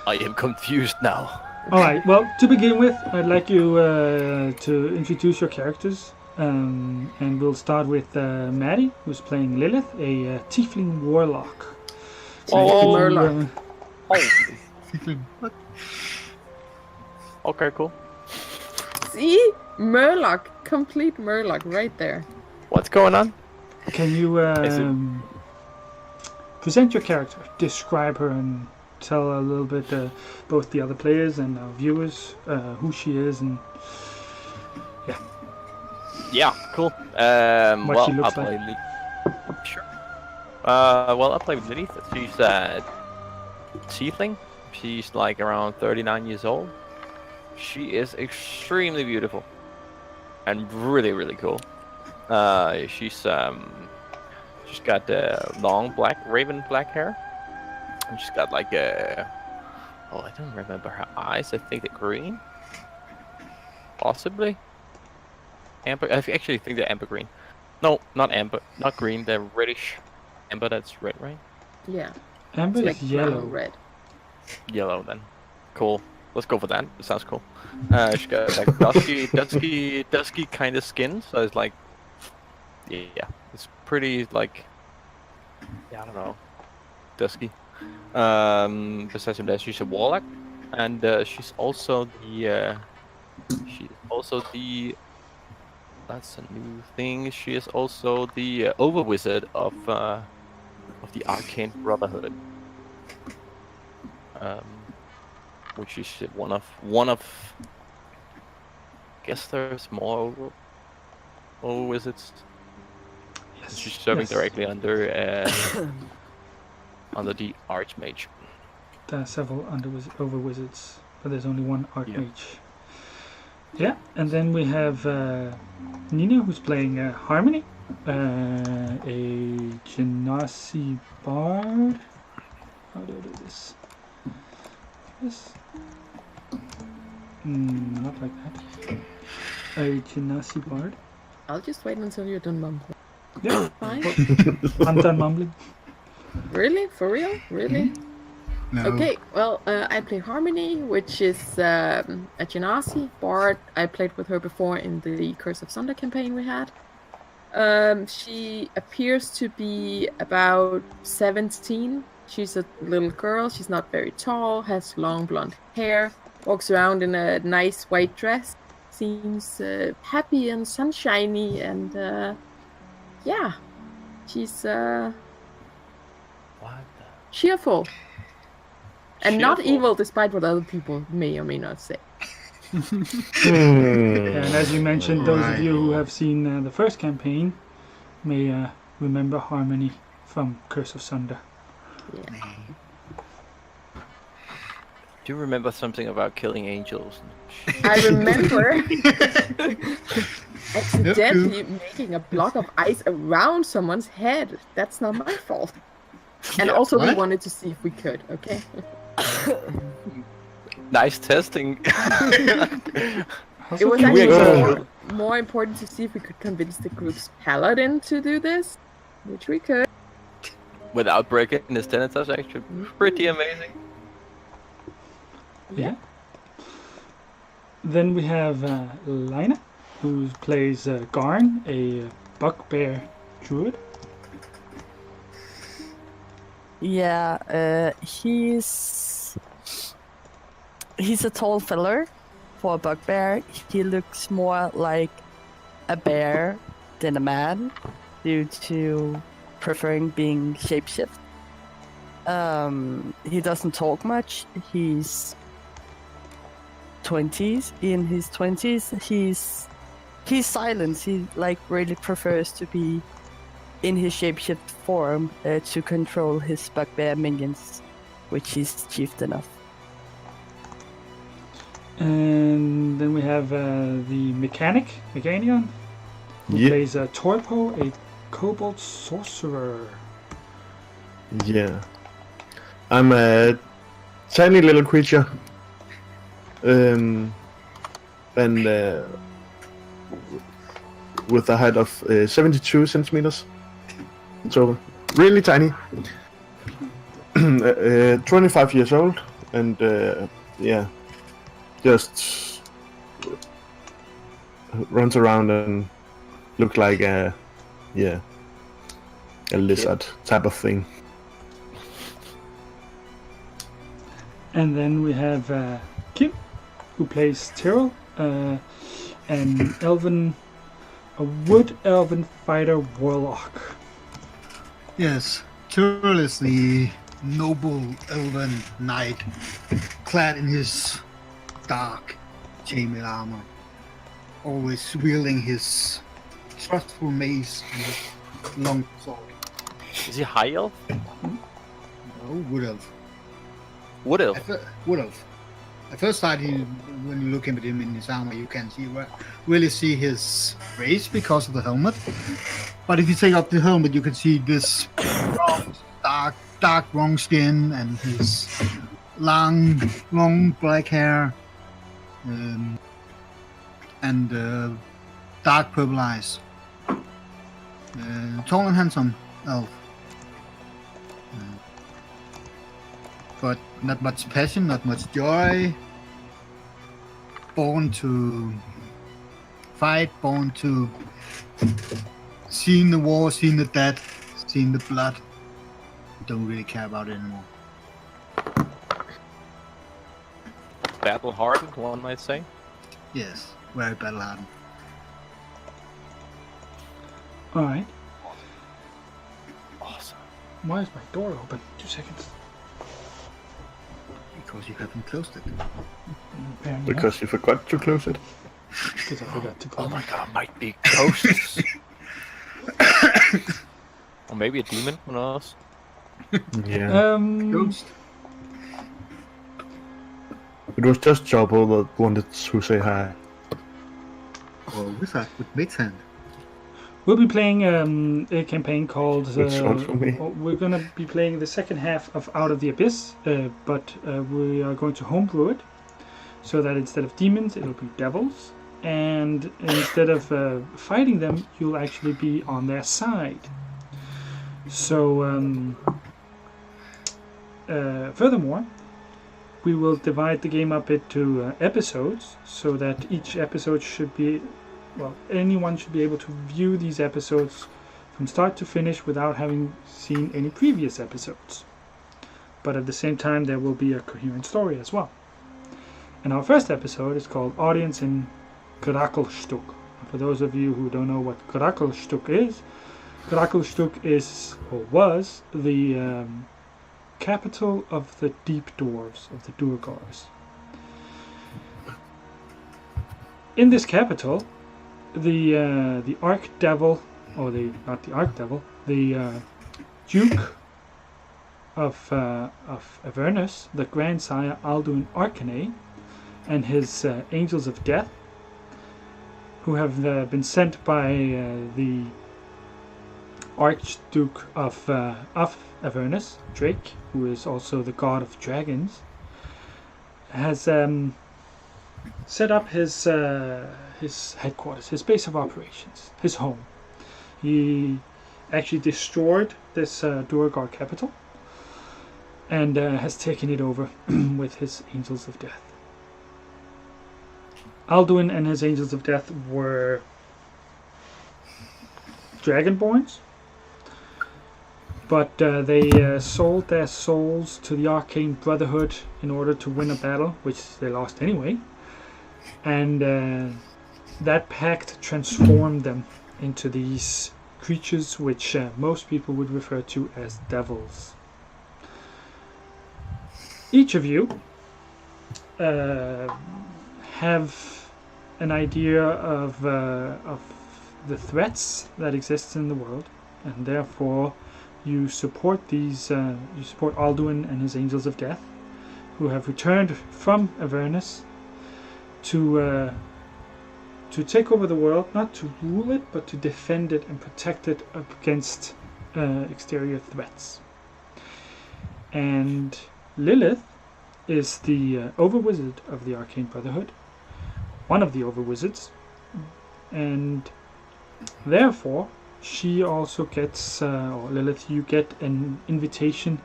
I am confused now. All right. Well, to begin with, I'd like you to introduce your characters, and we'll start with Maddie, who's playing Lilith, a tiefling warlock. Murloc. Okay, cool. See? Murloc. Complete Murloc right there. What's going on? Can you present your character, describe her, and tell a little bit, both the other players and our viewers, who she is and Yeah, cool. what she looks like. Sure. I'll play with Lilith. She's a tiefling. She's like around 39 years old. She is extremely beautiful and really, really cool. She's got long raven black hair. And she's got like I don't remember her eyes. I think they're green. Possibly. Amber. I actually think they're amber green. No, not amber. Not green. They're reddish. Amber, that's red, right? Yeah. Amber is yellow. Red. Yellow, then. Cool. Let's go for that. That sounds cool. She's got like dusky kind of skin. So it's like, yeah, it's pretty like, I don't know, dusky. Besides that, she's a warlock, and she's also the that's a new thing. She is also the over wizard of the Arcane Brotherhood, which is one of. I guess there's more over wizards. Yes. She's serving directly under the Archmage. There are several over wizards, but there's only one Archmage. Yeah, and then we have Nina, who's playing Harmony, a Genasi bard. How do I do this? Yes. Not like that. A Genasi bard. I'll just wait until you're done mumbling. Yeah, Fine. I'm done mumbling. Really? For real? Really? No. Okay, well, I play Harmony, which is a Genasi bard. I played with her before in the Curse of Sunder campaign we had. She appears to be about 17. She's a little girl. She's not very tall, has long blonde hair, walks around in a nice white dress, seems happy and sunshiny, and yeah, she's cheerful. And not evil, despite what other people may or may not say. And as you mentioned, those of you who have seen the first campaign may remember Harmony from Curse of Sunder. Yeah. Do you remember something about killing angels? I remember accidentally making a block of ice around someone's head. That's not my fault. And also we wanted to see if we could, okay? Nice testing. It was actually more important to see if we could convince the group's paladin to do this, which we could. Without breaking his tennis, that's actually pretty amazing. Yeah. Then we have Lina, who plays Garn, a bugbear druid. Yeah, he's a tall feller for a bugbear. He looks more like a bear than a man due to preferring being shapeshift. He doesn't talk much. He's in his 20s. He's silent. He really prefers to be in his shapeshift form to control his bugbear minions, which is chieftain of. And then we have the Mechanion, who plays Torpo, a kobold sorcerer. Yeah. I'm a tiny little creature. And with a height of 72 centimeters. So really tiny. 25 years old. and yeah, just runs around and looks like a lizard type of thing. And then we have Kim, who plays Tyrell, a wood elven fighter warlock. Yes, Tyrell is the noble elven knight, clad in his dark chainmail armor, always wielding his trustful mace and his long sword. Is he high elf? Oh, wood elf. Wood elf? Wood elf. At first sight, when you look at him in his armor, you can really see his race because of the helmet. But if you take off the helmet, you can see this dark brown skin and his long black hair and dark purple eyes. Tall and handsome elf. But not much passion, not much joy. Born to fight, born to seeing the war, seeing the dead, seeing the blood. Don't really care about it anymore. Battle hardened, one might say. Yes, very battle hardened. Alright. Awesome. Why is my door open? 2 seconds. Because you haven't closed it. Apparently not, Because you forgot to close it. because I forgot to close Oh my it. god, might be ghosts. Or maybe a demon, who knows? Yeah. Ghost. It was just Jobble that wanted to say hi. Or wizard with mate's hand. We'll be playing a campaign called. Which one's for me? We're going to be playing the second half of Out of the Abyss, but we are going to homebrew it so that instead of demons, it'll be devils, and instead of fighting them, you'll actually be on their side. So, furthermore, we will divide the game up into episodes so that each episode should be. Well, anyone should be able to view these episodes from start to finish without having seen any previous episodes. But at the same time, there will be a coherent story as well. And our first episode is called Audience in Gracklstugh. For those of you who don't know what Gracklstugh is or was the capital of the deep dwarves, of the Durgars. In this capital, the Archdevil, or not the Archdevil, the Duke of Avernus, the grandsire Alduin Arcanay, and his Angels of Death, who have been sent by the Archduke of Avernus, Drake, who is also the god of dragons, has set up his headquarters, his base of operations, his home. He actually destroyed this Durgar capital and has taken it over with his Angels of Death. Alduin and his Angels of Death were Dragonborns, but they sold their souls to the Arcane Brotherhood in order to win a battle, which they lost anyway. And that pact transformed them into these creatures which most people would refer to as devils. Each of you have an idea of the threats that exist in the world, and therefore you support these. You support Alduin and his Angels of Death, who have returned from Avernus to take over the world, not to rule it, but to defend it and protect it against exterior threats. And Lilith is the Overwizard of the Arcane Brotherhood, one of the Overwizards, and therefore she also gets, or Lilith, you get an invitation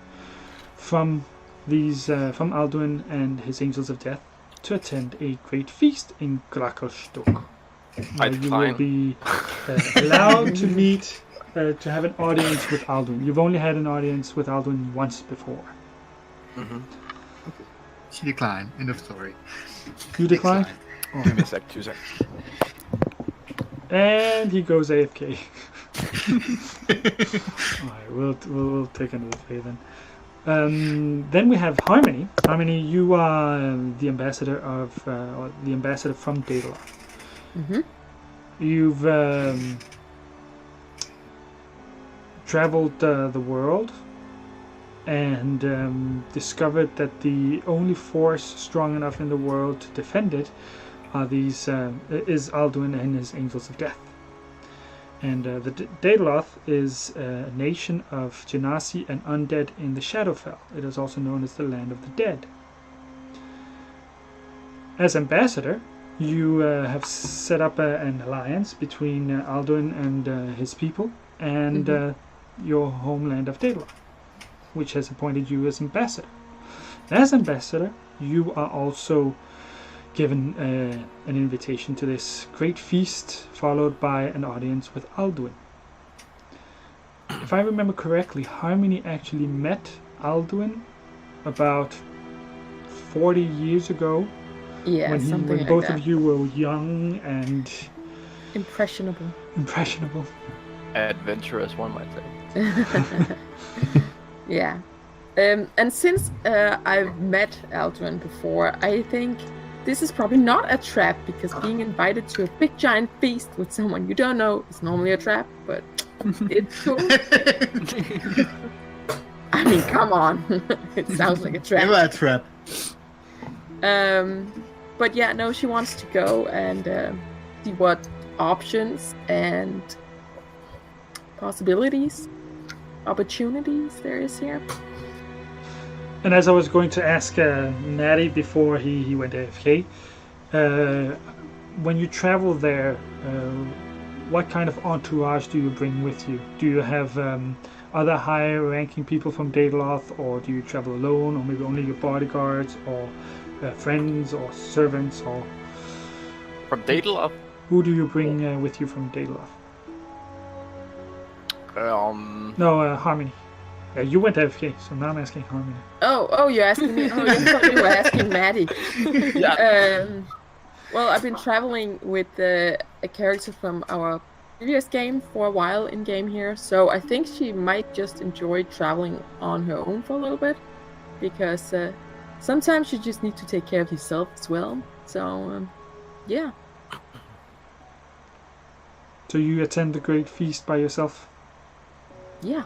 from these from Alduin and his Angels of Death to attend a great feast in Gracklstugh. I You will decline. be allowed to meet, to have an audience with Alduin. You've only had an audience with Alduin once before. Mm-hmm. She declined. End of story. You decline? Give me a sec, 2 seconds. And he goes AFK. Alright, we'll take another play then. Then we have Harmony. Harmony, you are the ambassador of, or the ambassador from Daedalus. Mm-hmm. You've traveled the world and discovered that the only force strong enough in the world to defend it are these is Alduin and his Angels of Death. And the Daedalus is a nation of Genasi and undead in the Shadowfell. It is also known as the Land of the Dead. As ambassador, you have set up an alliance between Alduin and his people and your homeland of Daedalus, which has appointed you as ambassador. As ambassador, you are also given an invitation to this great feast, followed by an audience with Alduin. If I remember correctly, Harmony actually met Alduin about 40 years ago, Yeah, when something like both that. of you were young and Impressionable. impressionable. Adventurous, one might say. Yeah. And since I've met Alduin before, I think this is probably not a trap, because being invited to a big giant feast with someone you don't know is normally a trap, but it's cool. I mean, come on. It sounds like a trap. Never a trap. But yeah, no, she wants to go and see what options and possibilities, opportunities there is here. And as I was going to ask Natty before he went AFK, when you travel there, what kind of entourage do you bring with you? Do you have other higher-ranking people from Daedalus, or do you travel alone, or maybe only your bodyguards, or friends, or servants, or From Daedalus? who do you bring with you from Daedalus? No, Harmony. Yeah, you went AFK, so now I'm asking Harmony. Oh, you're asking me? Oh, I thought you were asking Maddie. Yeah. Well, I've been traveling with a character from our previous game for a while in game here, so I think she might just enjoy traveling on her own for a little bit, because sometimes you just need to take care of yourself as well. So, yeah. So you attend the great feast by yourself? Yeah.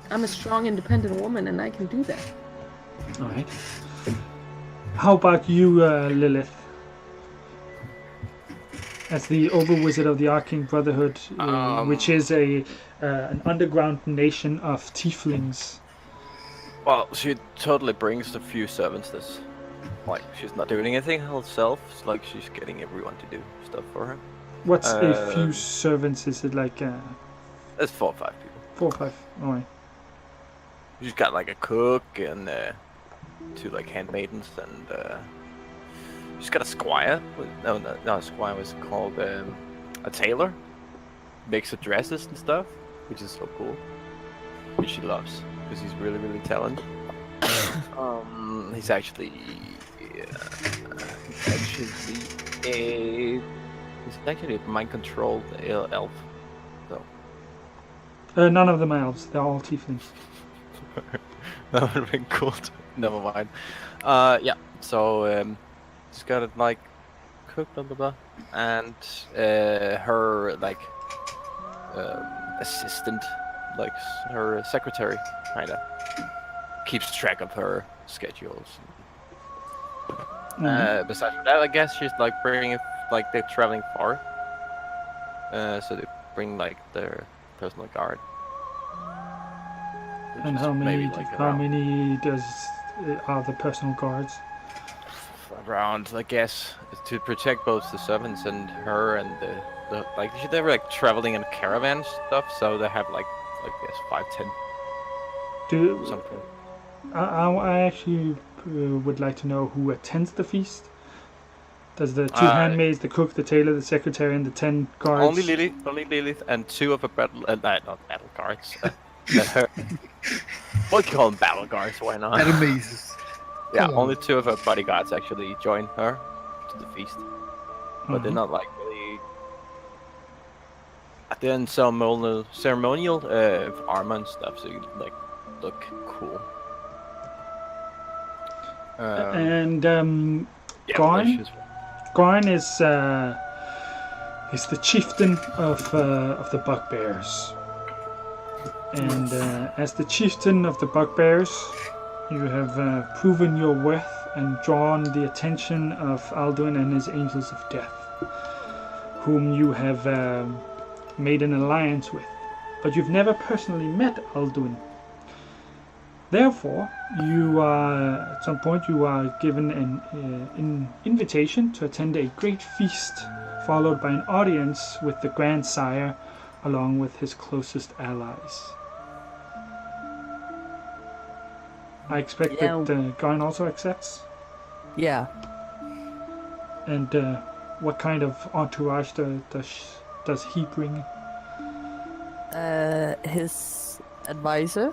I'm a strong, independent woman, and I can do that. Alright. How about you, Lilith? As the Overwizard of the Arcane Brotherhood, which is an underground nation of tieflings. Well, she totally brings a few servants. This, like, she's not doing anything herself. It's like she's getting everyone to do stuff for her. What's a few servants? Is it like There's 4 or 5 people. 4 or 5? Alright. She's got like a cook and 2 like handmaidens, and she's got a squire. No, a squire was called a tailor. Makes her dresses and stuff, which is so cool. Which she loves, because he's really, really talented. He's actually a mind-controlled elf. So None of them are elves. They're all tieflings. that would have been cool. Never mind. Yeah. So she's got it like cook, blah blah blah, and her like assistant, like her secretary, kinda keeps track of her schedules. Besides that, I guess she's like bringing, like they're traveling far, so they bring like their personal guard. which And is how many? maybe, like, How around- many are the personal guards? Around, I guess, to protect both the servants and her, and the like. They were like traveling in caravan stuff, so they have like I guess 5-10 Do something. I actually would like to know who attends the feast. Does the two handmaids, the cook, the tailor, the secretary, and the 10 guards? Only Lilith, and 2 of her not battle guards. Her, what do you call them, battle guards? Why not? That amazes. Yeah, Come on. only 2 of her bodyguards actually join her to the feast, but they're not like really. They're in ceremonial armor and stuff, so you like look cool. And Yeah, Gauntlgrym? delicious. Gauntlgrym is the chieftain of the bugbears, and as the chieftain of the bugbears, you have proven your worth and drawn the attention of Alduin and his angels of death, whom you have made an alliance with, but you've never personally met Alduin. Therefore, you are at some point you are given an invitation to attend a great feast, followed by an audience with the Grand Sire, along with his closest allies. I expect that Gauntlgrym also accepts. Yeah. And what kind of entourage does he bring? His advisor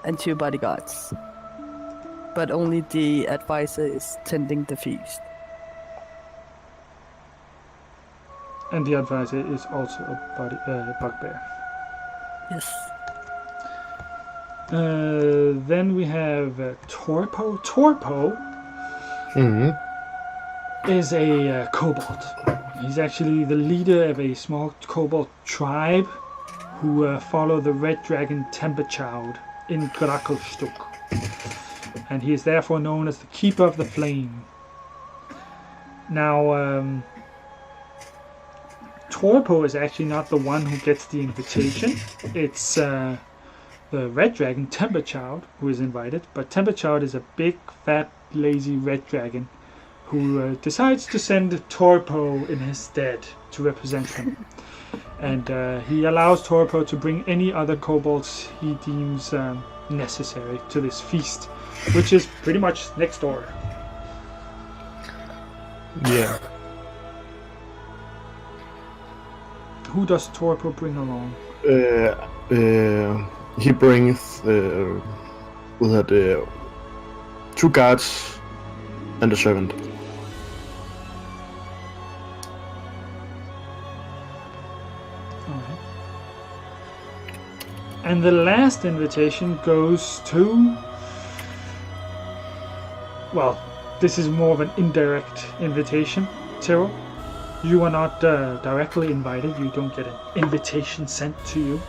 and 2 bodyguards. But only the advisor is tending the feast. And the advisor is also a bugbear. Yes. Then we have Torpo. Torpo is a kobold. He's actually the leader of a small kobold tribe who follow the red dragon Temperchild in Gracklstugh. And he is therefore known as the Keeper of the Flame. Now, Torpo is actually not the one who gets the invitation. It's the red dragon Temperchild who is invited. But Temperchild is a big, fat, lazy red dragon who decides to send Torpo in his stead to represent him. And he allows Torpo to bring any other kobolds he deems necessary to this feast, which is pretty much next door. Yeah. Who does Torpo bring along? He brings with it 2 guards and a servant. Alright. And the last invitation goes to... Well, this is more of an indirect invitation, Tyrell. You are not directly invited. You don't get an invitation sent to you.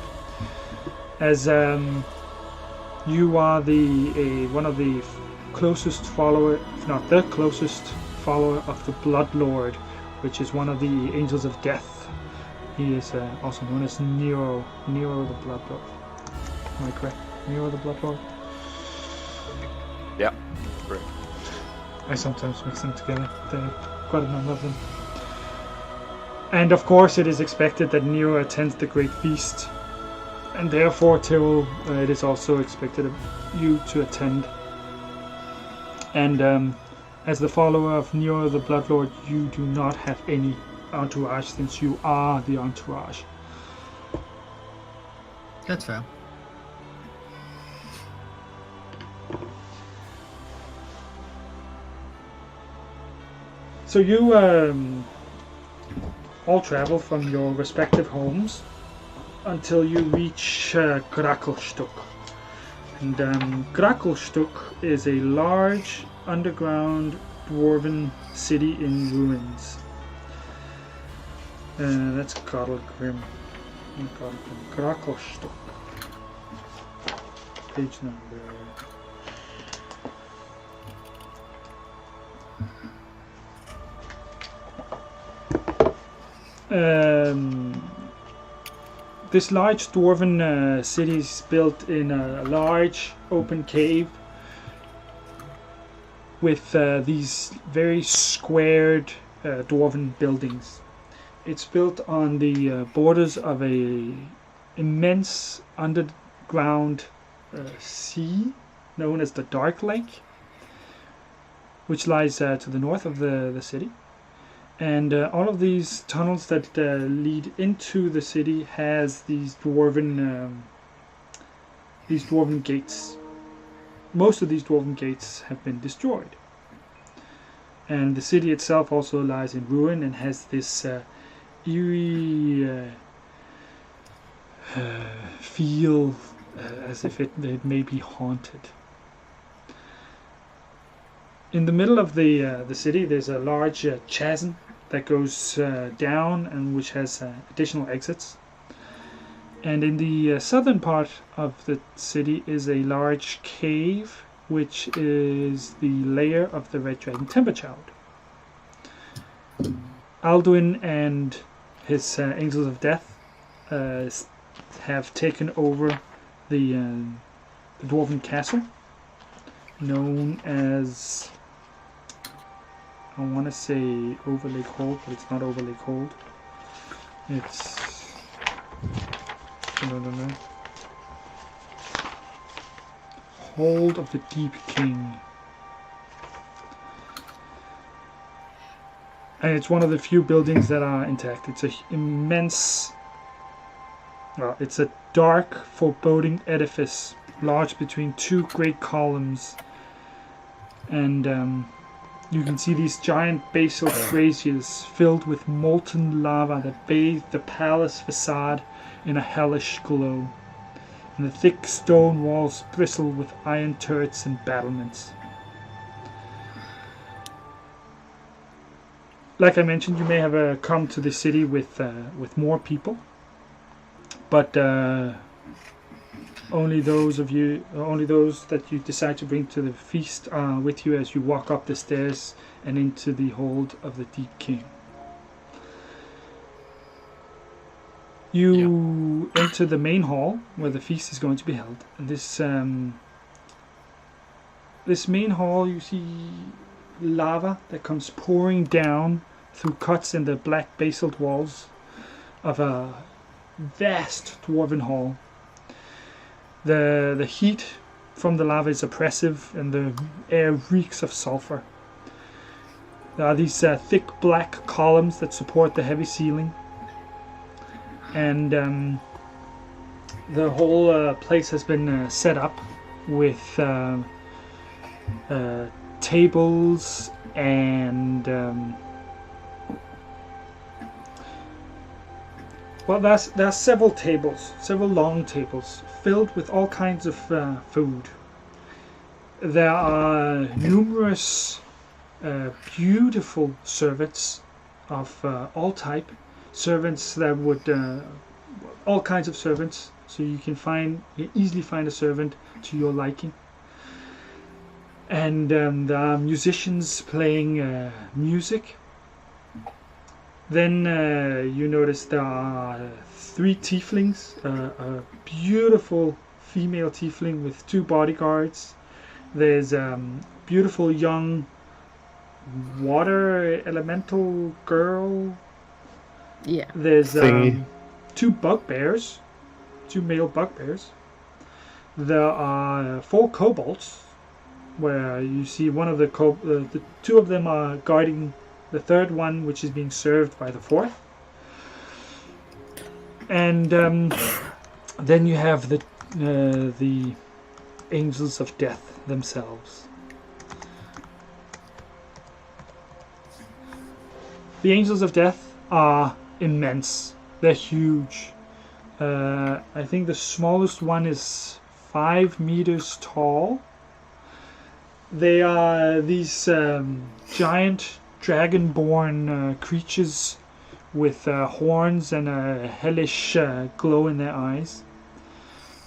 As you are one of the closest follower, if not the closest follower of the Blood Lord, which is one of the angels of death. He is also known as Nero the Blood Lord. Am I correct? Nero the Blood Lord? Yeah, great. I sometimes mix them together. There are quite a number of them. And of course it is expected that Nero attends the Great Feast. And therefore, Tyrell, it is also expected of you to attend. And as the follower of Nero the Bloodlord, you do not have any entourage since you are the entourage. That's fair. So you all travel from your respective homes until you reach Gracklstugh. And Gracklstugh is a large underground dwarven city in ruins. That's Gauntlgrym. Gracklstugh. Page number. This large dwarven city is built in a large open cave with these very squared dwarven buildings. It's built on the borders of a immense underground sea known as the Dark Lake, which lies to the north of the city. And all of these tunnels that lead into the city has these dwarven gates. Most of these dwarven gates have been destroyed. And the city itself also lies in ruin and has this eerie feel as if it may be haunted. In the middle of the city, there's a large chasm that goes down and which has additional exits. And in the southern part of the city is a large cave, which is the lair of the Red Dragon Temperchild. Alduin and his Angels of Death have taken over the Dwarven Castle, known as, I want to say Overlake Hold, but it's not Overlake Hold. It's... no. Hold of the Deep King. And it's one of the few buildings that are intact. It's an immense... Well, it's a dark, foreboding edifice, large between two great columns. And you can see these giant basalt braziers filled with molten lava that bathe the palace facade in a hellish glow. And the thick stone walls bristle with iron turrets and battlements. Like I mentioned, you may have come to the city with more people, but only those that you decide to bring to the feast are with you as you walk up the stairs and into the hold of the Deep King. You enter the main hall where the feast is going to be held. And this main hall, you see lava that comes pouring down through cuts in the black basalt walls of a vast dwarven hall. The heat from the lava is oppressive and the air reeks of sulfur. There are these thick black columns that support the heavy ceiling. And the whole place has been set up with tables and well, there's several tables, several long tables filled with all kinds of food. There are numerous beautiful servants of all type. Servants that would all kinds of servants, so you can easily find a servant to your liking. And there are musicians playing music. Then you notice there are 3 tieflings, a beautiful female tiefling with 2 bodyguards. There's a beautiful young water elemental girl. Yeah. There's 2 bugbears, 2 male bugbears. There are 4 kobolds, where you see one of the 2 of them are guarding the 3rd one, which is being served by the 4th. And then you have the Angels of Death themselves. The Angels of Death are immense. They're huge. I think the smallest one is 5 meters tall. They are these giant dragonborn creatures with horns and a hellish glow in their eyes.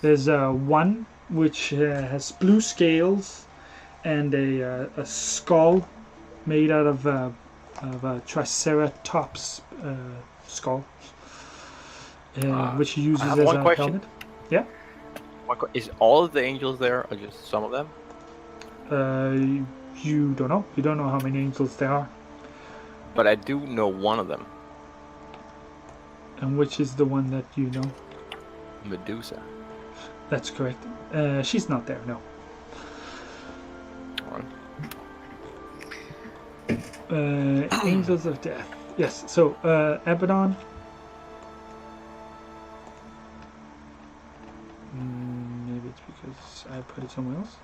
There's one which has blue scales and a skull made out of a triceratops skull, which he uses as a helmet. Yeah. Is all of the angels there, or just some of them? You don't know. You don't know how many angels there are. But I do know one of them. And which is the one that you know? Medusa. That's correct. She's not there, no. Angels of Death. Yes, so Abaddon. Maybe it's because I put it somewhere else.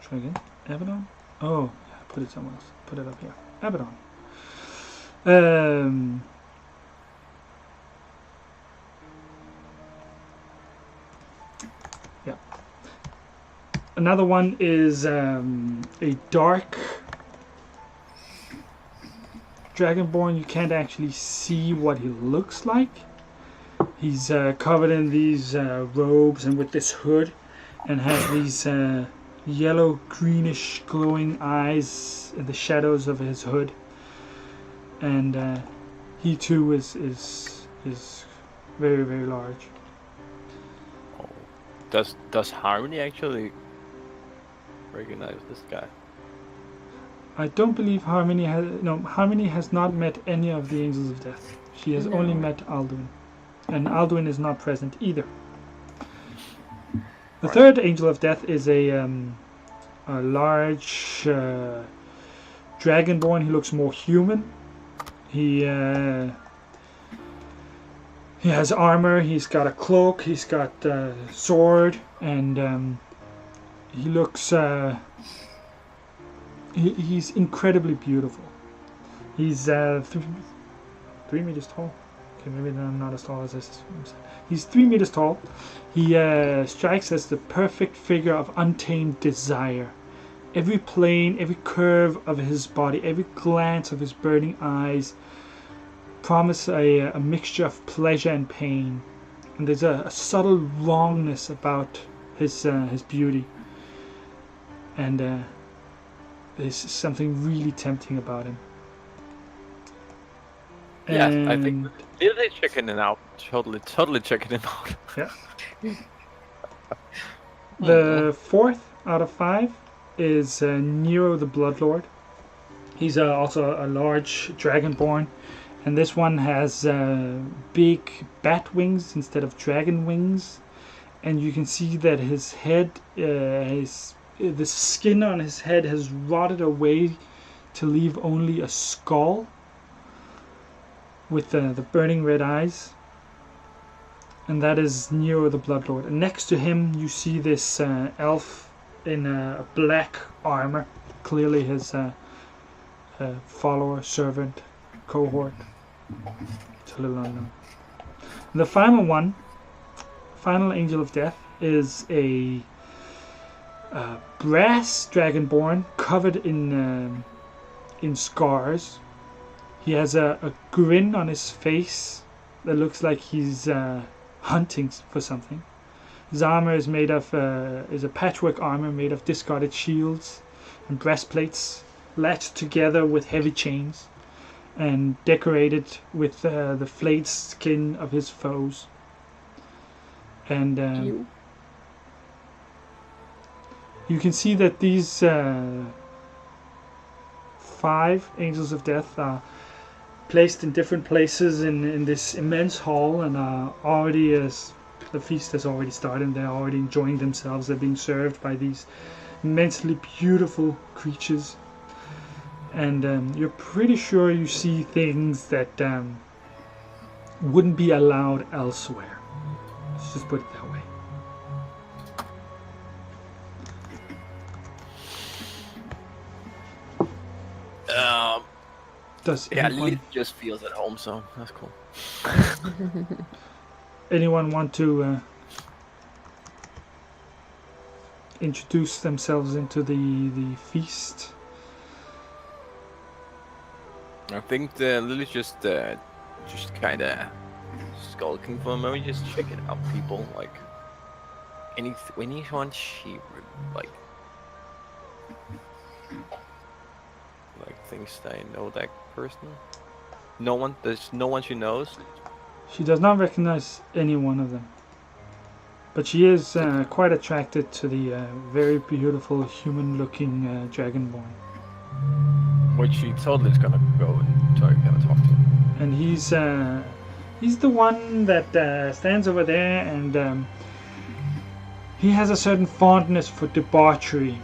Try again. Abaddon? Oh, yeah, I put it somewhere else. Put it up here. Abaddon. Yeah. Another one is a dark Dragonborn. You can't actually see what he looks like. He's covered in these robes and with this hood, and has these yellow, greenish, glowing eyes in the shadows of his hood. And he too is very, very large. Oh. Does Harmony actually recognize this guy? I don't believe Harmony has. No, Harmony has not met any of the Angels of Death. She has only met Alduin, and Alduin is not present either. The third Angel of Death is a large Dragonborn. He looks more human. He has armor. He's got a cloak. He's got a sword, and he looks. He's incredibly beautiful. He's 3 meters tall. Okay, maybe not as tall as this. He's 3 meters tall. He strikes as the perfect figure of untamed desire. Every plane, every curve of his body, every glance of his burning eyes promise a mixture of pleasure and pain. And there's a subtle wrongness about his beauty. And there's something really tempting about him. Yeah, I think they're checking it out. Totally checking it out. Yeah. The fourth out of 5 is Nero the Bloodlord. He's also a large dragonborn, and this one has big bat wings instead of dragon wings, and you can see that his head, the skin on his head has rotted away to leave only a skull with the burning red eyes. And that is Nero the Bloodlord. And next to him you see this elf in a black armor, clearly his follower, servant, cohort. It's a little unknown. And the final Angel of Death, is a brass dragonborn covered in scars. He has a grin on his face that looks like he's hunting for something. His armor is made of is a patchwork armor made of discarded shields and breastplates latched together with heavy chains and decorated with the flayed skin of his foes. And you can see that these 5 Angels of Death are placed in different places in this immense hall, and are already, as the feast has already started, they're already enjoying themselves. They're being served by these immensely beautiful creatures, and you're pretty sure you see things that wouldn't be allowed elsewhere. Let's just put it that way. Does Lily just feels at home, so that's cool. anyone want to introduce themselves into the feast? I think Lily's just kind of skulking for a moment, just checking out people, like anyone she like thinks that I know that person. There's no one she knows. She does not recognize any one of them, but she is quite attracted to the very beautiful human-looking dragonborn. Which she totally is gonna go and talk to. And he's the one that stands over there, and he has a certain fondness for debauchery.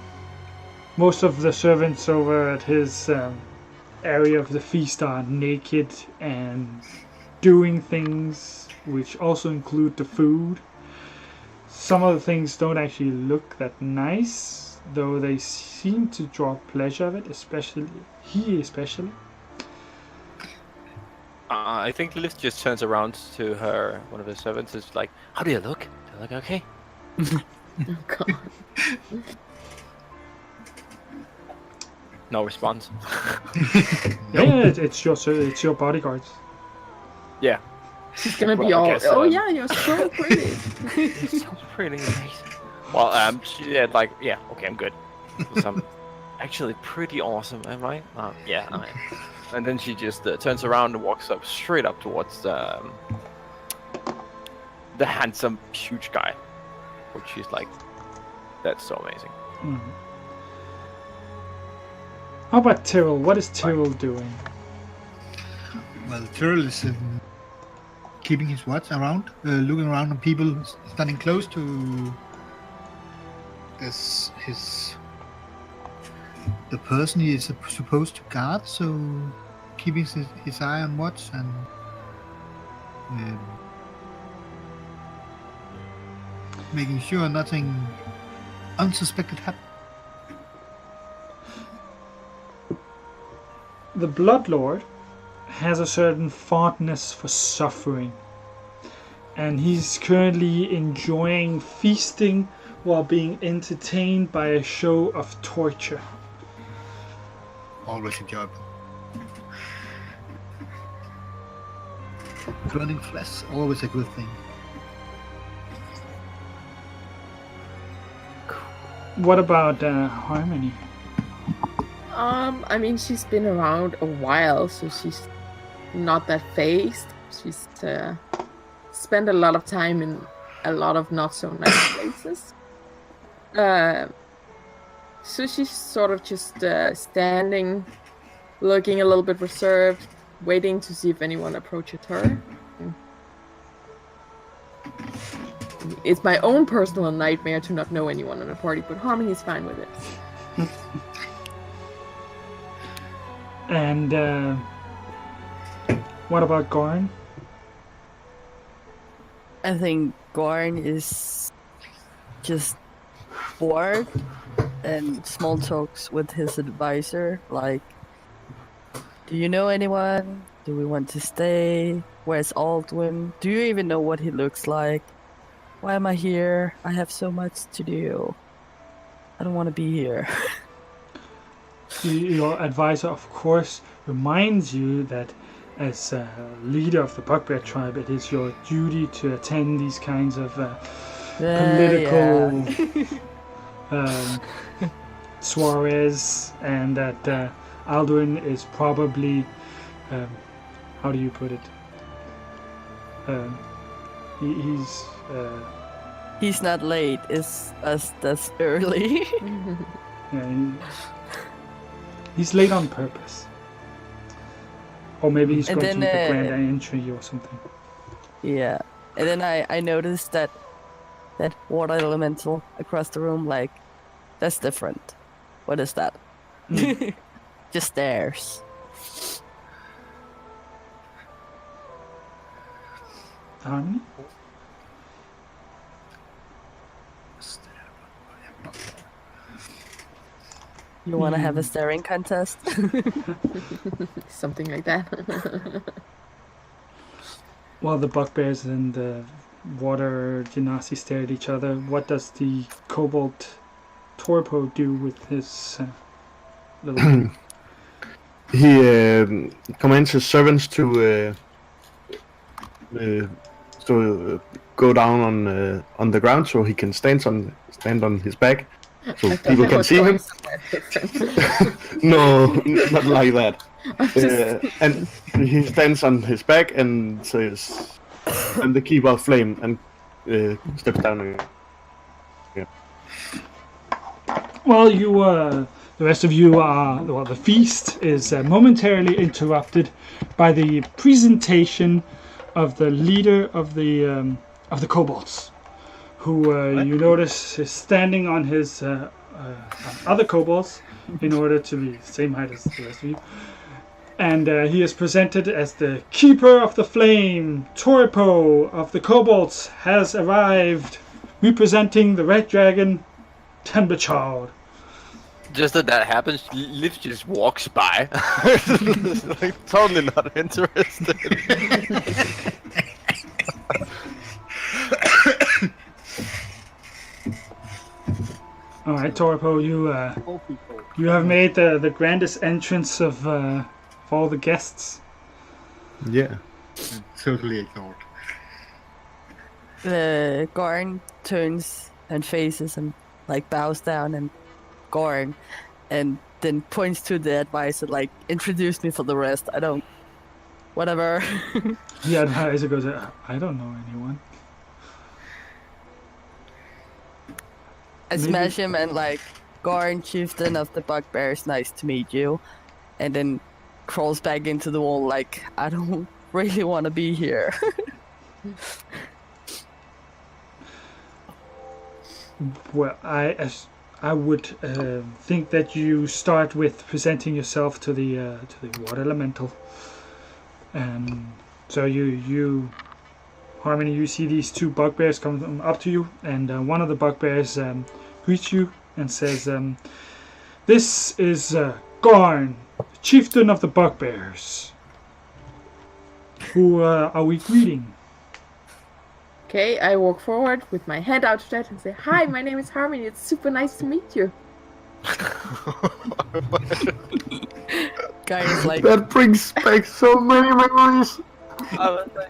most of the servants over at his area of the feast are naked and doing things which also include the food. Some of the things don't actually look that nice, though they seem to draw pleasure of it, especially he. I think Liz just turns around to one of her servants, is like, "How do you look? Do you look okay?" Oh god. No response. Yeah, it's your bodyguards. Yeah. She's gonna be Well, I all, guess, oh yeah, you're so pretty. So pretty. Well, she said like, "Yeah, okay, I'm good. 'Cause I'm actually pretty awesome, am I?" Yeah, I am. And then she just turns around and walks straight up towards the handsome, huge guy. Which she's like, "That's so amazing." How about Tyrrell? What is Tyrrell doing? Well, Tyrrell is keeping his watch around, looking around on people standing close to the person he is supposed to guard, so keeping his eye on watch and making sure nothing unsuspected happens. The Bloodlord has a certain fondness for suffering, and he's currently enjoying feasting while being entertained by a show of torture. Always enjoyable. Burning flesh, always a good thing. What about Harmony? I mean, she's been around a while, so she's not that phased. She's spent a lot of time in a lot of not so nice places. So she's sort of just standing, looking a little bit reserved, waiting to see if anyone approaches her. It's my own personal nightmare to not know anyone in the party, but Harmony's fine with it. And what about Gorn? I think Gorn is just bored and small talks with his advisor, like, do you know anyone? Do we want to stay? Where's Aldwin? Do you even know what he looks like? Why am I here? I have so much to do. I don't want to be here. Your advisor, of course, reminds you that as a leader of the Bugbear tribe, it is your duty to attend these kinds of political soirees, and that Alduin is probably, how do you put it? He's not late. It's us that's early. Yeah, he's late on purpose. Or maybe he's And going to then, make a grand entry or something. Yeah. And then I noticed that water elemental across the room, like, that's different. What is that? Just stares. Harmony? You want to have a staring contest? Something like that. While the bugbears and the water genasi stare at each other, what does the kobold Torpo do with his little... He commands his servants to go down on the ground so he can stand on his back, so people can see him. No, not like that. And he stands on his back and says, "I'm the keeper of flame," and steps down again. Yeah. Well, the rest of you are... Well, the feast is momentarily interrupted by the presentation of the leader of the kobolds, who you notice is standing on his other kobolds in order to be the same height as the rest of you. And he is presented as the Keeper of the Flame. Toripo of the Kobolds has arrived, representing the Red Dragon, Temberchild. Just that happens, Liv just walks by. Like, totally not interested. All right, Toripo, you have made the grandest entrance of all the guests. Yeah. Totally ignored. Gorn turns and faces him, like bows down and Gorn, and then points to the advisor, like, introduce me for the rest. I don't... Whatever. The advisor goes, I don't know anyone. I smash him and, like, Gorn, chieftain of the bugbears, nice to meet you. And then crawls back into the wall, like, I don't really want to be here. Well, I would think that you start with presenting yourself to the water elemental. So you Harmony, you see these two bugbears come up to you, and one of the bugbears greets you and says, "This is Garn, chieftain of the bugbears. Who are we greeting?" Okay, I walk forward with my hand outstretched and say, "Hi, my name is Harmony. It's super nice to meet you." Guy is like That brings back so many memories.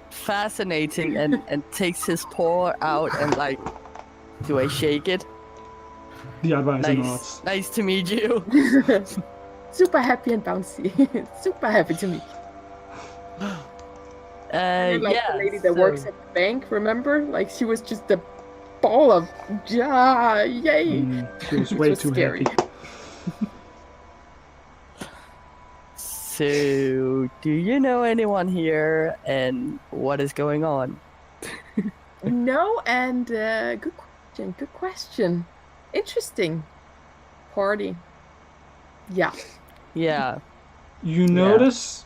fascinating and takes his paw out and like, do I shake it? The advisor nods. Nice to meet you. Super happy and bouncy. Super happy to meet you. Like yeah, the lady that works at the bank, remember? Like she was just a ball of yay. She was way too scary. happy. So, do you know anyone here and what is going on? No, and good question. Interesting. Party. Yeah. Yeah. You notice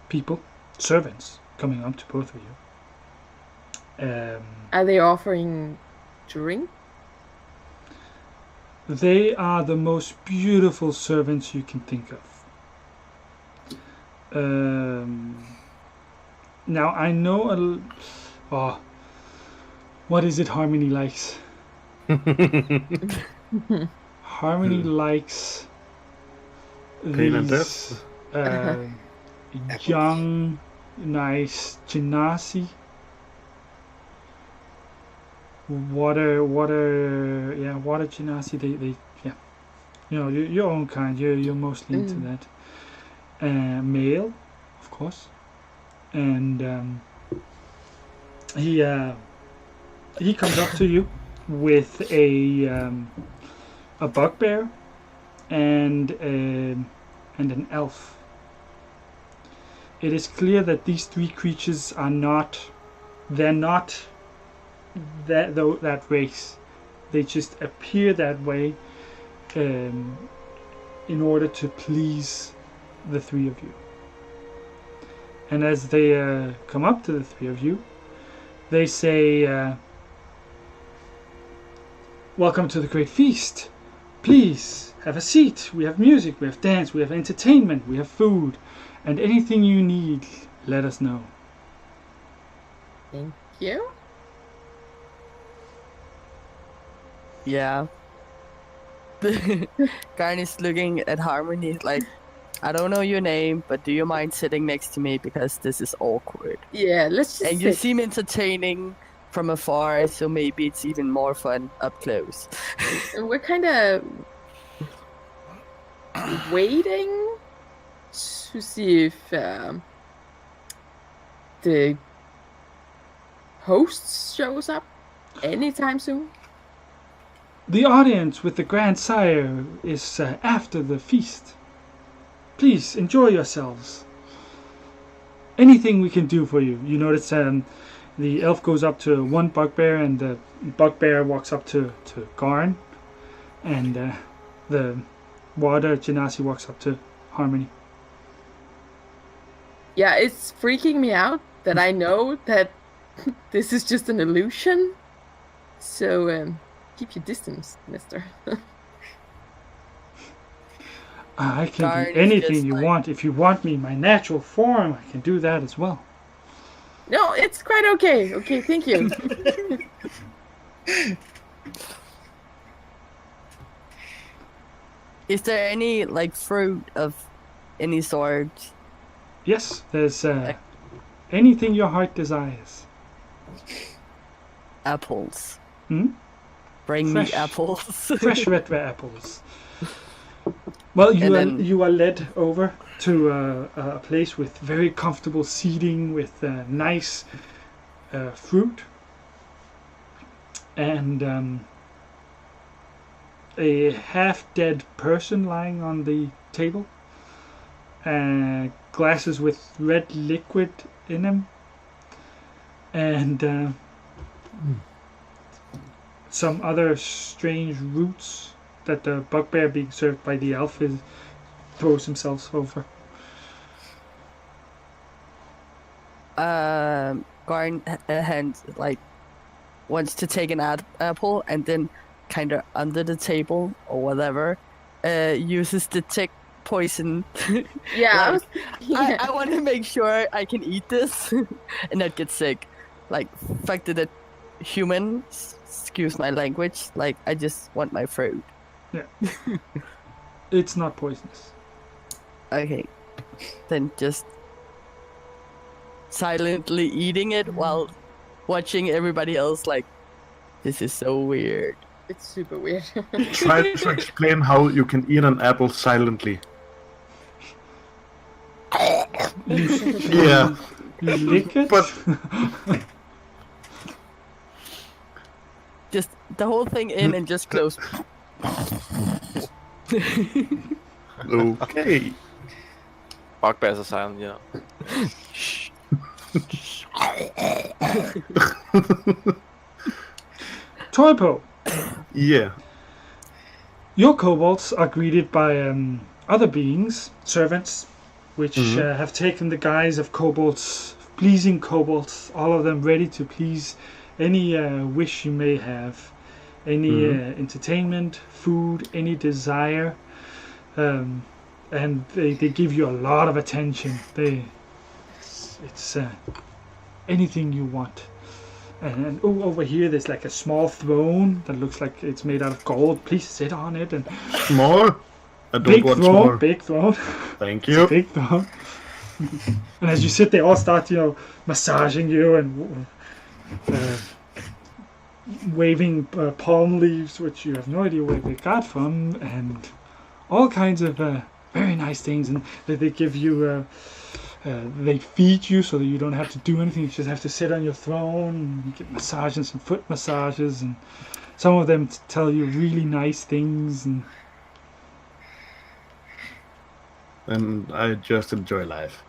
people, servants, coming up to both of you. Are they offering drink? They are the most beautiful servants you can think of. Now I know what is it Harmony likes? Harmony likes Pain and these young, nice genasi. Water genasi. They you know, your own kind. You're mostly into that. Male, of course, and he comes up to you with a bugbear and an elf. It is clear that these three creatures are not that race. They just appear that way in order to please the three of you. And as they come up to the three of you, they say, "Welcome to the great feast. Please have a seat. We have music, we have dance, we have entertainment, we have food, and anything you need, let us know." Thank you. Yeah. Garn is looking at Harmony like, I don't know your name, but do you mind sitting next to me because this is awkward? Yeah, let's just And you sit. seem entertaining from afar, so maybe it's even more fun up close. And we're kind of waiting to see if the host shows up anytime soon. The audience with the Grand Sire is after the feast. Please enjoy yourselves. Anything we can do for you. You notice the elf goes up to one bugbear, and the bugbear walks up to Garn And the water Genasi walks up to Harmony. Yeah, it's freaking me out that I know that this is just an illusion. So keep your distance, mister. I can Darn, do it's anything just you like- want. If you want me in my natural form, I can do that as well. No, it's quite okay. Okay, thank you. Is there any like fruit of any sort? Yes, there's anything your heart desires. Apples. Hmm? Bring Fresh. me apples. Fresh red apples. Well, And then- you are led over to a place with very comfortable seating, with nice fruit, and a half-dead person lying on the table. Glasses with red liquid in them, and some other strange roots that the bugbear being served by the elf throws himself over. Garn hand like wants to take an apple and then kind of under the table or whatever uses detect poison. Yeah, I Like, was. Yeah. I want to make sure I can eat this and not get sick. Like, fact that humans, excuse my language, like, I just want my fruit. It's not poisonous. Okay. Then just silently eating it while watching everybody else, like, this is so weird. It's super weird. Try to explain how you can eat an apple silently. Yeah, You lick it? but Just the whole thing in and just close. okay. Bugbears are silent, you know. Toipo, Yeah. your kobolds are greeted by other beings, servants, which have taken the guise of kobolds, pleasing kobolds, all of them ready to please any wish you may have, any entertainment, food, any desire, and they give you a lot of attention. It's anything you want. And over here there's like a small throne that looks like it's made out of gold. Please sit on it. And Small? I don't big want throne, small. big throne. Thank It's a you. big throne. And as you sit, they all start, massaging you and waving palm leaves, which you have no idea where they got from, and all kinds of very nice things. And they give you, they feed you so that you don't have to do anything. You just have to sit on your throne and get massages and foot massages, and some of them tell you really nice things. And I just enjoy life.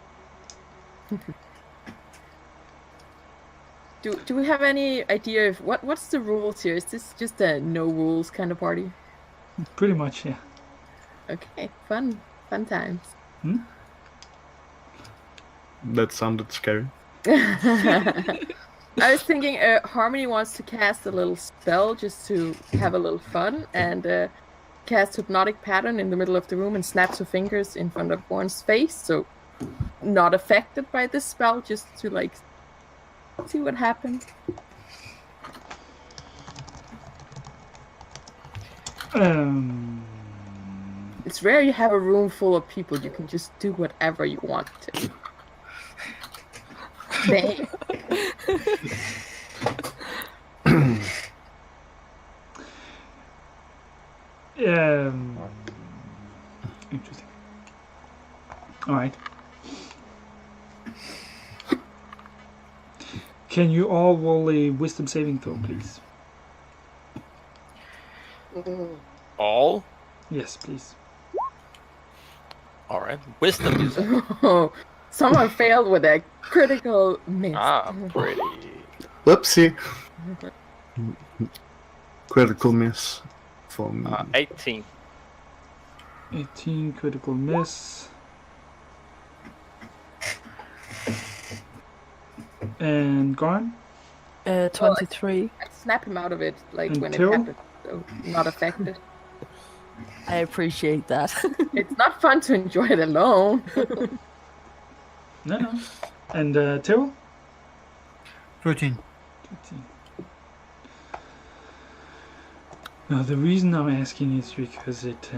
Do we have any idea of what's the rules here? Is this just a no rules kind of party? Pretty much, yeah. Okay, fun times. That sounded scary. I was thinking Harmony wants to cast a little spell just to have a little fun and cast hypnotic pattern in the middle of the room and snaps her fingers in front of Warren's face, so not affected by this spell, just to like see what happens. It's rare you have a room full of people. You can just do whatever you want to. Dang. Interesting. All right. Can you all roll a wisdom saving throw, please? All? Yes, please. Alright. Wisdom is Oh, someone failed with a critical miss. pretty. Whoopsie. Critical miss. for me. 18. 18 critical miss. And Garn? 23. I snap him out of it, like And when Tyrrell? it happened. So not affected. I appreciate that. It's not fun to enjoy it alone. No. And Tyrrell? 13. 13. Now the reason I'm asking is because it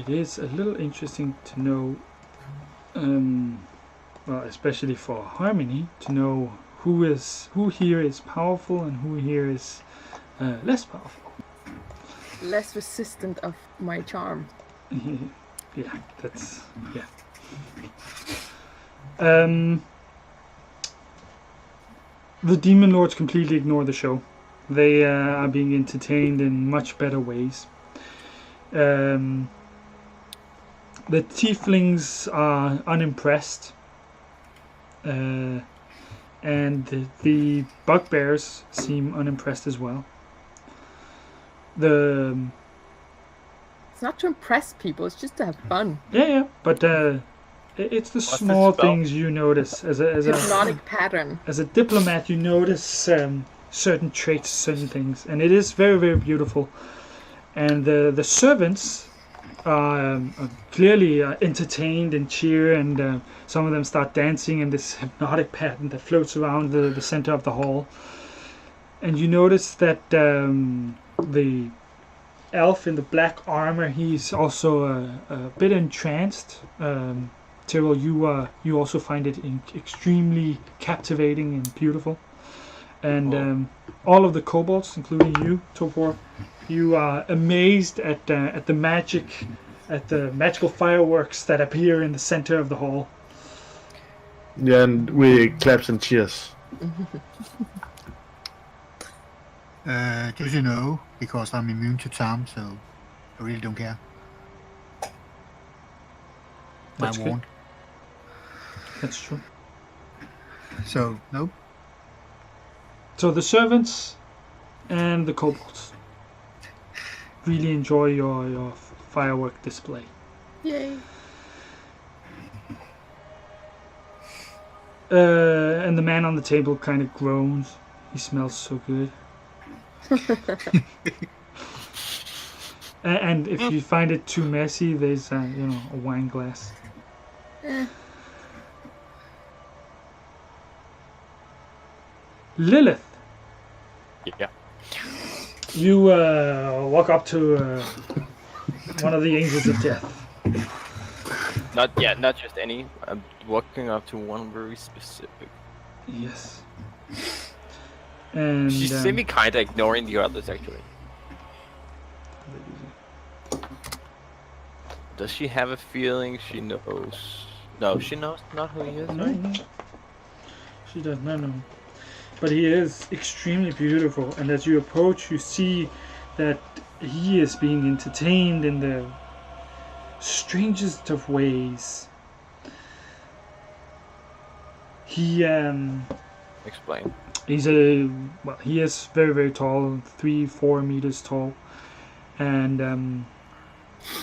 is a little interesting to know, well, especially for Harmony, to know who here is powerful and who here is less powerful. Less resistant of my charm. Yeah, that's yeah. The Demon Lords completely ignore the show. They are being entertained in much better ways. The Tieflings are unimpressed. And the Bugbears seem unimpressed as well. It's not to impress people, it's just to have fun. Yeah, but it's the What's small the spell? things you notice as a Hypnotic pattern. as a diplomat. You notice certain traits, certain things, and it is very, very beautiful. And the servants are clearly entertained and cheer, and some of them start dancing in this hypnotic pattern that floats around the center of the hall. And you notice that the elf in the black armor, he's also a bit entranced. Tyrrell, you also find it extremely captivating and beautiful. And all of the kobolds, including you, Topor, you are amazed at the magical fireworks that appear in the center of the hall. Yeah, and we claps and cheers. Just you know, because I'm immune to charm, so I really don't care. That's I'm good. warned. That's true. So, nope. So the servants and the kobolds really enjoy your firework display. Yay. And the man on the table kind of groans. He smells so good. And if you find it too messy, there's a wine glass. Lilith, Yeah. you walk up to one of the angels of death. Not just any. I'm walking up to one very specific. Yes. And She's semi kinda ignoring the others actually. Does she have a feeling she knows? No, she knows not who he is, right? no, she does not know. But he is extremely beautiful, and as you approach, you see that he is being entertained in the strangest of ways. He Explain. he is very, very tall, 3-4 meters tall, and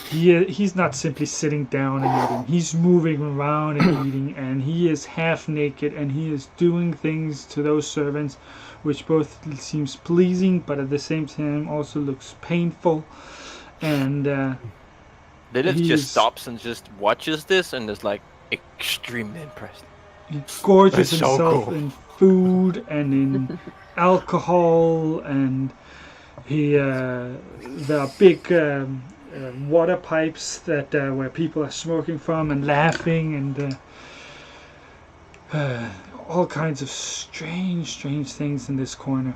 he's not simply sitting down and eating. He's moving around and eating, and he is half naked, and he is doing things to those servants, which both seems pleasing, but at the same time also looks painful. And Lilith he's just stops and just watches this and is like extremely impressed. he gorges That's so himself cool. in food and in alcohol, and there are big water pipes that where people are smoking from and laughing, and all kinds of strange things in this corner.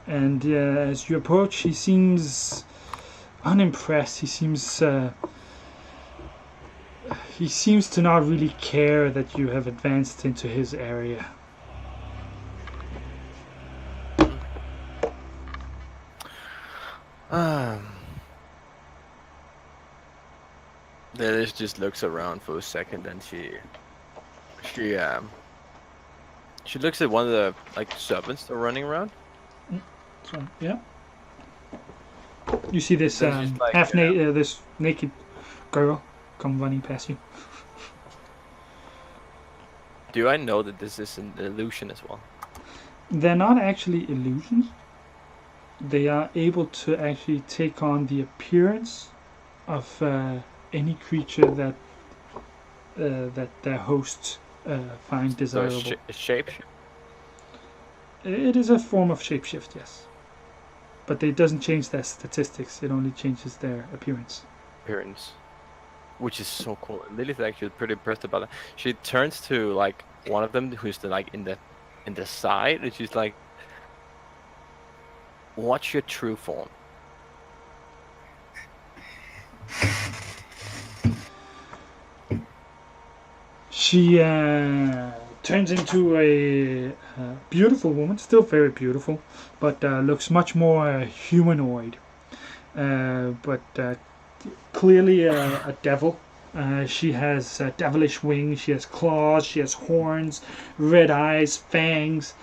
And as you approach, he seems unimpressed. He seems to not really care that you have advanced into his area. Lilith just looks around for a second and she looks at one of the servants that are running around. So, yeah. You see this Then she's like, this naked girl come running past you. Do I know that this is an illusion as well? They're not actually illusions. They are able to actually take on the appearance of any creature that their hosts find So desirable. a shape. It is a form of shapeshift, yes. But it doesn't change their statistics. It only changes their appearance. Appearance, which is so cool. Lilith is actually pretty impressed about it. She turns to like one of them who's like in the side, and she's like, "What's your true form?" She turns into a beautiful woman, still very beautiful, but looks much more humanoid. But clearly a devil. She has devilish wings, she has claws, she has horns, red eyes, fangs.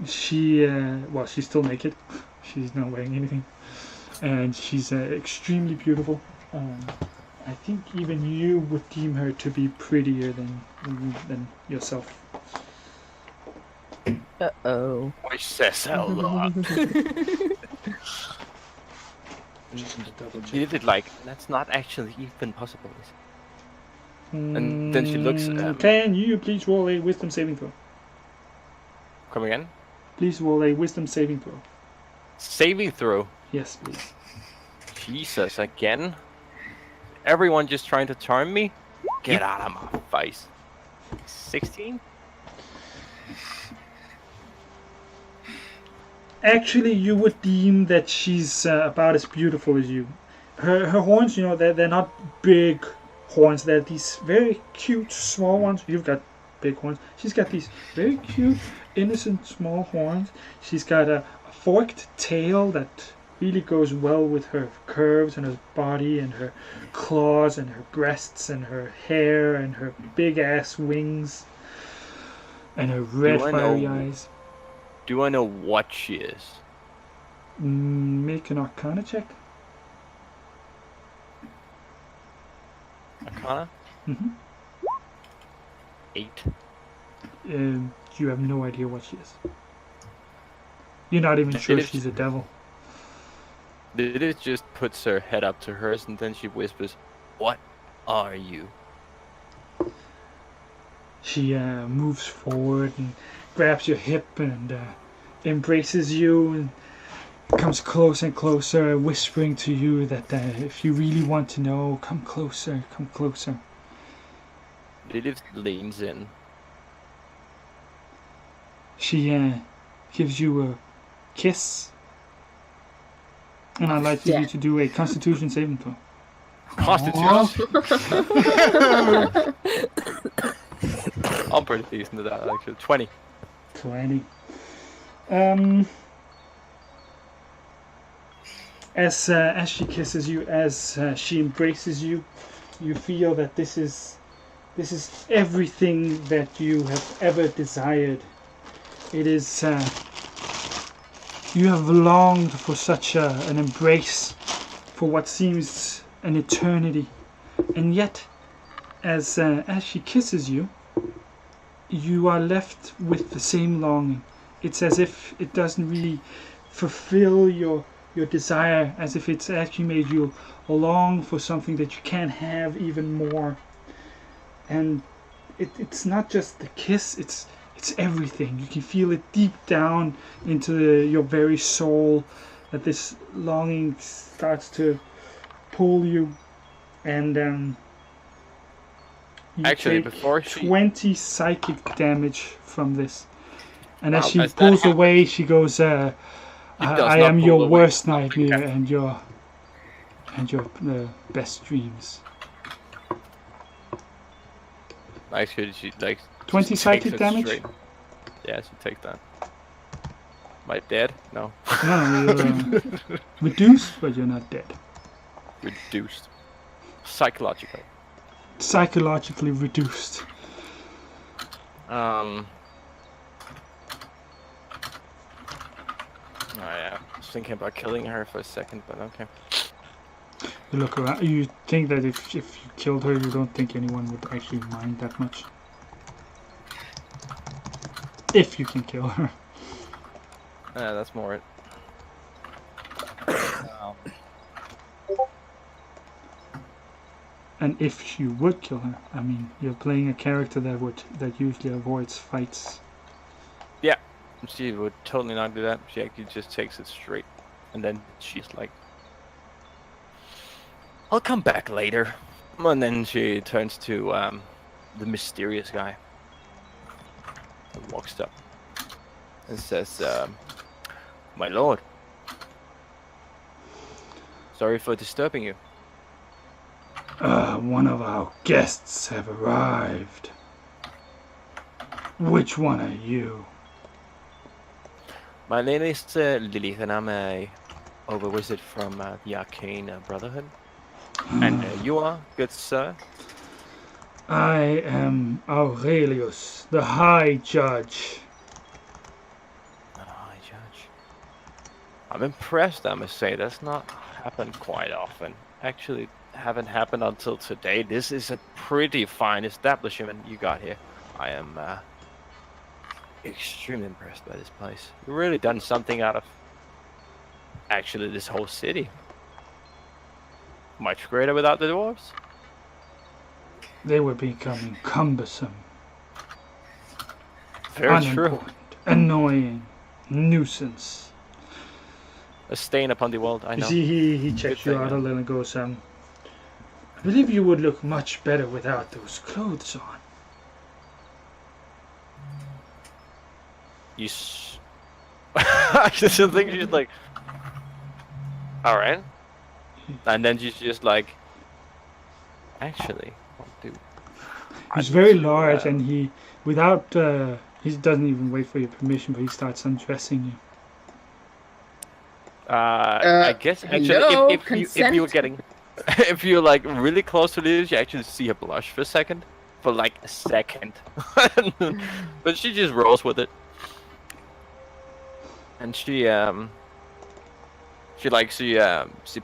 She's still naked. She's not wearing anything. And she's extremely beautiful. I think even you would deem her to be prettier than yourself. Uh-oh. Which says a lot. She did like, that's not actually even possible. Is it? And then she looks. Can you please roll a wisdom saving throw? Come again? Please roll a wisdom saving throw. Saving throw. Yes, please. Jesus, again? Everyone just trying to charm me? Get out of my face. 16? Actually, you would deem that she's about as beautiful as you. Her horns, they're not big horns. They're these very cute small ones. You've got big horns. She's got these very cute, innocent small horns. She's got a forked tail that really goes well with her curves and her body and her claws and her breasts and her hair and her big ass wings and her red fiery eyes. Do I know what she is? Make an Arcana check. Arcana? Mm-hmm. 8. You have no idea what she is. You're not even sure she's a devil. Lilith just puts her head up to hers and then she whispers, "What are you?" She moves forward and grabs your hip and embraces you and comes closer and closer, whispering to you that if you really want to know, come closer, come closer. Lilith leans in. She gives you a kiss. And I'd like you to do a Constitution saving throw. Constitution? I'm pretty decent at that, actually. 20. 20. As she kisses you, as she embraces you, you feel that this is everything that you have ever desired. It is. You have longed for such an embrace, for what seems an eternity, and yet, as she kisses you, you are left with the same longing. It's as if it doesn't really fulfill your desire, as if it's actually made you long for something that you can't have even more. And it's not just the kiss, it's everything. You can feel it deep down into your very soul, that this longing starts to pull you. And you Actually, take before she... 20 psychic damage from this. And as Wow, she as that pulls happens, away, she goes, I not am pull your away. worst nightmare and your best dreams. Actually, she like... 20 just psychic takes it damage? straight. Yeah, she takes that. Am I dead? No. No, you're reduced, but you're not dead. Reduced. Psychological. Psychologically reduced. I was thinking about killing her for a second, but okay. You look around. You think that if you killed her, you don't think anyone would actually mind that much. If you can kill her. That's more it. And if you would kill her, I mean, you're playing a character that usually avoids fights. Yeah, she would totally not do that. She actually just takes it straight, and then she's like, "I'll come back later," and then she turns to the mysterious guy and walks up and says, "My lord, sorry for disturbing you." One of our guests have arrived. Which one are you? My name is Lilith, and I'm a over-wizard from the Arcane Brotherhood. And you are, good sir? I am Aurelius, the High Judge. High Judge. I'm impressed, I must say. That's not happened quite often. Actually, haven't happened until today. This is a pretty fine establishment you got here. I am extremely impressed by this place. You've really done something out of actually this whole city. Much greater without the dwarves. They were becoming cumbersome, Very true. unimportant, annoying, nuisance. A stain upon the world, I You know. see, he checks you thing, out yeah. a little and goes, I believe you would look much better without those clothes on. You I just think she's like, alright. And then she's just like, actually, I'll do. He's very large, and he, without, he doesn't even wait for your permission, but he starts undressing you. I guess actually, hello, if you were getting, if you're like really close to this, you actually see her blush for a second, for like a second, but she just rolls with it, and she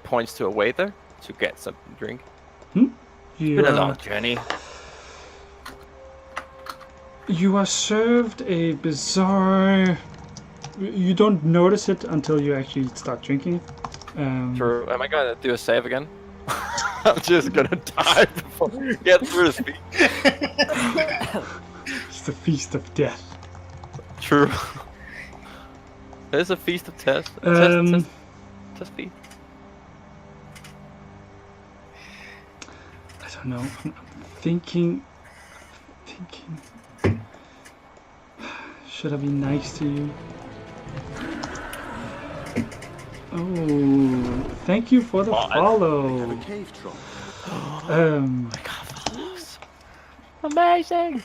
points to a waiter to get something to drink. You Been a are, long journey. you are served a bizarre. You don't notice it until you actually start drinking it. True. Am I gonna do a save again? I'm just gonna die before we get through this feat. It's the feast of death. True. There's a feast of test. Test feast. I don't know. I'm thinking. Should I be nice to you? Oh, thank you for the follow. Cave troll. Amazing.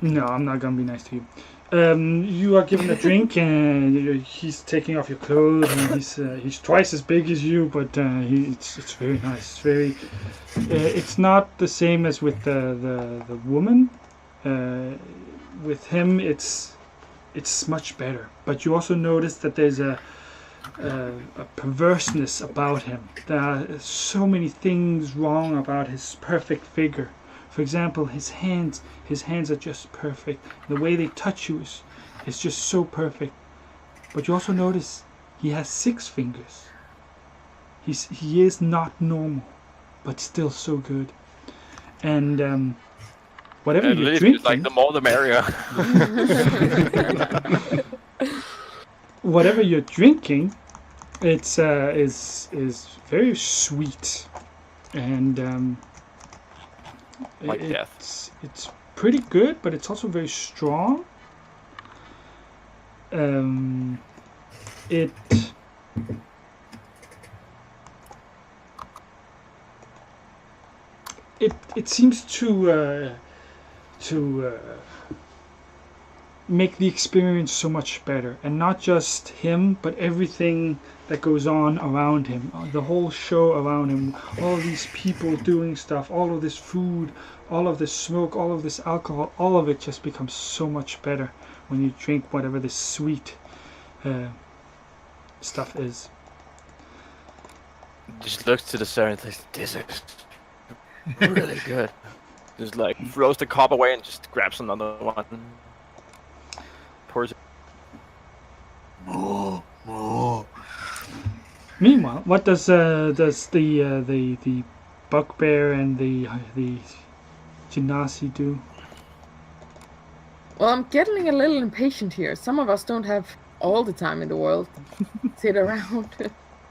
No, I'm not gonna be nice to you. You are given a drink, and he's taking off your clothes, and he's twice as big as you, but it's very nice. It's very. It's not the same as with the woman. With him, it's much better. But you also notice that there's a perverseness about him. There are so many things wrong about his perfect figure. For example, his hands are just perfect. The way they touch you is just so perfect. But you also notice he has 6 fingers. He is not normal, but still so good. And whatever And you're Lilith drinking, is like, the more the merrier. whatever you're drinking, it's is very sweet, and Like death. It's pretty good, but it's also very strong. It seems to make the experience so much better, and not just him, but everything that goes on around him, the whole show around him, all of these people doing stuff, all of this food, all of this smoke, all of this alcohol, all of it just becomes so much better when you drink whatever this sweet stuff is. Just looks to the sir and says, "This is really good." Just like throws the cup away and just grabs another one. Pours it. More. Meanwhile, what does the bugbear and the genasi do? Well, I'm getting a little impatient here. Some of us don't have all the time in the world to sit around.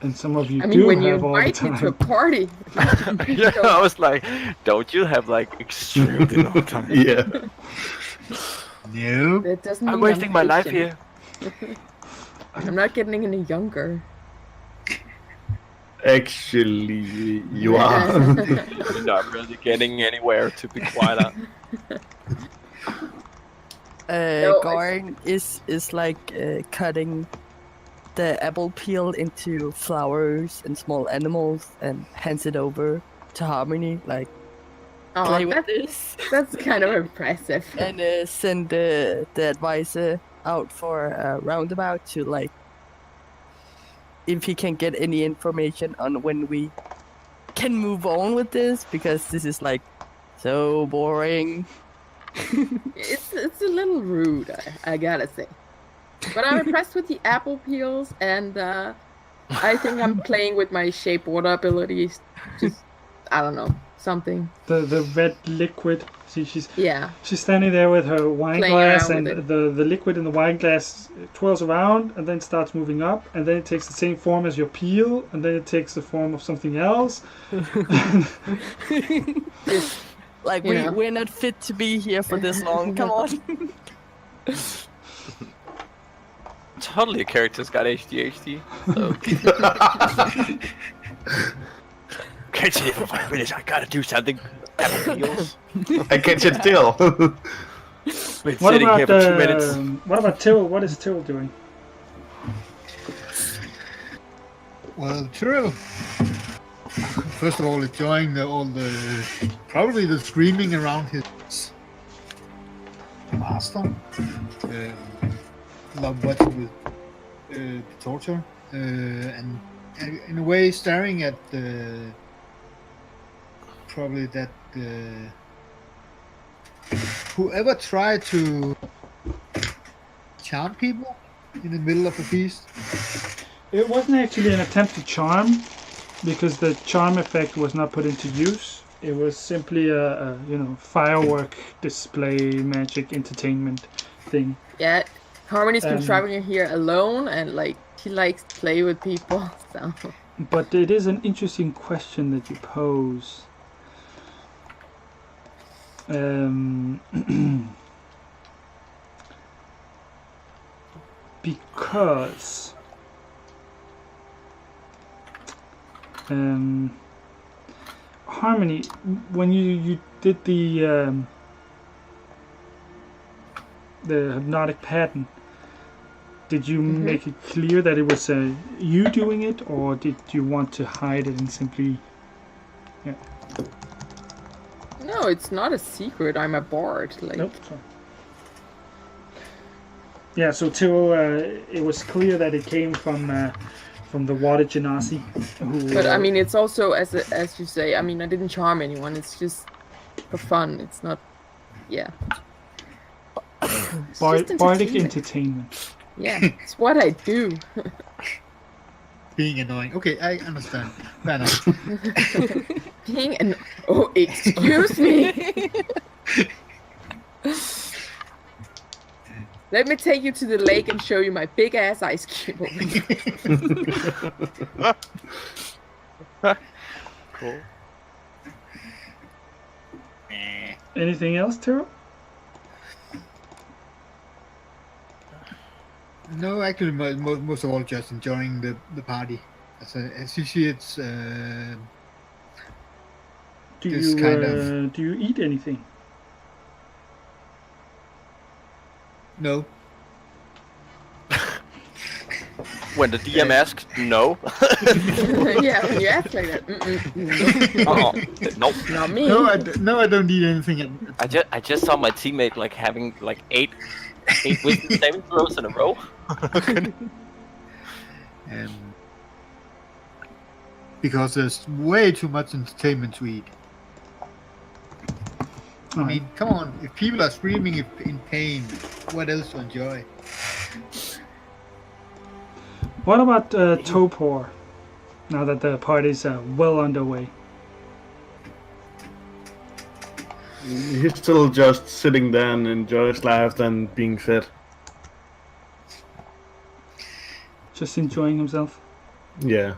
And some of you I mean, do when you have all the invite me to a time. party. Yeah, I was like, don't you have like extremely long time? Yeah. No. That doesn't I'm mean wasting my life patient. here. I'm not getting any younger. Actually, you are. You're not really getting anywhere, to be quite honest. No, Goring is like cutting the apple peel into flowers and small animals and hands it over to Harmony, like Oh, play with this, that's kind of impressive. and send the advisor out for a roundabout to like if he can get any information on when we can move on with this, because this is like so boring. It's a little rude, I gotta say. But I'm impressed with the apple peels, and I think I'm playing with my shape water abilities. Just, I don't know, something. The red liquid. See, she's standing there with her wine Playing glass, around and with the liquid in the wine glass twirls around and then starts moving up, and then it takes the same form as your peel, and then it takes the form of something else. Like we're not fit to be here for this long. Come on. Totally, a character's got ADHD. So. Can't sit here for 5 minutes. I gotta do something. Apple peels. I can't sit still. Been What sitting here about for 2 minutes. what about Till? What is Till doing? Well, true. First of all, enjoying probably the screaming around his master. Love watching the torture, and in a way staring at probably that whoever tried to charm people in the middle of a feast. It wasn't actually an attempt to charm, because the charm effect was not put into use. It was simply a firework display, magic entertainment thing. Yeah, Harmony's been traveling here alone, and like she likes to play with people. So. But it is an interesting question that you pose. Because Harmony, when you did the hypnotic pattern, did you make it clear that it was you doing it, or did you want to hide it and simply? Yeah. No, it's not a secret. I'm a bard. Like. Nope. Sorry. Yeah. So Till, it was clear that it came from the water genasi. But I mean, it's also as you say. I mean, I didn't charm anyone. It's just for fun. It's not. Yeah. Bardic entertainment. Yeah, it's what I do. Being annoying. Okay, I understand. Fair enough. Oh, excuse me. Let me take you to the lake and show you my big ass ice cube. Cool. Anything else, Tiro? No, actually, most of all, just enjoying the party. As you see, it's Do you eat anything? No. When the DM asks, no. Yeah, when you act like that. Nope. Not me. No, I don't need anything. I just saw my teammate like having like eight wisdom saving throws in a row. Because there's way too much entertainment to eat. I mean, come on. If people are screaming in pain, what else to enjoy? What about Topor? Now that the party's well underway. He's still just sitting there and enjoys life and being fed. Just enjoying himself. Yeah.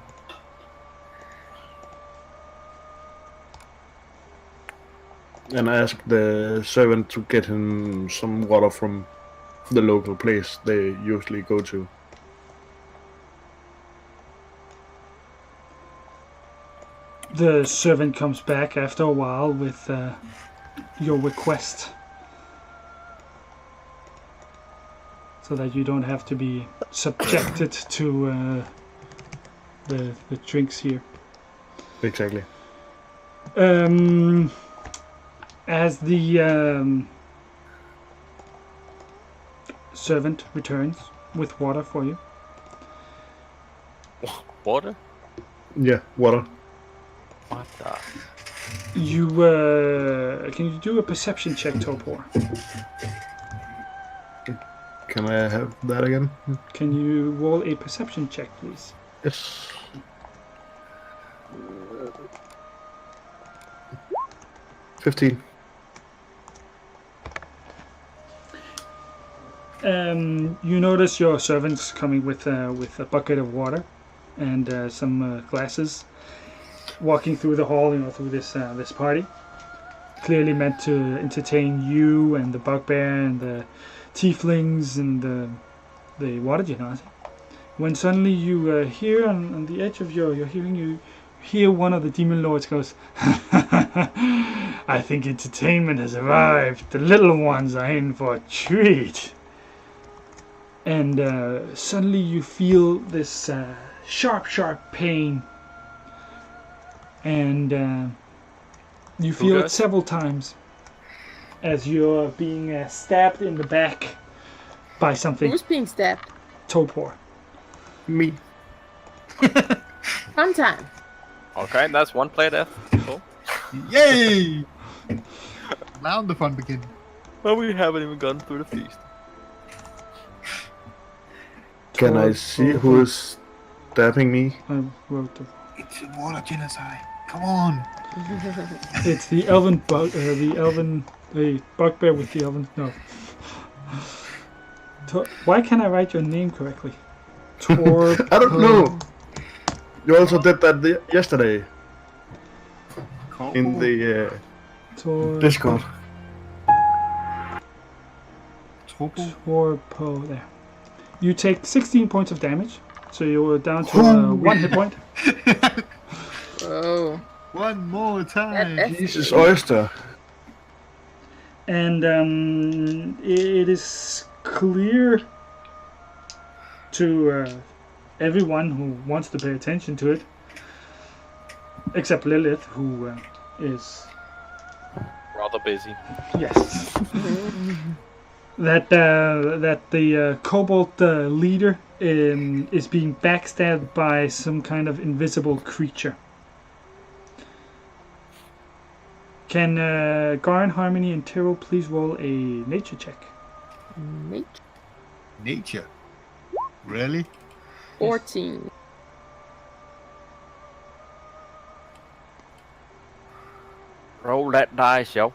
And I asked the servant to get him some water from the local place they usually go to. The servant comes back after a while with your request, so that you don't have to be subjected to the drinks here. Exactly. As the servant returns with water for you. Water? Yeah, water. What the? You can you do a perception check, Topor? Can I have that again? Can you roll a perception check, please? Yes. 15. You notice your servants coming with a bucket of water and some glasses, walking through the hall, through this party. Clearly meant to entertain you and the bugbear and the tieflings and the water genasi. When suddenly you hear on the edge of your hearing, you hear one of the demon lords goes, "I think entertainment has arrived. The little ones are in for a treat." And suddenly you feel this sharp pain. And you feel it several times as you're being stabbed in the back by something. Who's being stabbed? Topor. Me. Fun time. Okay, that's one player death. Cool. Yay! Now the fun begins. Well, we haven't even gone through the feast. Can I see who is stabbing me? I wrote the... It's in water genocide. Come on. It's the elven the bugbear with the elven. No. Why can't I write your name correctly? Tor. I don't know. You also did that yesterday in the Discord. Torpo. There. You take 16 points of damage, so you're down to 1 hit point. Oh. One more time. Jesus oyster. And it is clear to everyone who wants to pay attention to it, except Lilith, who is Rather busy. yes, that the kobold leader is being backstabbed by some kind of invisible creature. Can Garn, Harmony, and Tyrrell please roll a nature check? Nature? Really? 14. Roll that dice, yo.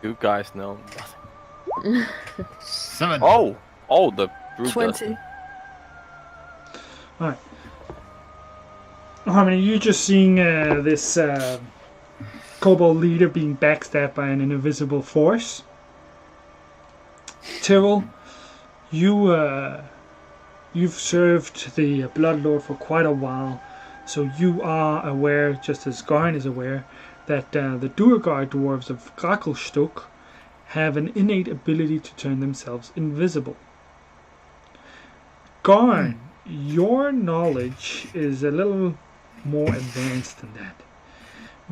You guys know nothing. 7. Oh, the brute 20. Alright. Harmony, you just seeing this kobold leader being backstabbed by an invisible force. Tyrrell, you've served the Bloodlord for quite a while, so you are aware, just as Garn is aware, that the Duergar dwarves of Gracklstugh have an innate ability to turn themselves invisible. Garn, your knowledge is a little more advanced than that,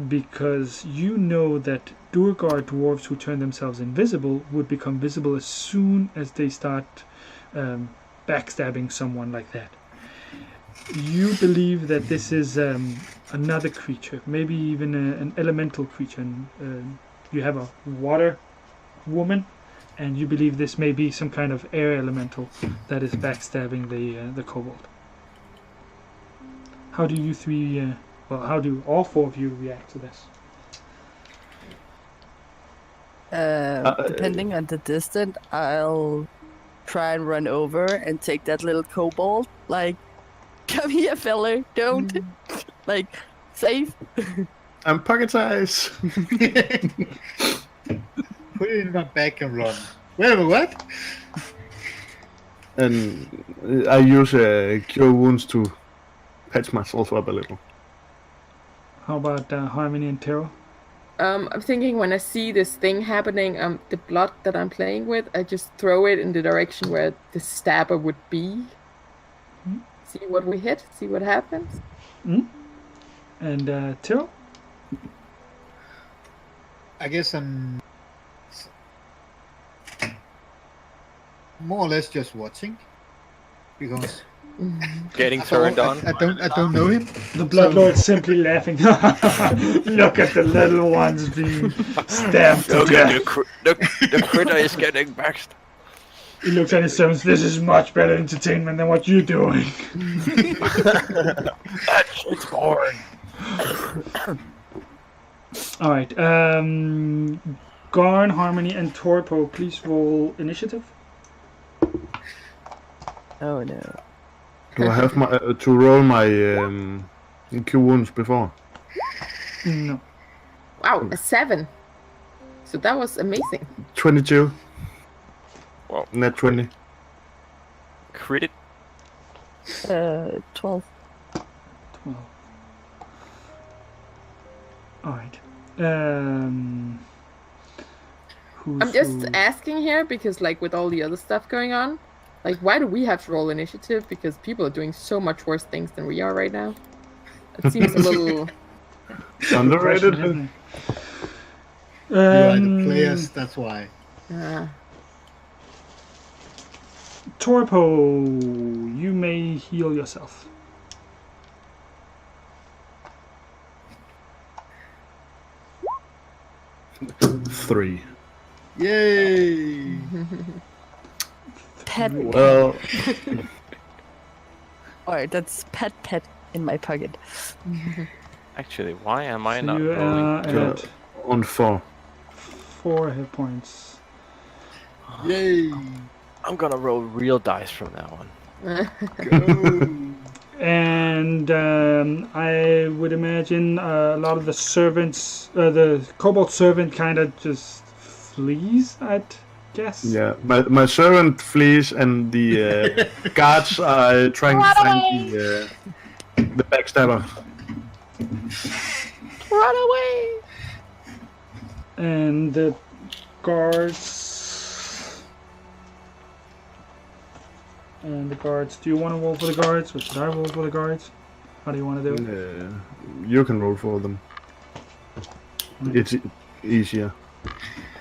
because you know that Durgar dwarves who turn themselves invisible would become visible as soon as they start backstabbing someone like that. You believe that this is another creature, maybe even an elemental creature. You have a water woman, and you believe this may be some kind of air elemental that is backstabbing the kobold. How do you three, how do all four of you react to this? Depending on the distance, I'll try and run over and take that little kobold. Like, come here, fella, don't. Like, safe. I'm pocket size. Put it in my back and run. Wait, what? And I use cure wounds to patch myself up a little. How about Harmony and Terrell? I'm thinking when I see this thing happening, the blood that I'm playing with, I just throw it in the direction where the stabber would be. See what we hit, see what happens. And Terrell? I guess I'm more or less just watching, because Getting turned on. I don't know him. The Bloodlord's simply laughing. Look at the little ones being stabbed to Look at death. the critter is getting maxed. He looks at his servants. This is much better entertainment than what you're doing. That shit's boring. Alright. Garn, Harmony, and Torpo, please roll initiative. Oh no. Do I have my to roll my cure wounds before? No. Wow, a 7. So that was amazing. 22. Wow. Net 20. Crit. 12. 12. Alright. I'm just asking here because, like, with all the other stuff going on, like, why do we have to roll initiative? Because people are doing so much worse things than we are right now. It seems a little... Underrated. Question, You are the players, that's why. Torpo, you may heal yourself. Three. Yay! Pet. Well, Alright, that's pet in my pocket. Actually, why am I So not you rolling? are at on 4. 4 hit points. Yay! I'm gonna roll real dice from that one. Go! And I would imagine a lot of the servants, the kobold servant kind of just flees, I'd guess. Yeah, my servant flees and the guards are trying to find the backstabber. Run away! And the guards... do you want to roll for the guards, or should I roll for the guards? How do you want to do it? You can roll for them. It's easier.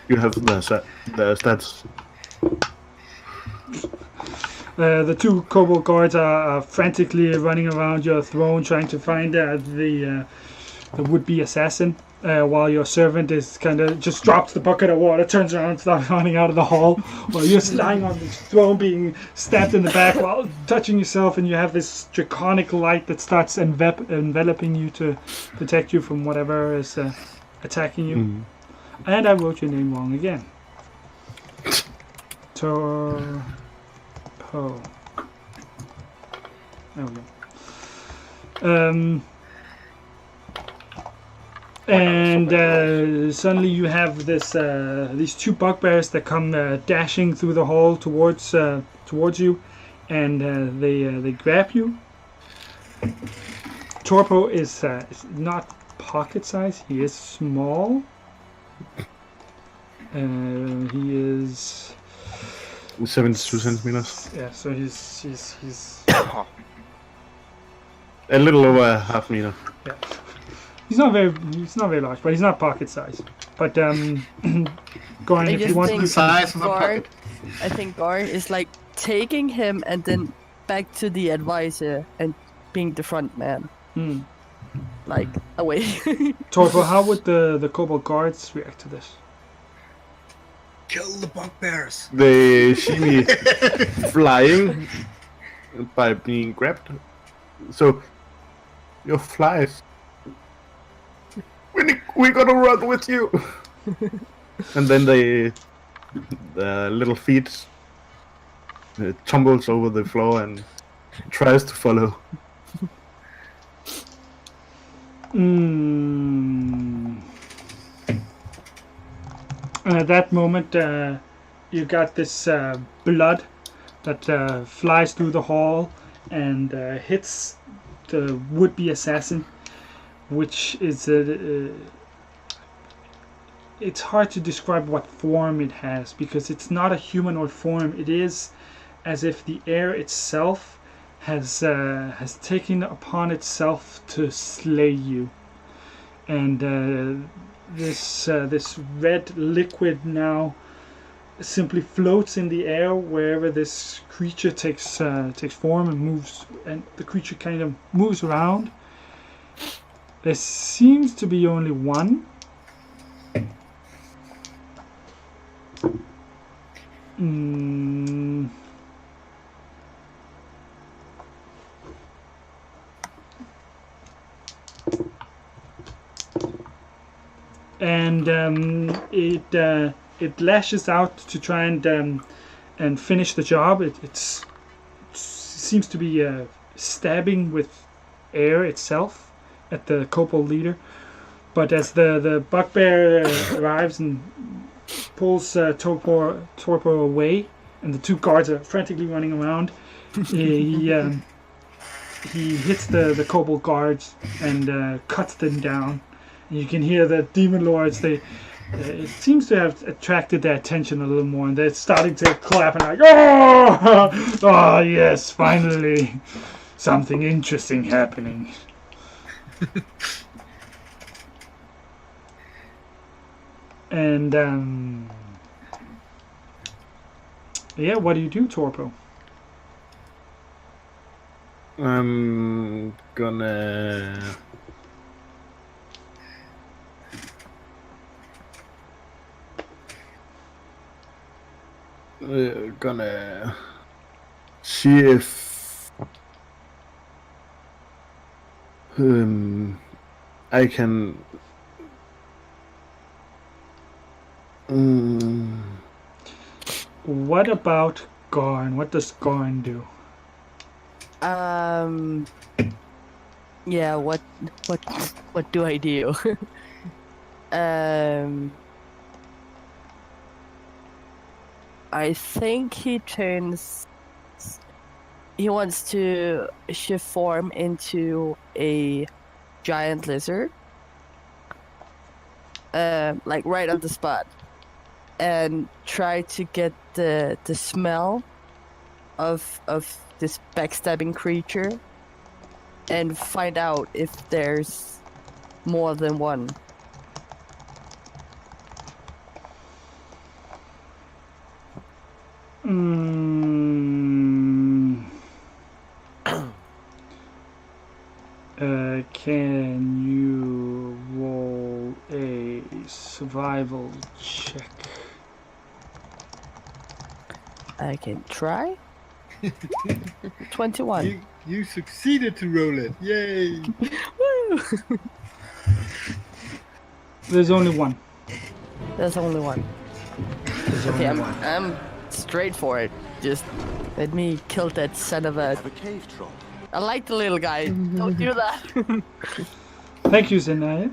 You have the stats. The two kobold guards are frantically running around your throne trying to find the would-be assassin, while your servant is kind of just drops the bucket of water, turns around and starts running out of the hall, while you're lying on the throne being stabbed in the back while touching yourself, and you have this draconic light that starts enveloping you to protect you from whatever is attacking you. And I wrote your name wrong again. Torpo. There we go. And suddenly you have this these two bugbears that come dashing through the hall towards you, and they grab you. Torpo is not pocket size; he is small. He is 72 centimeters. yeah. So he's A little over half meter. yeah. He's not very large, but he's not pocket size. But Goran, I if you just want think to, size of a Guard, pocket. I think Guard is like taking him and then back to the advisor and being the front man, like away. Torpo, how would the Kobold guards react to this? Kill the bugbears. They see me flying by being grabbed. So, your flies. We gotta run with you. And then the little feet tumbles over the floor and tries to follow. And at that moment, you got this blood that flies through the hall and hits the would-be assassin, which is it's hard to describe what form it has, because it's not a humanoid form. It is as if the air itself has taken upon itself to slay you, and this red liquid now simply floats in the air wherever this creature takes form and moves, and the creature kind of moves around. There seems to be only one. And it lashes out to try and finish the job. It seems to be stabbing with air itself at the Kobold leader. But as the bugbear arrives and pulls Torpo away, and the two guards are frantically running around, he hits the Kobold guards and cuts them down. And you can hear the demon lords. It seems to have attracted their attention a little more, and they're starting to clap and like, oh yes, finally, something interesting happening. And yeah, what do you do, Torpo? I'm gonna see if I can What about Garn? What does Garn do? Yeah, what do I do? I think he wants to shift form into a giant lizard. Like right on the spot. And try to get the smell of this backstabbing creature and find out if there's more than one. Can you roll a survival check? I can try. 21. You succeeded to roll it. Yay! Woo! There's only one. There's only one. Okay, I'm straight for it. Just let me kill that son of a cave troll. I like the little guy. Don't do that. Thank you, Zenaya.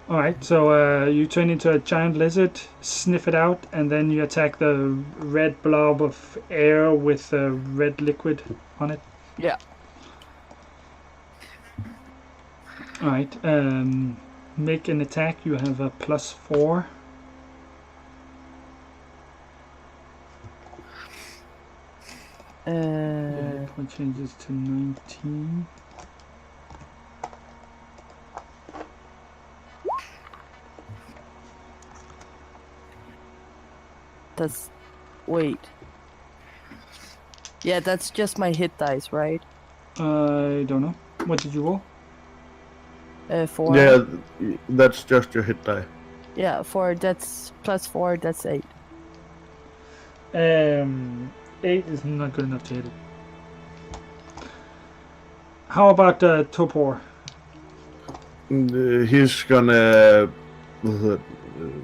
Alright, so you turn into a giant lizard, sniff it out, and then you attack the red blob of air with the red liquid on it. Yeah. Alright, make an attack. You have a +4. hit point changes to 19. That's... Wait. Yeah, that's just my hit dice, right? I don't know. What did you roll? 4. Yeah, that's just your hit die. Yeah, 4, that's +4, that's 8. 8 is not good enough to hit it. How about Topor? He's gonna...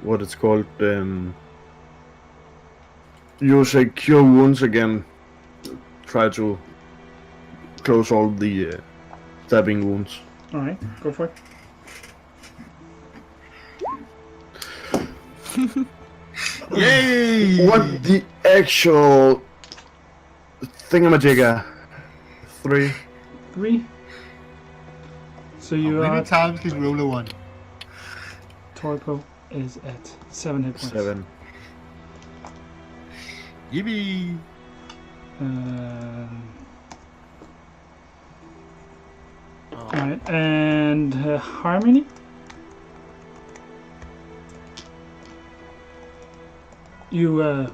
what it's called... use a cure wounds again. Try to close all the stabbing wounds. Alright, go for it. Yay! What the actual thingamajigger? 3. 3. So you How are... many times did you roll a 1? Torpo is at 7 hit points. 7. Yippee! Alright, and Harmony? You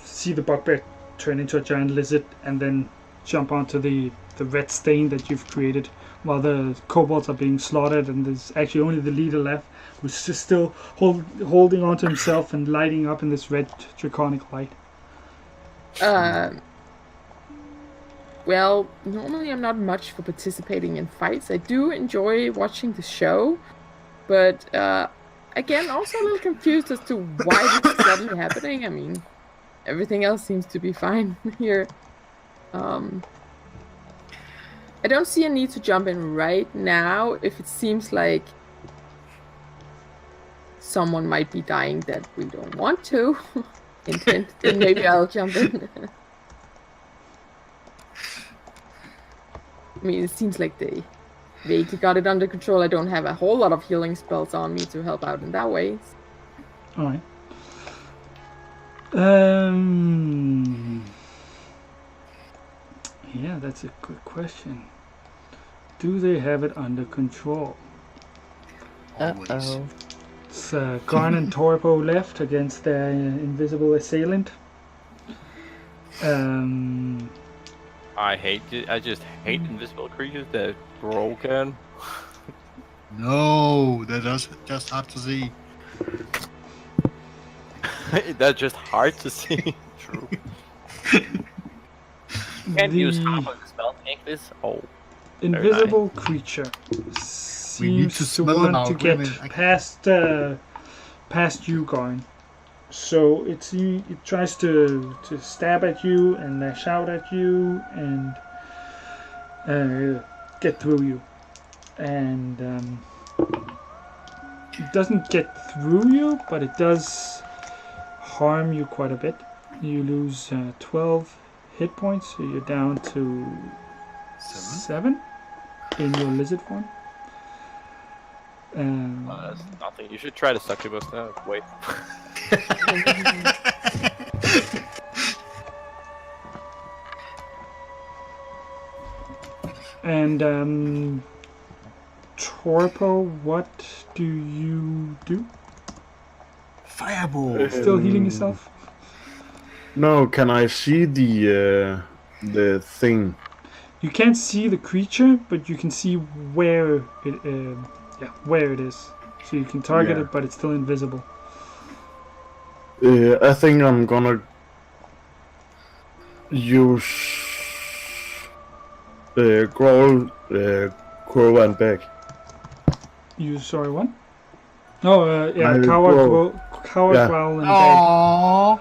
see the bugbear turn into a giant lizard and then jump onto the red stain that you've created while the kobolds are being slaughtered, and there's actually only the leader left who's just still holding onto himself and lighting up in this red draconic light. Well, normally I'm not much for participating in fights. I do enjoy watching the show, but again, also a little confused as to why this is suddenly happening. I mean, everything else seems to be fine here. I don't see a need to jump in right now if it seems like someone might be dying that we don't want to. Intent, then maybe I'll jump in. I mean, it seems like they vaguely got it under control. I don't have a whole lot of healing spells on me to help out in that way. Alright. Yeah, that's a good question. Do they have it under control? Uh-oh. It's Garn and Torpo left against their invisible assailant. I just hate invisible creatures. They're broken. No, that's just hard to see. They're just hard to see. True. Can't use half of the spell to make this. Oh. Invisible creature seems to smell them want to out, get women. past you, Garn. So it tries to stab at you and lash out at you and get through you. And it doesn't get through you, but it does harm you quite a bit. You lose 12 hit points, so you're down to 7 in your lizard form. That's nothing. You should try to succubus. Wait. And Torpo, what do you do? Fireball. Still healing yourself? No, can I see the thing? You can't see the creature, but you can see where it where it is. So you can target Yeah. it, but it's still invisible. I think I'm gonna use Growl, Crow and Back. You sorry, what? Oh, yeah, My coward, growl. coward Yeah. growl and bag. Aww.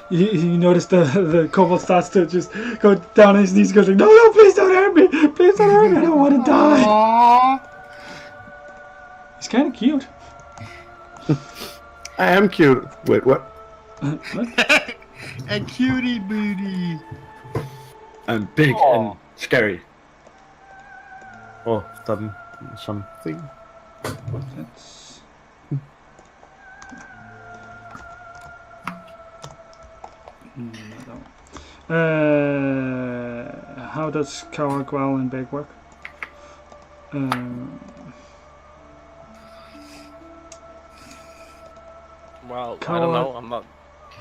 You notice the kobold starts to just go down on his knees, going, no, please don't hurt me, please don't hurt me, I don't want to die. Aww. He's kind of cute. I am cute. Wait, what? What? A cutie booty. I'm big Aw. and scary. Oh, done something. That's... How does Cower, Growl, and Beg work? Well, I Coward. don't know. I'm not.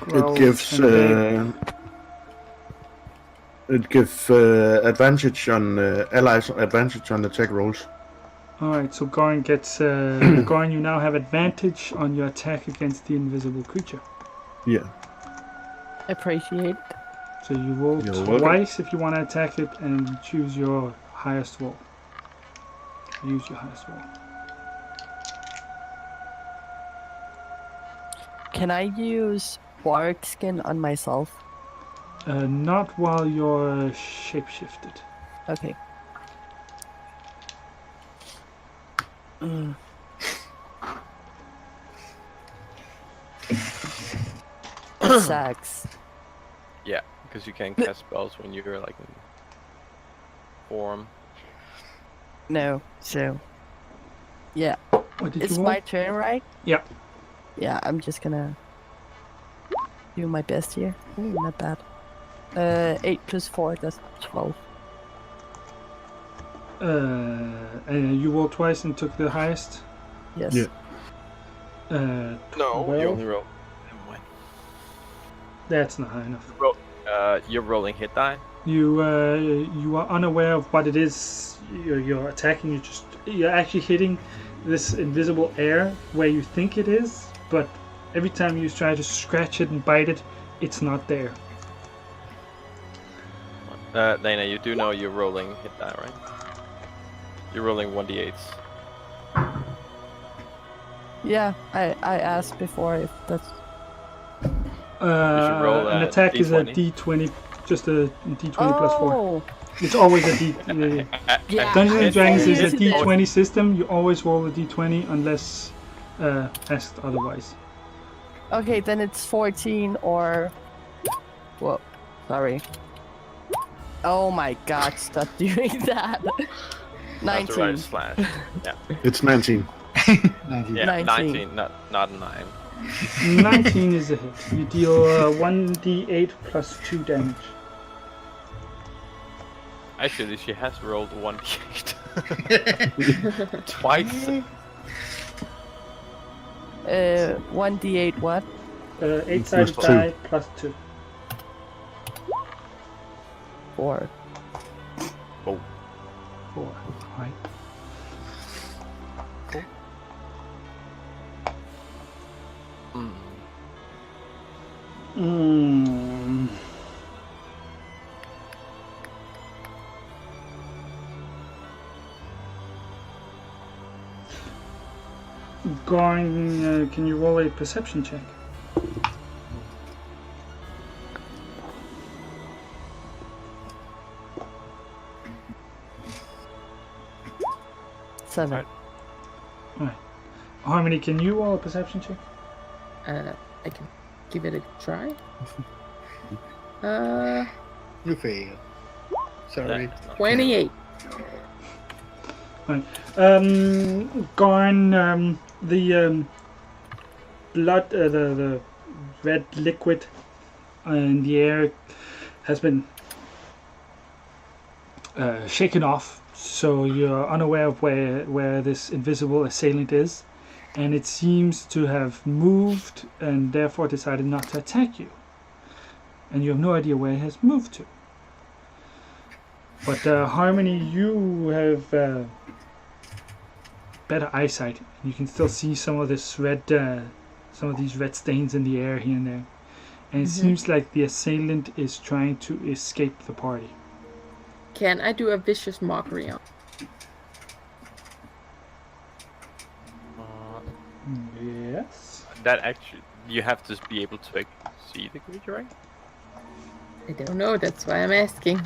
Growl It gives and Beg. advantage on allies, advantage on attack rolls. Alright, so Gorin gets... Gorin, you now have advantage on your attack against the invisible creature. Yeah. Appreciate. So you roll You're welcome. twice if you want to attack it, and you choose your highest roll. Use your highest roll. Can I use bark skin on myself? Not while you're shapeshifted. Okay. Mm. It sucks. Yeah, because you can cast spells when you're like in form. No, so. Yeah. What did It's you roll? my turn, right? Yeah. Yeah, I'm just gonna do my best here. Ooh, not bad. 8 plus 4, that's 12. And you rolled twice and took the highest? Yes. Yeah. No, Well- you only roll. Never mind. That's not high enough. You're rolling hit die. You are unaware of what it is you're attacking. You're actually hitting this invisible air where you think it is, but every time you try to scratch it and bite it, it's not there. Lena, you do know you're rolling hit die, right? You're rolling 1d8s. Yeah, I asked before if that's... roll An a attack is a D20. D20, just a D20 plus 4. Oh! It's always a D. Yeah. Dungeons and It's Dragons is a always a D20 system. You always roll a D20 unless asked otherwise. Okay, then it's 14 or... Whoa, sorry. Oh my god, stop doing that. That's the right 19. slash. Yeah, It's 19. 19. yeah, 19. 19, not a 9. 19 is a hit. You deal 1d8 plus 2 damage. Actually, she has rolled 1d8 twice. 1d8 what? 8-sided Plus die plus 2. 4. 4. Right. Mm. Mm. Going, can you roll a perception check? Seven. Right. Harmony, can you roll a perception check? I can give it a try. You fail. Sorry. That's not- 28. Gorn, the blood, the red liquid in the air has been shaken off, so you're unaware of where this invisible assailant is, and it seems to have moved and therefore decided not to attack you. And you have no idea where it has moved to. But Harmony, you have better eyesight. You can still see some of this red, some of these red stains in the air here and there. And it seems like the assailant is trying to escape the party. Can I do a vicious mockery on? Yes. That actually, you have to be able to see the creature, right? I don't know, that's why I'm asking.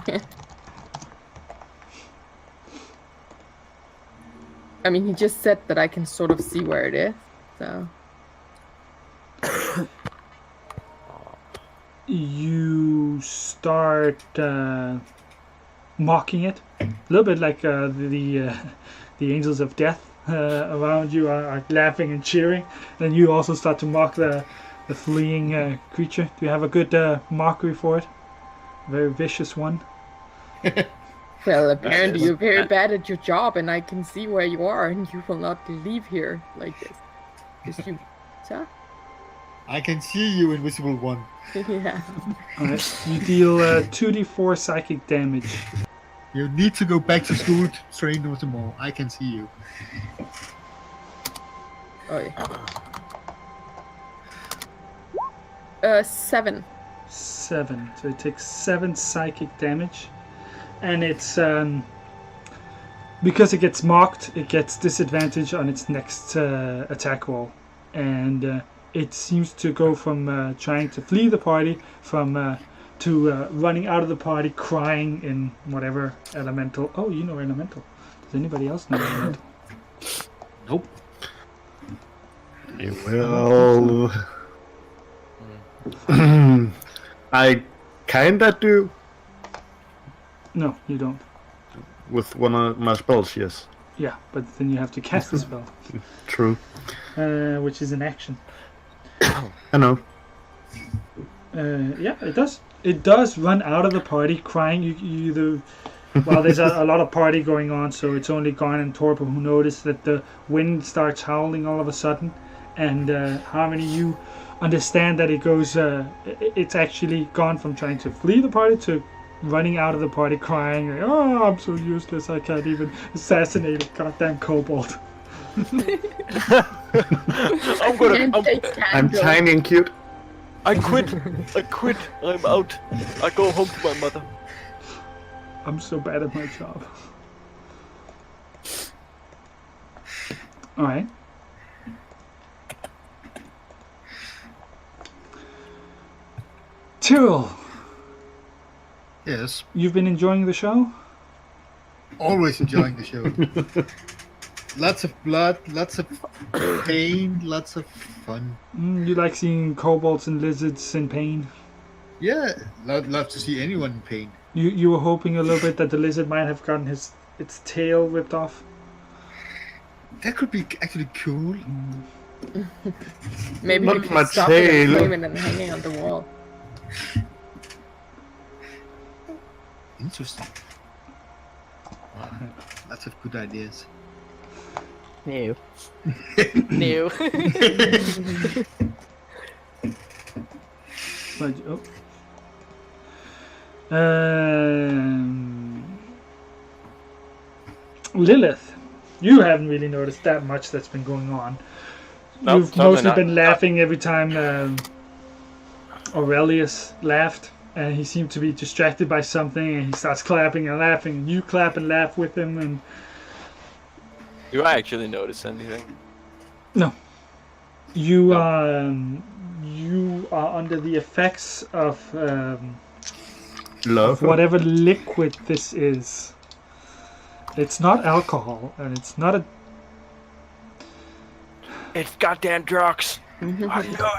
I mean, he just said that I can sort of see where it is, so... You start mocking it, a little bit like the angels of death around you are laughing and cheering. Then you also start to mock the fleeing creature. Do you have a good mockery for it? very vicious one. Well, apparently is- you're very bad at your job, and I can see where you are, and you will not leave here like this. Because you... Sir? I can see you, invisible one. Yeah. Alright, you deal 2d4 psychic damage. You need to go back to school to train no more. I can see you. Oh, yeah. 7. 7. So it takes 7 psychic damage. And it's because it gets mocked, it gets disadvantage on its next attack roll. And it seems to go from trying to flee the party to running out of the party, crying in whatever elemental. Oh, you know elemental. Does anybody else know elemental? Nope. Well, I kinda do No, you don't. with one of my spells. Yes, Yeah, but then you have to cast the spell, true. which is an action. I know. Yeah, it does. It does run out of the party crying. Well, there's a lot of party going on, so it's only Garn and Torpo who notice that the wind starts howling all of a sudden. And Harmony, you understand that it goes. It's actually gone from trying to flee the party to running out of the party crying. Like, oh, I'm so useless. I can't even assassinate a goddamn kobold. I'm tiny and cute. I quit. I'm out. I go home to my mother. I'm so bad at my job. Alright. Tyrrell, Yes. you've been enjoying the show? Always enjoying the show. Lots of blood, lots of pain, lots of fun. You like seeing kobolds and lizards in pain? Yeah, love to see anyone in pain. You were hoping a little bit that the lizard might have gotten its tail ripped off? That could be actually cool. Maybe Not we my can stop it and tail. frame it and hanging on the wall. Interesting. Lots of good ideas. No. No. But, Lilith, you haven't really noticed that much that's been going on. Nope, You've totally mostly not. been laughing every time Aurelius laughed, and he seemed to be distracted by something, and he starts clapping and laughing, and you clap and laugh with him, and Do I actually notice anything? you are under the effects of Love. whatever liquid this is. It's not alcohol, and it's not a. It's goddamn drugs. I know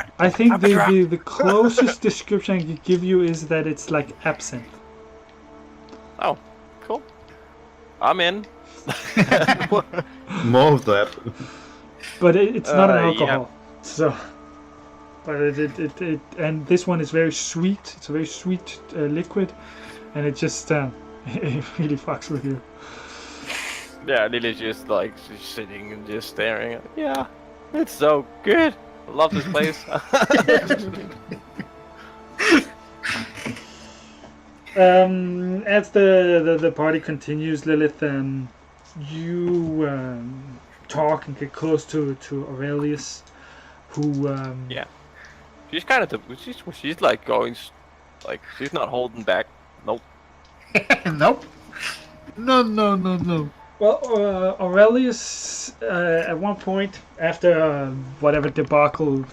it. I think I'm a drug. the closest description I could give you is that it's like absinthe. Oh, cool. I'm in. More of that. But it's not an Yeah. alcohol. So, but it and this one is very sweet. It's a very sweet liquid, and it just it really fucks with you. Yeah, Lily's just like just sitting and just staring. Yeah, it's so good. I love this place. As the party continues, Lilith, you talk and get close to Aurelius, who Yeah. She's kind of she's like going, like she's not holding back. Nope. Nope. No. Well, Aurelius, at one point, after whatever debacle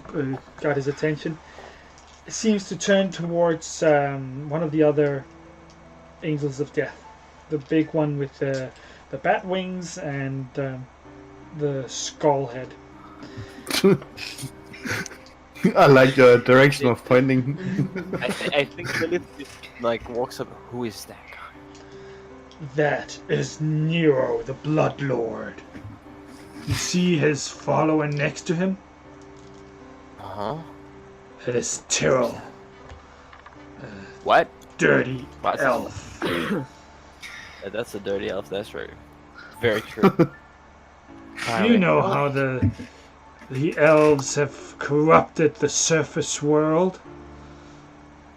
got his attention, seems to turn towards one of the other angels of death. The big one with the bat wings and the skull head. I like your direction of pointing. I think Lilith just like walks up. Who is that guy? That is Nero, the Blood Lord. You see his follower next to him? Uh huh. It is Tyrrell. What? dirty Wow, elf. That's a dirty elf. That's right. Very true. You know how the elves have corrupted the surface world.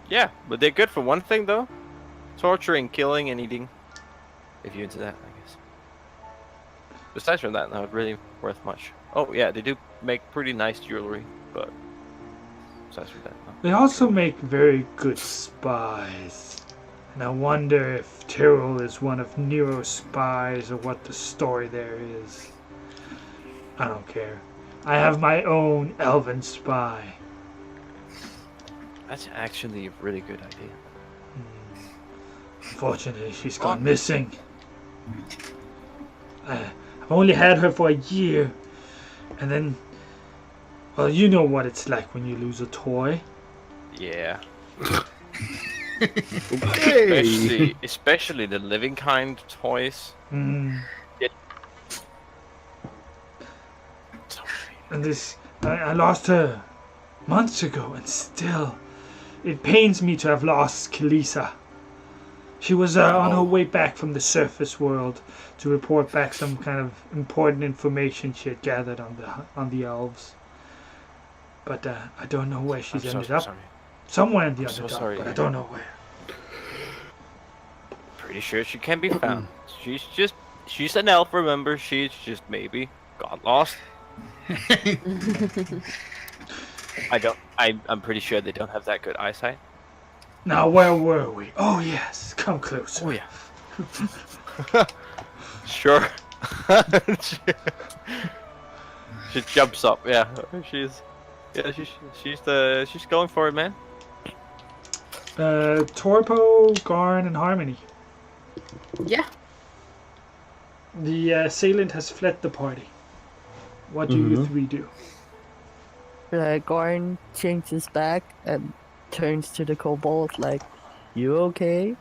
Yeah, but they're good for one thing though: torturing, killing, and eating. If you're into that, I guess. Besides from that, not really worth much. Oh yeah, they do make pretty nice jewelry, but besides from that, no. They also make very good spies. And I wonder if Tyrrell is one of Nero's spies or what the story there is. I don't care. I have my own elven spy. That's actually a really good idea. Unfortunately, she's gone missing. I've only had her for a year. And then, well, you know what it's like when you lose a toy. Yeah. Hey. Especially the living kind toys. Mm. Yeah. And I lost her months ago, and still, it pains me to have lost Kalisa. She was on her way back from the surface world to report back some kind of important information she had gathered on the elves. But I don't know where she's ended up. Sorry. Somewhere in the so Underdark, sorry. but I don't know where. Pretty sure she can be found. She's an elf, remember? She's just maybe got lost. I'm pretty sure they don't have that good eyesight. Now, where were we? Oh, yes. Come closer. Oh yeah. Sure. She jumps up. Yeah, she's going for it, man. Torpo, Garn, and Harmony. Yeah. The assailant has fled the party. What do you three do? Gorn changes back and turns to the kobold like, "You okay?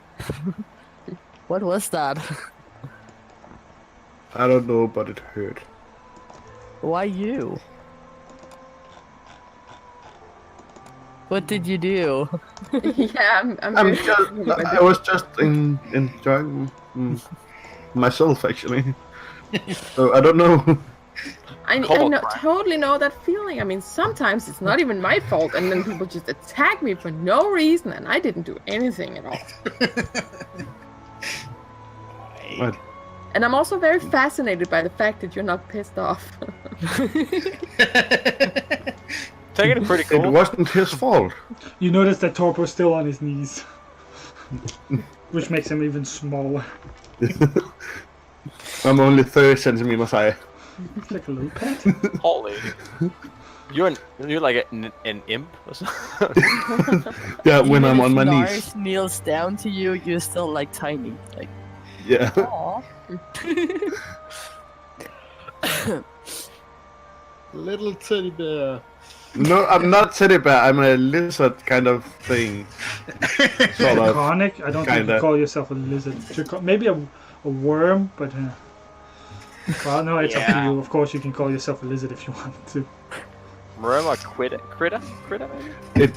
What was that? I don't know, but it hurt. Why you? What did you do?" Yeah, I'm I'm very just, familiar with I was just enjoying myself, actually. So I don't know. I totally know that feeling. I mean, sometimes it's not even my fault, and then people just attack me for no reason, and I didn't do anything at all. What? And I'm also very fascinated by the fact that you're not pissed off. Taking it pretty It cool. wasn't his fault. You notice that Torpo's still on his knees. Which makes him even smaller. I'm only 30 centimeters high. It's like a little pet. Holy. You're like an imp or something. Yeah, when Even I'm if on my Lars knees. kneels down to you, you're still like tiny. Like, Yeah. aw. Little teddy bear. No, I'm not teddy bear. I'm a lizard kind of thing. Sort of. Iconic? I don't think you Kinda. call yourself a lizard. Maybe a worm, but... well, no, it's up to Yeah. you. Of course, you can call yourself a lizard if you want to. Remember critter maybe? It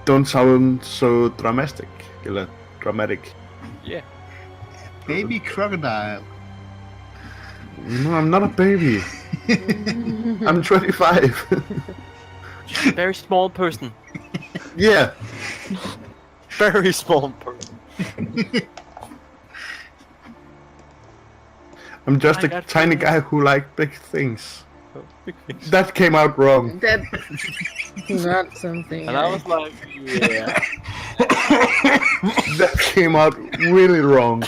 don't sound so dramatic. Dramatic. Yeah. Baby crocodile. No, I'm not a baby. I'm 25. Very small person. Yeah. Very small person. I'm just I a got tiny feelings. guy who like big things. That came out wrong. That's not something. And I was like, yeah. That came out really wrong.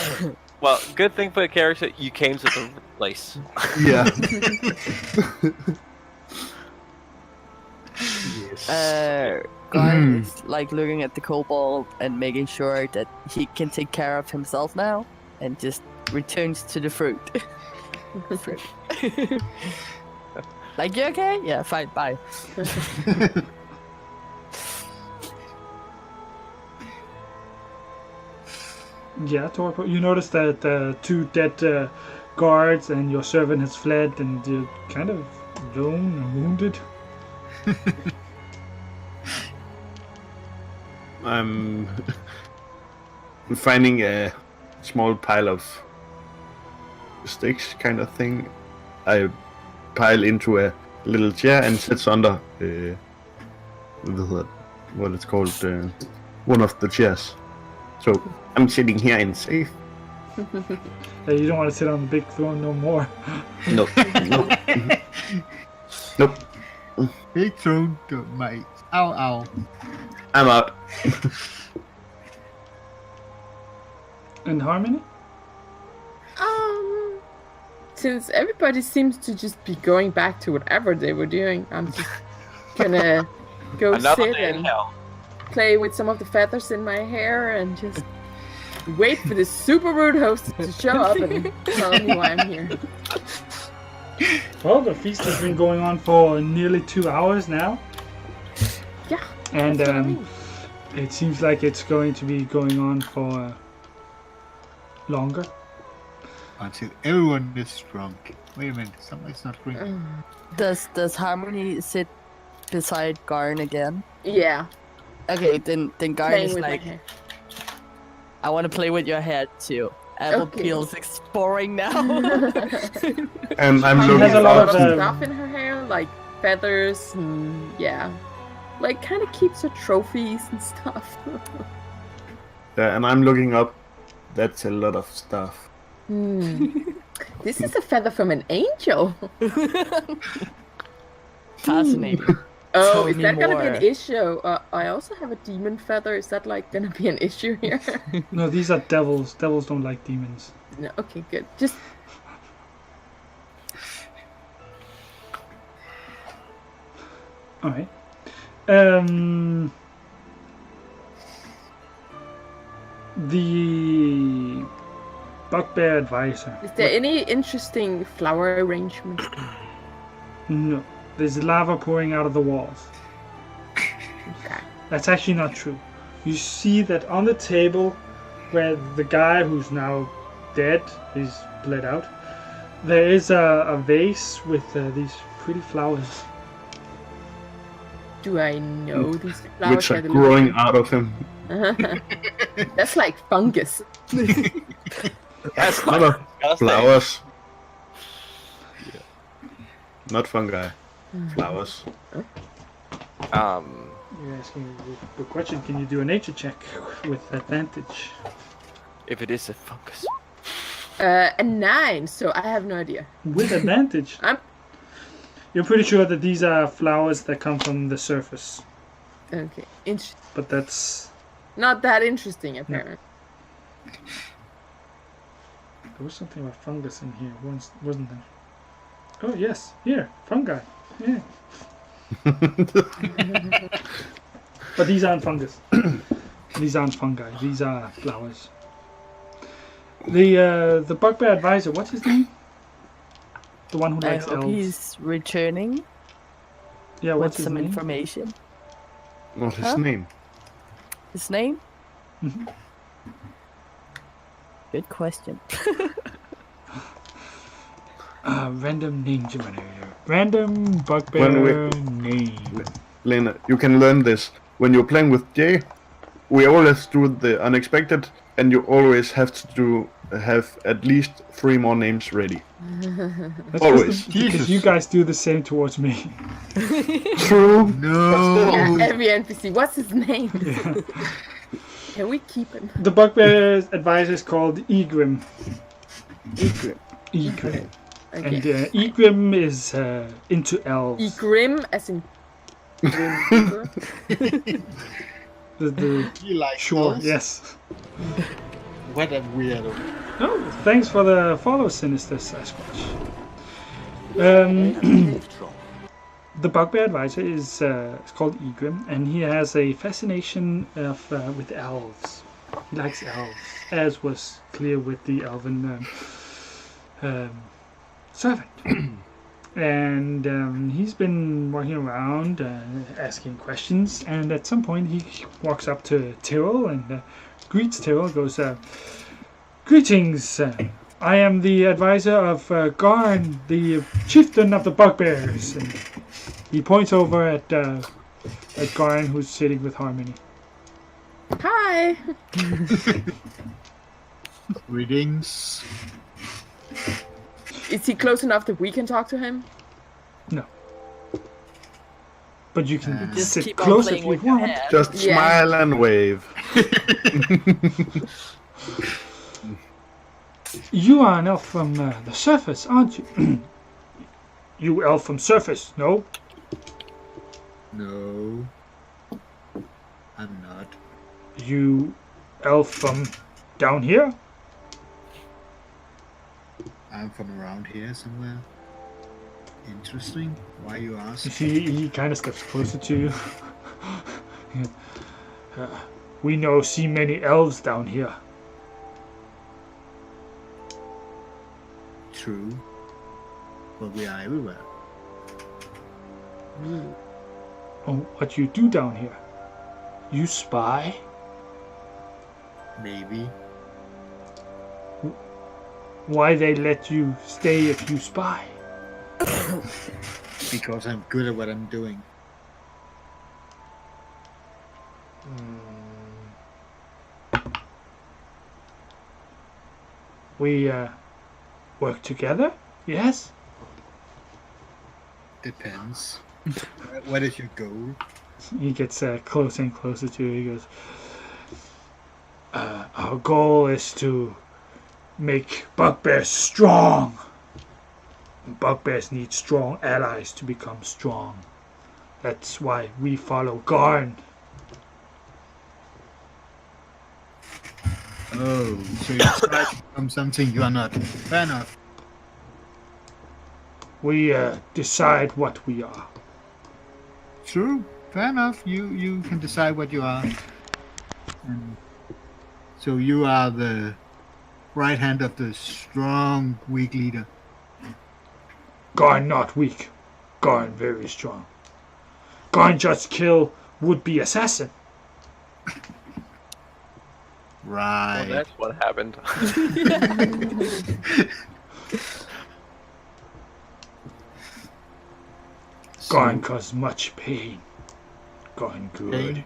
Well, good thing for a character, you came to the place. Yeah. Yes. Garn is like looking at the kobold and making sure that he can take care of himself now, and just returns to the fruit. Like, you okay? Yeah, fine, bye. Yeah, Torpo. You notice that two dead guards and your servant has fled, and you're kind of alone and wounded. finding a small pile of sticks kind of thing, I pile into a little chair and sits under what it's called, one of the chairs. So I'm sitting here and safe. Hey, you don't want to sit on the big throne no more. Nope. Nope. Big throne, mate. Ow, ow. I'm out. And Harmony? Since everybody seems to just be going back to whatever they were doing, I'm just gonna go Another sit day in and hell. play with some of the feathers in my hair and just wait for this super rude host to show up and tell me why I'm here. Well, the feast has been going on for nearly 2 hours now. Yeah. And that's what I mean. it seems like it's going to be going on for longer. Until everyone is drunk. Wait a minute, somebody's not drinking. Does Harmony sit beside Garn again? Yeah, Okay, then Garn playing is with my like, hair. I want to play with your head too. Apple Okay. peel's exploring now. And I'm She looking has a lot lot of, of stuff in her hair, like feathers and yeah. Like kind of keeps her trophies and stuff. and I'm looking up. That's a lot of stuff. This is a feather from an angel. Fascinating. Oh, Tell is me that gonna be an more. issue? I also have a demon feather. Is that like gonna be an issue here? No, these are devils. Devils don't like demons. No. Okay, good. Just Alright. The Bugbear Advisor. is there any interesting flower arrangement? No. There's lava pouring out of the walls. Okay. That's actually not true. You see that on the table where the guy who's now dead is bled out, there is a vase with these pretty flowers. Do I know these flowers? Which are by the growing look out of him. of them? That's like fungus. That's Not a disgusting. flowers. Not fungi. Flowers. You're asking the question, can you do a nature check with advantage? If it is a fungus. A 9, so I have no idea. With advantage? I'm- You're pretty sure that these are flowers that come from the surface. Okay. But that's... Not that interesting, apparently. There was something about fungus in here once, wasn't there? Oh yes, here, fungi. Yeah. But these aren't fungus. These aren't fungi. These are flowers. The Bugbear Advisor, what's his name? The one who I likes hope elves. he's returning Yeah, with what's his some name? information. Not his Huh? name. His name? Mhm. Good question. Random name generator. Random When Bugbear name. Lena, you can learn this. When you're playing with Jay, we always do the unexpected, and you always have to have at least 3 more names ready. That's Always. because you guys do the same towards me. True. No. Yeah, every NPC. What's his name? Can we keep him? The Bugbear Advisor is called Egrym. Egrim. Egrym. And Okay. Egrym is into elves. Egrim, as in Grim. The He likes sure, those? yes. What a weirdo. Oh, thanks for the follow, Sinister Sasquatch. The Bugbear Advisor is it's called Egrym, and he has a fascination with elves. He likes elves, as was clear with the elven servant. And he's been walking around asking questions, and at some point he walks up to Tyrrell and greets Tyrrell, goes, "Greetings, I am the advisor of Garn, the chieftain of the bugbears." And he points over at Garn, who's sitting with Harmony. Hi. Greetings. Is he close enough that we can talk to him? No. But you can Just sit keep on close if playing you with your want. hair. Just Yeah. smile and wave. You are an elf from the surface, aren't you? You elf from surface, no? No. I'm not. You elf from down here? I'm from around here somewhere. Interesting. Why you ask? You see, he kind of steps closer to you. We see many elves down here. True. But we are everywhere. Oh, what you do down here? You spy? Maybe. Why they let you stay if you spy? Because I'm good at what I'm doing. We work together? Yes? Depends. What is your goal? He gets closer and closer to you. He goes, our goal is to make bugbears strong. Bugbears need strong allies to become strong. That's why we follow Garn. Oh, so you try to become something you are not. Fair enough. We decide what we are. True. Fair enough. You can decide what you are. And so you are the right hand of the strong, weak leader. Garn not weak. Garn very strong. Garn just kill would-be assassin. Right. Well, that's what happened. Garn cause much pain. Garn good. Pain?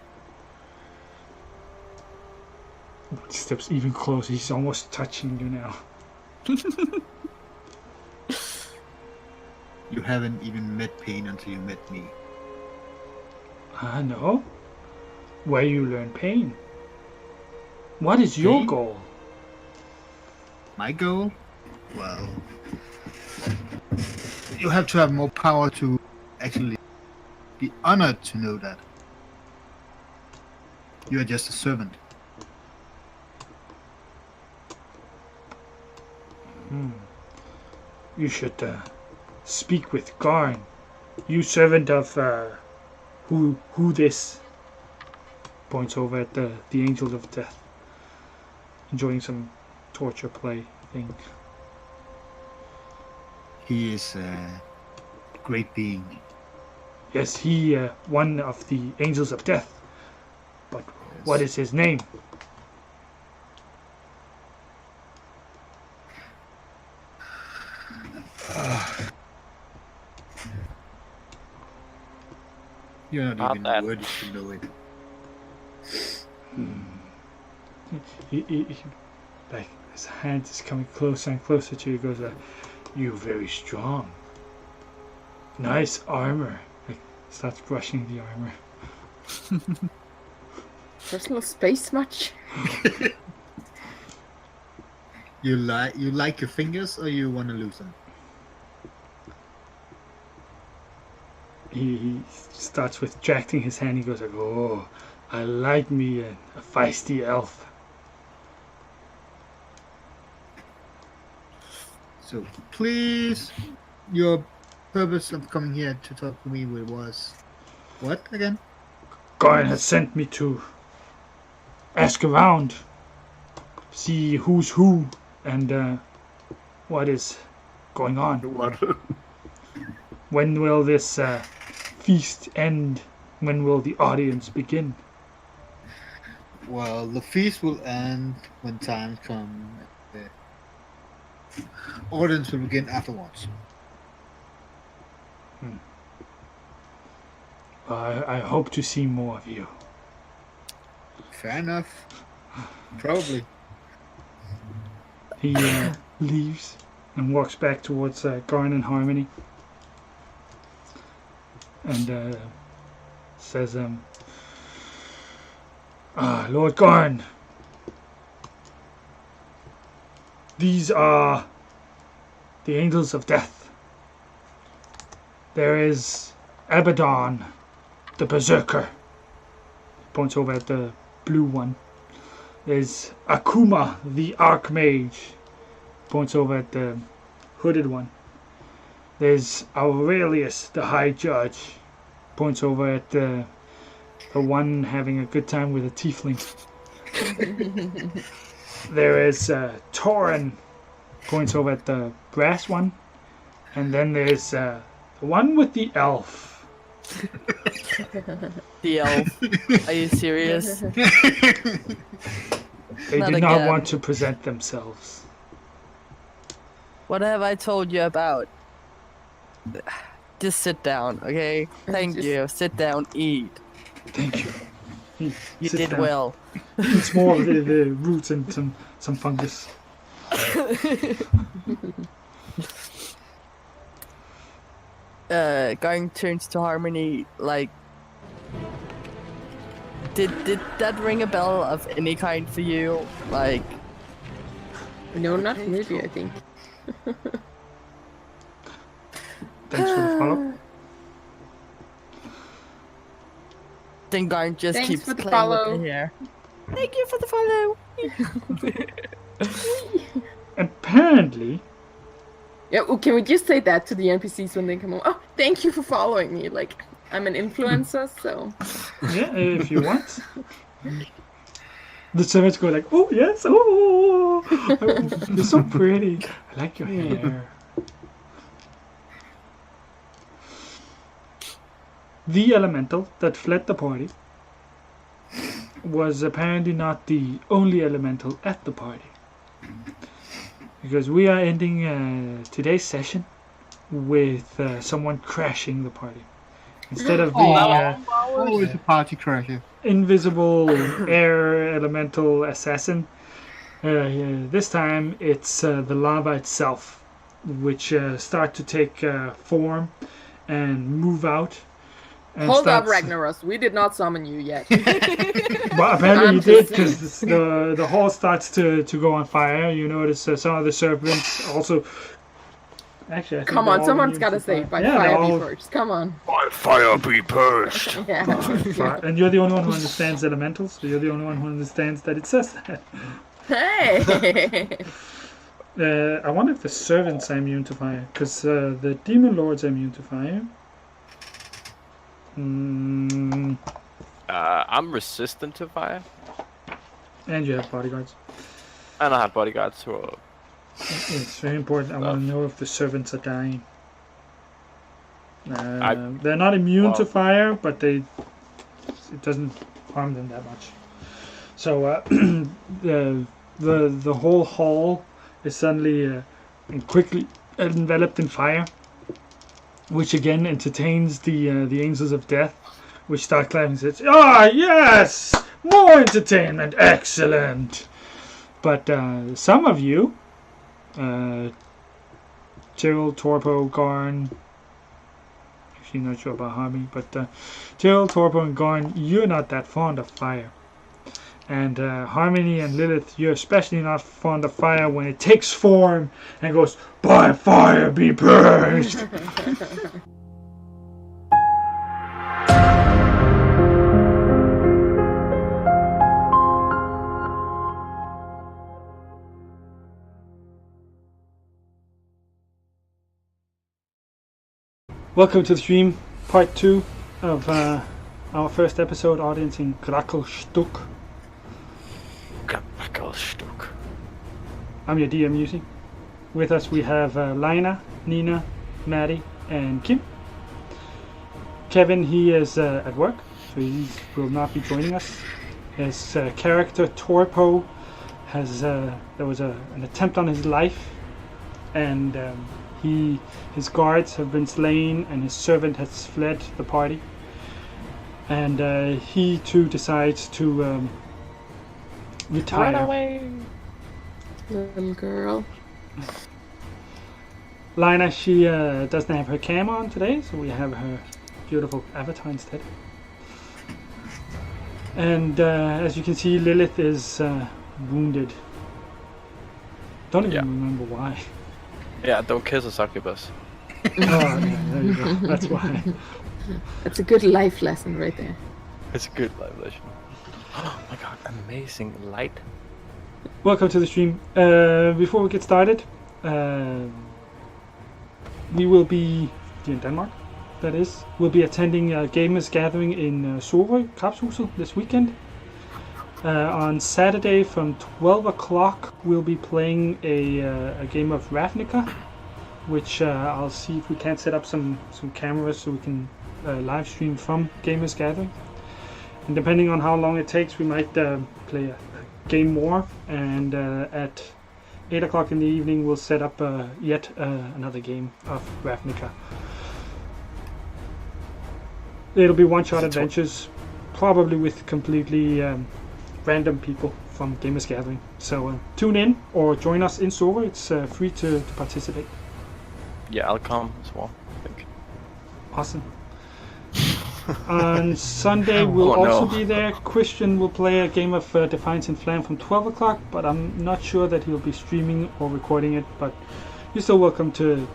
Steps even closer. He's almost touching you now. You haven't even met pain until you met me. I know. Where you learn pain. What is your Pain? goal? My goal? Well, you have to have more power to actually be honored to know that. You are just a servant. You should speak with Garn. You servant of who this? Points over at the Angels of Death. Enjoying some torture play thing. He is a great being. Yes, he one of the Angels of Death. But what is his name? You're not Not even that. worthy to know it. He like his hand is coming closer and closer to you. He goes, "You very strong. Nice armor." Like starts brushing the armor. Personal space much? You like your fingers, or you want to lose them? He starts with jacking his hand. He goes like, "Oh, I like me a feisty elf." So please, your purpose of coming here to talk to me was what again? Garn has sent me to ask around, see who's who, and what is going on. What? When will this feast end? When will the audience begin? Well, the feast will end when time comes. The audience will begin afterwards. I hope to see more of you. Fair enough. Probably. He leaves and walks back towards Garn and Harmony. And says, Lord Garn, these are the Angels of Death. There is Abaddon, the Berserker. Points over at the blue one. There's Akuma, the Archmage. Points over at the hooded one. There's Aurelius, the High Judge. Points over at the one having a good time with a tiefling. There is Torin. Points over at the brass one. And then there's the one with the elf. The elf. Are you serious? They Not did not again. want to present themselves. What have I told you about? Just sit down, okay? Thank you. Sit down, eat. Thank you. You Sit did down. well. It's more of the roots and some fungus. Going turns to Harmony, like, did that ring a bell of any kind for you? Like, No, not really, I think. Thanks for the follow. then Garn just Thanks keeps for the playing follow. with the hair. Thank you for the follow. Apparently, Yeah, oh, can we just say that to the NPCs when they come on? Oh, thank you for following me. Like, I'm an influencer, so... yeah, if you want. The servants go like, oh yes, oh, you're so pretty. I like your hair. The elemental that fled the party was apparently not the only elemental at the party. Because we are ending today's session with someone crashing the party. Instead of being Always a party crasher. invisible air elemental assassin, this time it's the lava itself, which start to take form and move out. And Hold up, starts- Ragnaros. We did not summon you yet. Well, apparently you did, because the hall starts to go on fire. You notice some of the serpents also. Actually, I think Come they're on, all someone's immune gotta to say, fire. by Yeah, fire they're be all first. Come on. By fire be purged. Yeah. fire. And you're the only one who understands elementals, so you're the only one who understands that it says that. Hey! I wonder if the servants are immune to fire, because the demon lords are immune to fire. Mm, I'm resistant to fire, and you have bodyguards. and I have bodyguards who are... It's very important. I want to know if the servants are dying. They're not immune to well- fire, but it doesn't harm them that much. So the whole hall is suddenly and quickly enveloped in fire, which again entertains the angels of death, which start clapping and says, "Ah, yes, more entertainment, excellent." But some of you, Tyrrell, Torpo, Garn, actually not sure about Harmony, but Tyrrell, Torpo, and Garn, you're not that fond of fire. And Harmony and Lilith, you're especially not fond of fire when it takes form and goes, "By fire be purged!" Welcome to the stream, part 2 of our first episode, audience in Gracklstugh. Gracklstugh. I'm your DM Yusi. With us we have Lina, Nina, Maddie, and Kim. Kevin, he is at work, so he will not be joining us. His character Torpo has there was an attempt on his life, and his guards have been slain, and his servant has fled the party. And he too decides to retire. Run away! Little girl. Lina, she doesn't have her cam on today, so we have her beautiful avatar instead. And as you can see, Lilith is wounded. Don't even remember why. Yeah, don't kiss a succubus. Oh, yeah, there you go. That's why. That's a good life lesson right there. It's a good live lesson. Oh my god, amazing light. Welcome to the stream. Before we get started, we will be DnDanmark. That is, we'll be attending a gamers gathering in Sorø, Gracklstugh, this weekend. On Saturday from 12 o'clock, we'll be playing a game of Ravnica, which I'll see if we can't set up some cameras so we can live stream from gamers gathering. And depending on how long it takes, we might play a game more. And at 8 o'clock in the evening, we'll set up yet another game of Ravnica. It'll be one-shot adventures, probably with completely random people from Gamers Gathering. So tune in or join us in Sorø. It's free to participate. Yeah, I'll come as well, I think. Awesome. On Sunday, we'll also be there. Christian will play a game of Defiance and Flam from 12 o'clock, but I'm not sure that he'll be streaming or recording it. But you're still welcome to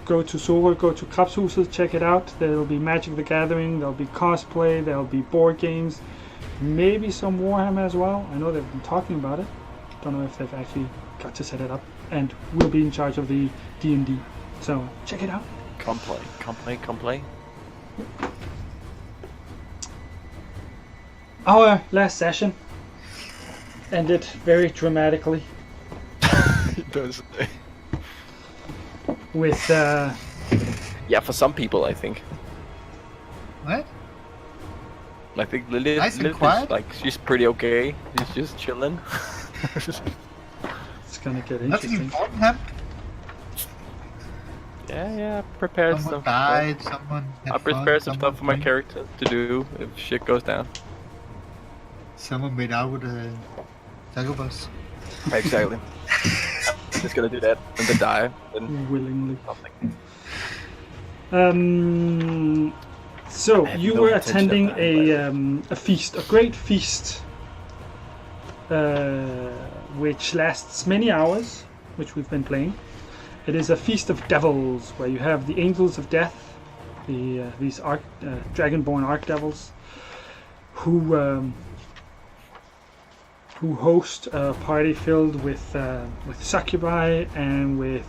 go to Sorø, go to Gracklstugh, check it out. There'll be Magic the Gathering, there'll be cosplay, there'll be board games, maybe some Warhammer as well. I know they've been talking about it. Don't know if they've actually got to set it up. And we'll be in charge of the D&D. So check it out. Come play. Our last session ended very dramatically It does. with Yeah, for some people, I think. What? I think Lilith, Nice and Lilith quiet. is like, she's pretty okay. She's just chilling. it's gonna get Nothing interesting. important happened. Yeah, prepared Someone stuff. died, someone had I fun, prepared some someone stuff for my drank, character to do if shit goes down. Someone made out with a succubus. Exactly. Just gonna do that and then die. Then Willingly. something. So I have you no were intention of attending dying, a feast, a great feast, which lasts many hours, which we've been playing. It is a feast of devils, where you have the angels of death, these dragonborn archdevils, who host a party filled with succubi and with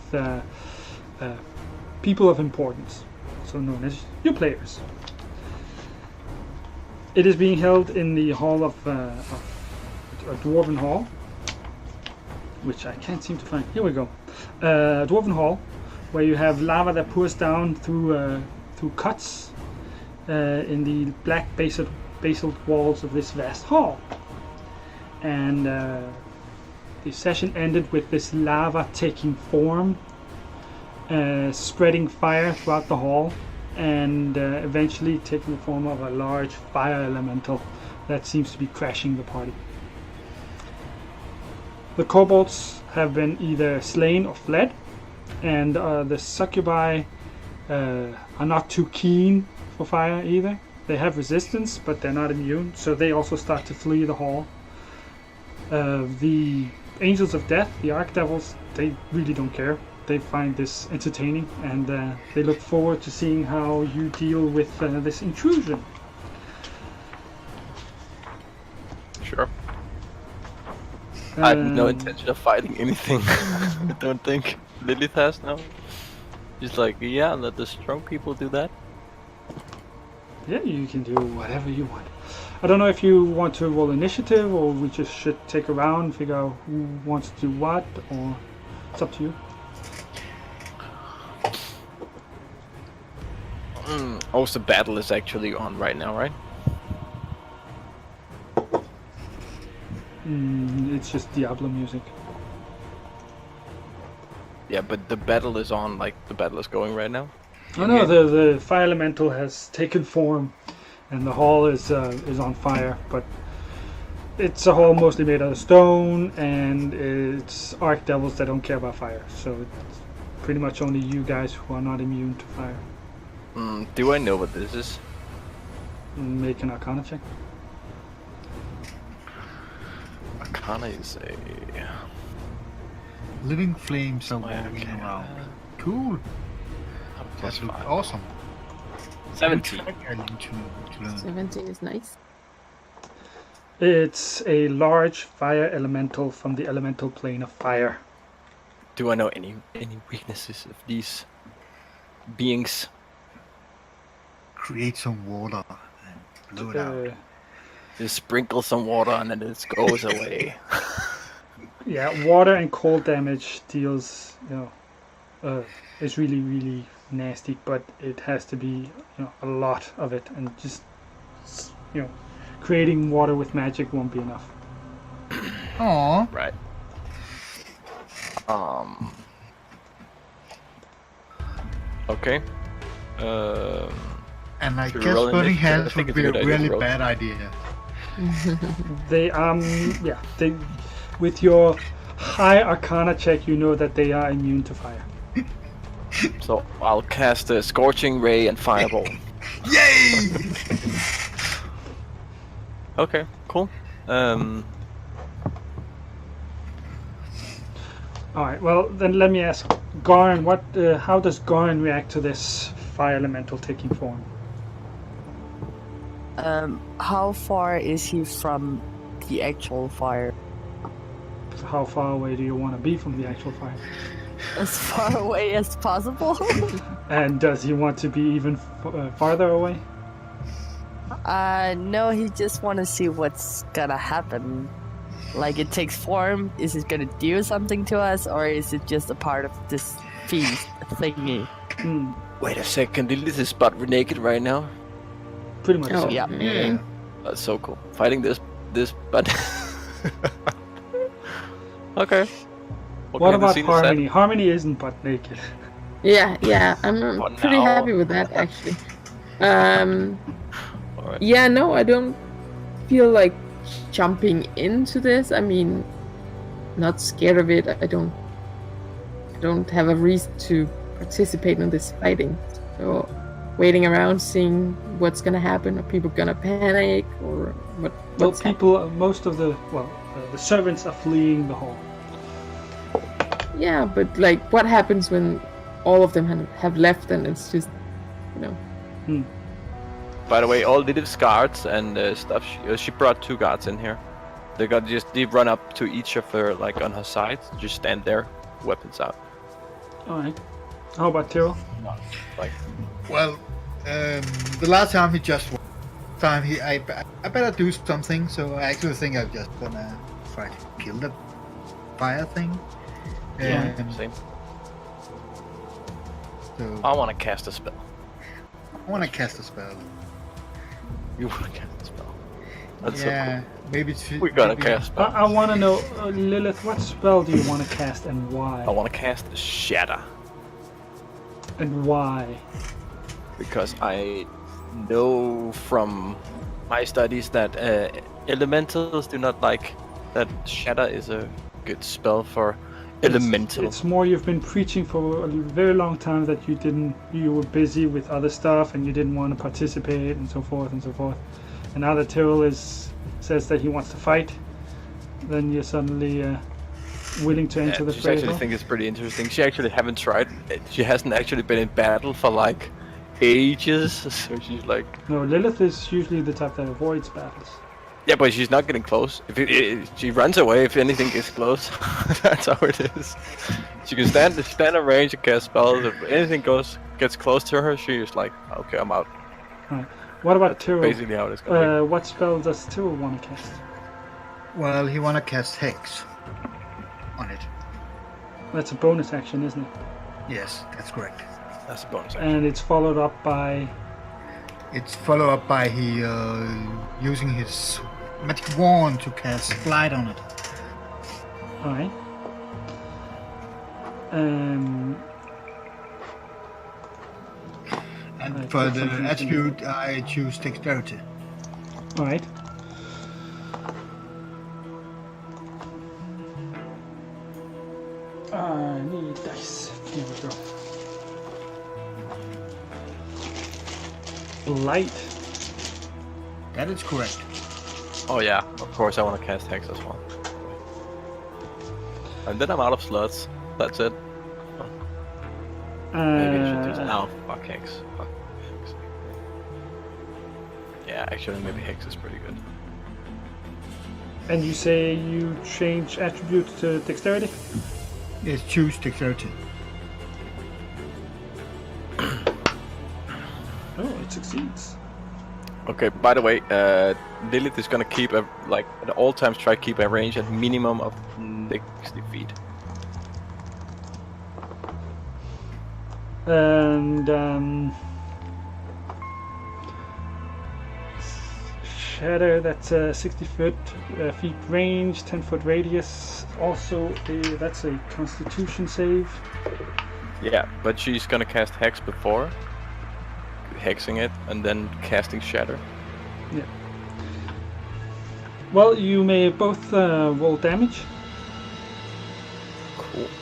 people of importance, also known as your players. It is being held in the hall of a dwarven hall, which I can't seem to find. Here we go. Dwarven hall, where you have lava that pours down through cuts in the black basalt walls of this vast hall. And the session ended with this lava taking form, spreading fire throughout the hall, and eventually taking the form of a large fire elemental that seems to be crashing the party. The kobolds have been either slain or fled, and the succubi are not too keen for fire either. They have resistance, but they're not immune, so they also start to flee the hall. The angels of death, the archdevils, they really don't care. They find this entertaining, and they look forward to seeing how you deal with this intrusion. Sure. I have no intention of fighting anything. I don't think Lilith has now. She's like, yeah, let the strong people do that. Yeah, you can do whatever you want. I don't know if you want to roll initiative, or we just should take a round and figure out who wants to do what, or it's up to you. Also, battle is actually on right now, right? It's just Diablo music. Yeah, but the battle is on, like, the battle is going right now. Oh no, the fire elemental has taken form, and the hall is on fire. But it's a hole mostly made out of stone, and it's archdevils that don't care about fire. So it's pretty much only you guys who are not immune to fire. Do I know what this is? Make an Arcana check. Arcana is a... Living flames are Okay. walking around. Cool. That looks awesome. 17. I need to learn. 17 is nice. It's a large fire elemental from the elemental plane of fire. Do I know any weaknesses of these beings? Create some water and blow it out. Just sprinkle some water and then it goes away. Yeah, water and cold damage deals, it's really, really nasty, but it has to be, a lot of it, and just, creating water with magic won't be enough. Aww. Right. Okay. And I Should we guess roll burning initiative? I hands think would it's a be a good idea to really roll. bad idea. They, with your high Arcana check, you know that they are immune to fire. So I'll cast a Scorching Ray and Fireball. Yay! Okay, cool. Alright, well, then let me ask, Goran, how does Goran react to this fire elemental taking form? How far is he from the actual fire? How far away do you want to be from the actual fire? As far away as possible? And does he want to be even farther away? No, he just want to see what's gonna happen. Like, it takes form, is it gonna do something to us, or is it just a part of this feast thingy? Wait a second, Lilith is butt naked right now? Pretty much. Oh, So. Yeah. man. That's so cool. Fighting this butt. Okay. What the about scene is set. Harmony? Harmony isn't butt naked. Yeah, I'm For pretty now. happy with that, actually. Alright. Yeah, no, I don't feel like jumping into this. I mean, not scared of it. I don't have a reason to participate in this fighting. So, waiting around, seeing what's gonna happen. Are people gonna panic, or what? Well, What's most of the servants are fleeing the hall. Yeah, but like, what happens when all of them have left and it's just, By the way, all Lilith's guards and stuff, she brought 2 guards in here. They run up to each of her, like on her side, just stand there, weapons out. Alright. How about Tyrell? Like, Well, the last time he just I better do something, so I actually think I'm just gonna try to kill the fire thing. same. So I want to cast a spell. I want to cast a spell. You want to cast a spell? That's Yeah, maybe it's so cool. We gotta maybe- cast spells. I want to know, Lilith, what spell do you want to cast and why? I want to cast Shatter. And why? Because I know from my studies that elementals do not like that. Shatter is a good spell for elemental. It's more you've been preaching for a very long time that you were busy with other stuff and you didn't want to participate and so forth and so forth. And now that Tyrell says that he wants to fight, then you're suddenly willing to enter the She fray. as actually well? think it's pretty interesting. She actually haven't tried. She hasn't actually been in battle for like ages. So she's like, No, Lilith is usually the type that avoids battles. yeah, but she's not getting close. If she runs away, if anything gets close, that's how it is. She can stand in range and cast spells. If anything gets close to her, she's like, okay, I'm out. What about Tyrell? Basically how it's gonna What spell does Tyrell want to cast? Well, he want to cast Hex on it. That's a bonus action, isn't it? Yes, that's correct. be. That's a bonus action. And it's followed up by... It's followed up by he using his magic wand to cast Light on it. Alright. And Right, for that's the something attribute, I choose Dexterity. Alright. I need dice. Here we go. Light. That is correct. Oh yeah, of course I want to cast Hex as well. And then I'm out of slots. That's it. Maybe I should do no, fuck Hex. Fuck Hex. Yeah, actually maybe Hex is pretty good. And you say you change attribute to dexterity? Yes, choose dexterity. Oh, it succeeds. Okay, by the way, Lilith is gonna keep at all times try to keep a range at minimum of 60 feet. And Shatter, that's a 60 feet range, 10-foot radius. Also, that's a Constitution save. Yeah, but she's gonna cast Hex before, hexing it, and then casting Shatter. Yeah. Well, you may both roll damage. Cool. –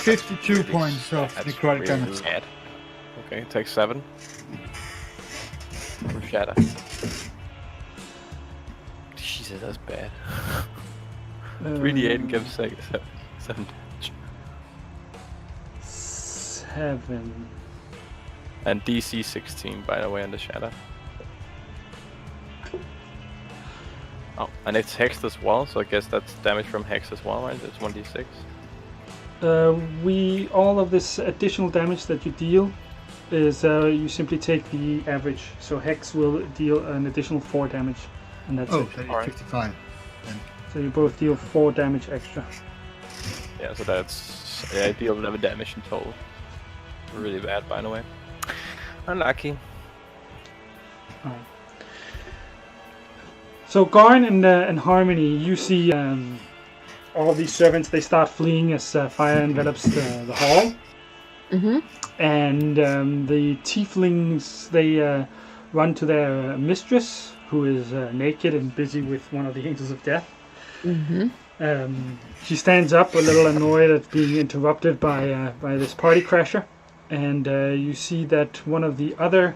52 points of That's necrotic really damage. bad. Okay, take 7. For Shatter. Jesus, that's bad. 3d8 and give 7 damage. 7. And DC 16, by the way, on the Shatter. Oh, and it's hexed as well, so I guess that's damage from hex as well, right? It's 1d6. All of this additional damage that you deal is you simply take the average. So Hex will deal an additional 4 damage, and that's Oh, it. so it's Alright. 55. So you both deal 4 damage extra. Yeah, so that's... Yeah, I deal 11 damage in total. Really bad, by the way. Unlucky. Alright. So Garn and Harmony, you see all these servants, they start fleeing as fire envelops the hall. Mm-hmm. And the tieflings, they run to their mistress, who is naked and busy with one of the angels of death. Mm-hmm. She stands up, a little annoyed at being interrupted by this party crasher. And you see that one of the other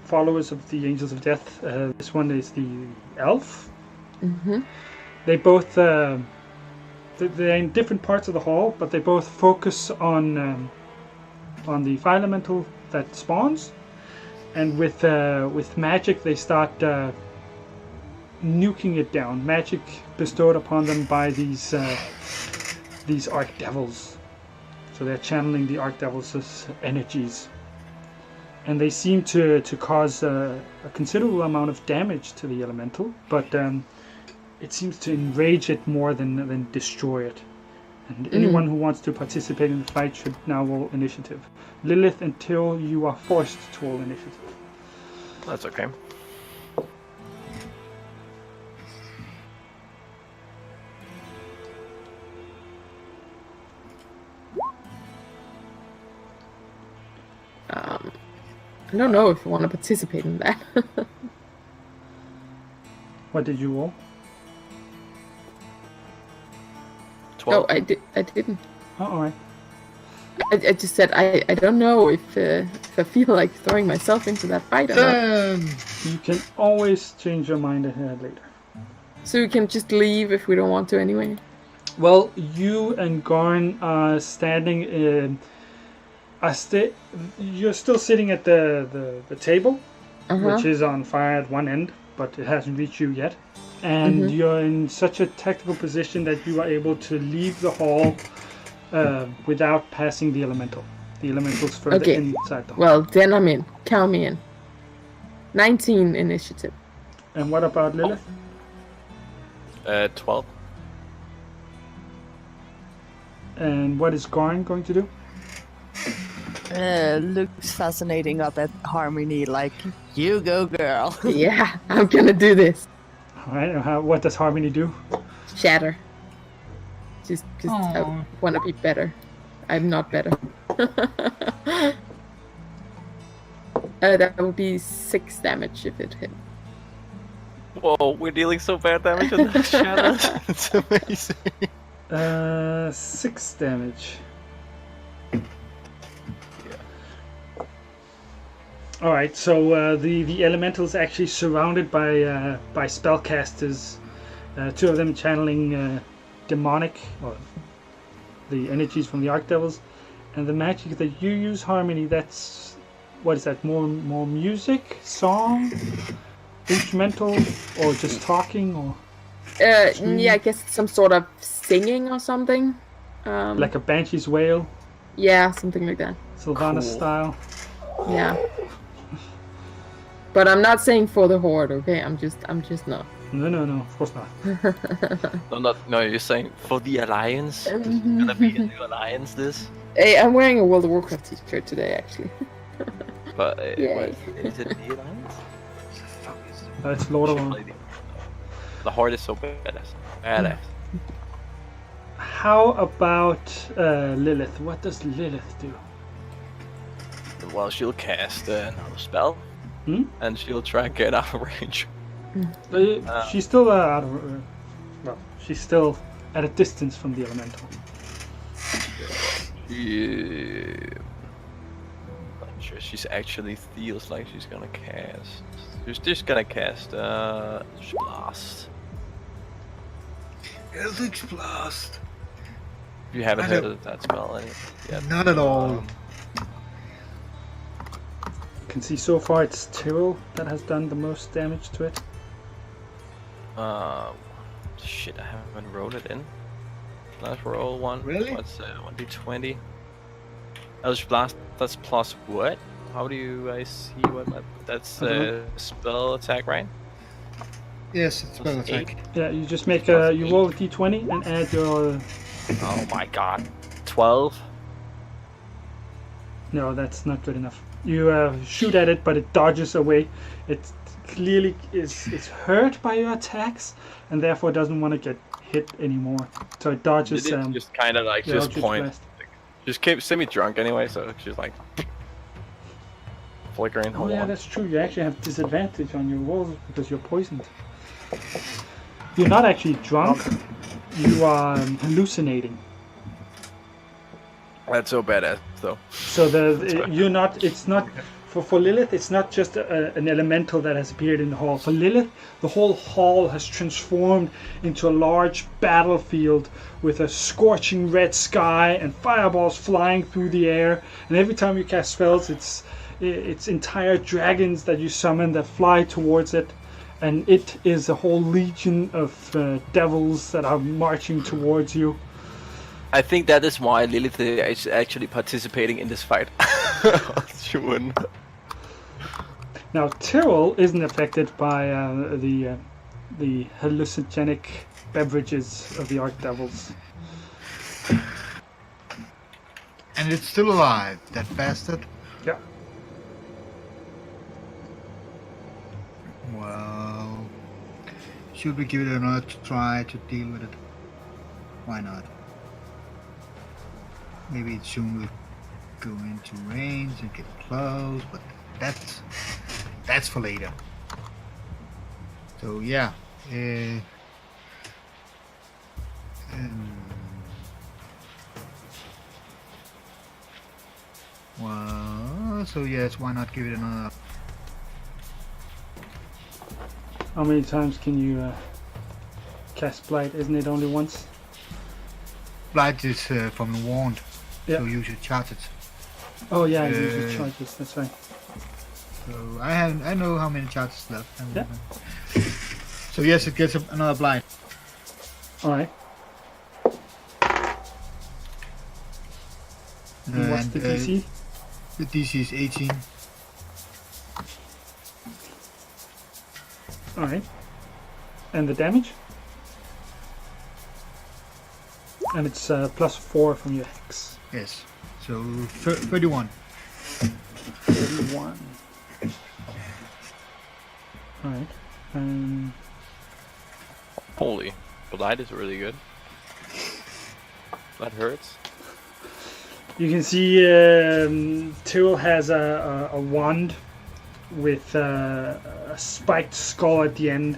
followers of the angels of death, this one is the elf. Mm-hmm. They both, they're in different parts of the hall, but they both focus on the fire elemental that spawns, and with magic they start nuking it down. Magic bestowed upon them by these archdevils. So they're channeling the archdevils' energies, and they seem to cause a considerable amount of damage to the elemental, but it seems to enrage it more than destroy it. And anyone who wants to participate in the fight should now roll initiative. Lilith, until you are forced to roll initiative. That's okay. I don't know if I want to participate in that. What did you roll? 12. Oh, I didn't. Oh, alright. I just said I don't know if I feel like throwing myself into that fight or not. You can always change your mind later. So we can just leave if we don't want to anyway. Well, you and Garn are standing. You're still sitting at the table, which is on fire at one end, but it hasn't reached you yet. And you're in such a tactical position that you are able to leave the hall without passing the elemental. The elemental's further inside the hall. Well, then I'm in. Count me in. 19 initiative. And what about Lilith? 12. And what is Garn going to do? Looks fascinating up at Harmony, like, you go, girl. Yeah, I'm gonna do this. Alright, what does Harmony do? Shatter. Just I want to be better. I'm not better. That would be 6 damage if it hit. Whoa, we're dealing so bad damage on the shadows. It's amazing. 6 damage. All right, so the elemental is actually surrounded by spellcasters. 2 of them channeling demonic, or the energies from the Archdevils, and the magic that you use, Harmony. That's what is that? More music, song, instrumental, or just talking, or Yeah, I guess some sort of singing or something. like a banshee's wail, Yeah, something like that. Sylvanas Cool. style. Yeah. But I'm not saying for the horde, okay? I'm just not. No, of course not. No, you're saying for the alliance. It's gonna be a new alliance. This, Hey, I'm wearing a World of Warcraft t-shirt today, actually. but Yay. what, is it the alliance? It's Lord of War. The horde is so badass. How about Lilith? What does Lilith do? Well, she'll cast another spell, and she'll try and get out of range. She's still out of. Well, she's still at a distance from the elemental. Not sure she actually feels like she's gonna cast. She's just gonna cast Blast. Eldritch Blast. You haven't I heard don't- of that spell yet? Not at all. You can see so far it's Tyrell that has done the most damage to it. Shit, I haven't wrote it in. Let's roll one. Really? What's 1d20? Eldritch Blast. That's plus what? How do you see what? That's I don't spell attack, right? Yes, it's spell Plus attack. 8. Yeah, you just make a. You roll a d20 and add your. Oh my god. 12. No, that's not good enough. You shoot at it, but it dodges away. It clearly is hurt by your attacks, and therefore doesn't want to get hit anymore. So it dodges. Did it just kind of like the just Eldritch point. Blast. Just keep semi-drunk anyway, so she's like flickering her Oh yeah, wand. that's true. You actually have disadvantage on your rolls because you're poisoned. You're not actually drunk. You are hallucinating. That's so badass, though. So you're not. It's not for Lilith. It's not just an elemental that has appeared in the hall. For Lilith, the whole hall has transformed into a large battlefield with a scorching red sky and fireballs flying through the air. And every time you cast spells, it's entire dragons that you summon that fly towards it. And it is a whole legion of devils that are marching towards you. I think that is why Lilith is actually participating in this fight. She wouldn't. Now Tyrell isn't affected by the hallucinogenic beverages of the Archdevils. And it's still alive, that bastard. Yeah. Well, should we give it another try to deal with it? Why not? Maybe it soon will go into range and get close, but that's for later. So yeah. Well, so yes, why not give it another? How many times can you cast Blight? Isn't it only once? Blight is from the wand, Yeah. so you should charge it. Oh yeah, you use charges. That's right. So I know how many charges left. Yeah. So yes, it gets another blind. All right. And what's the DC? The DC is 18. All right. And the damage? And it's +4 from your hex. Yes. So 31. 31. All right. Holy, Blight is really good. That hurts. You can see Tyrell has a wand with a spiked skull at the end,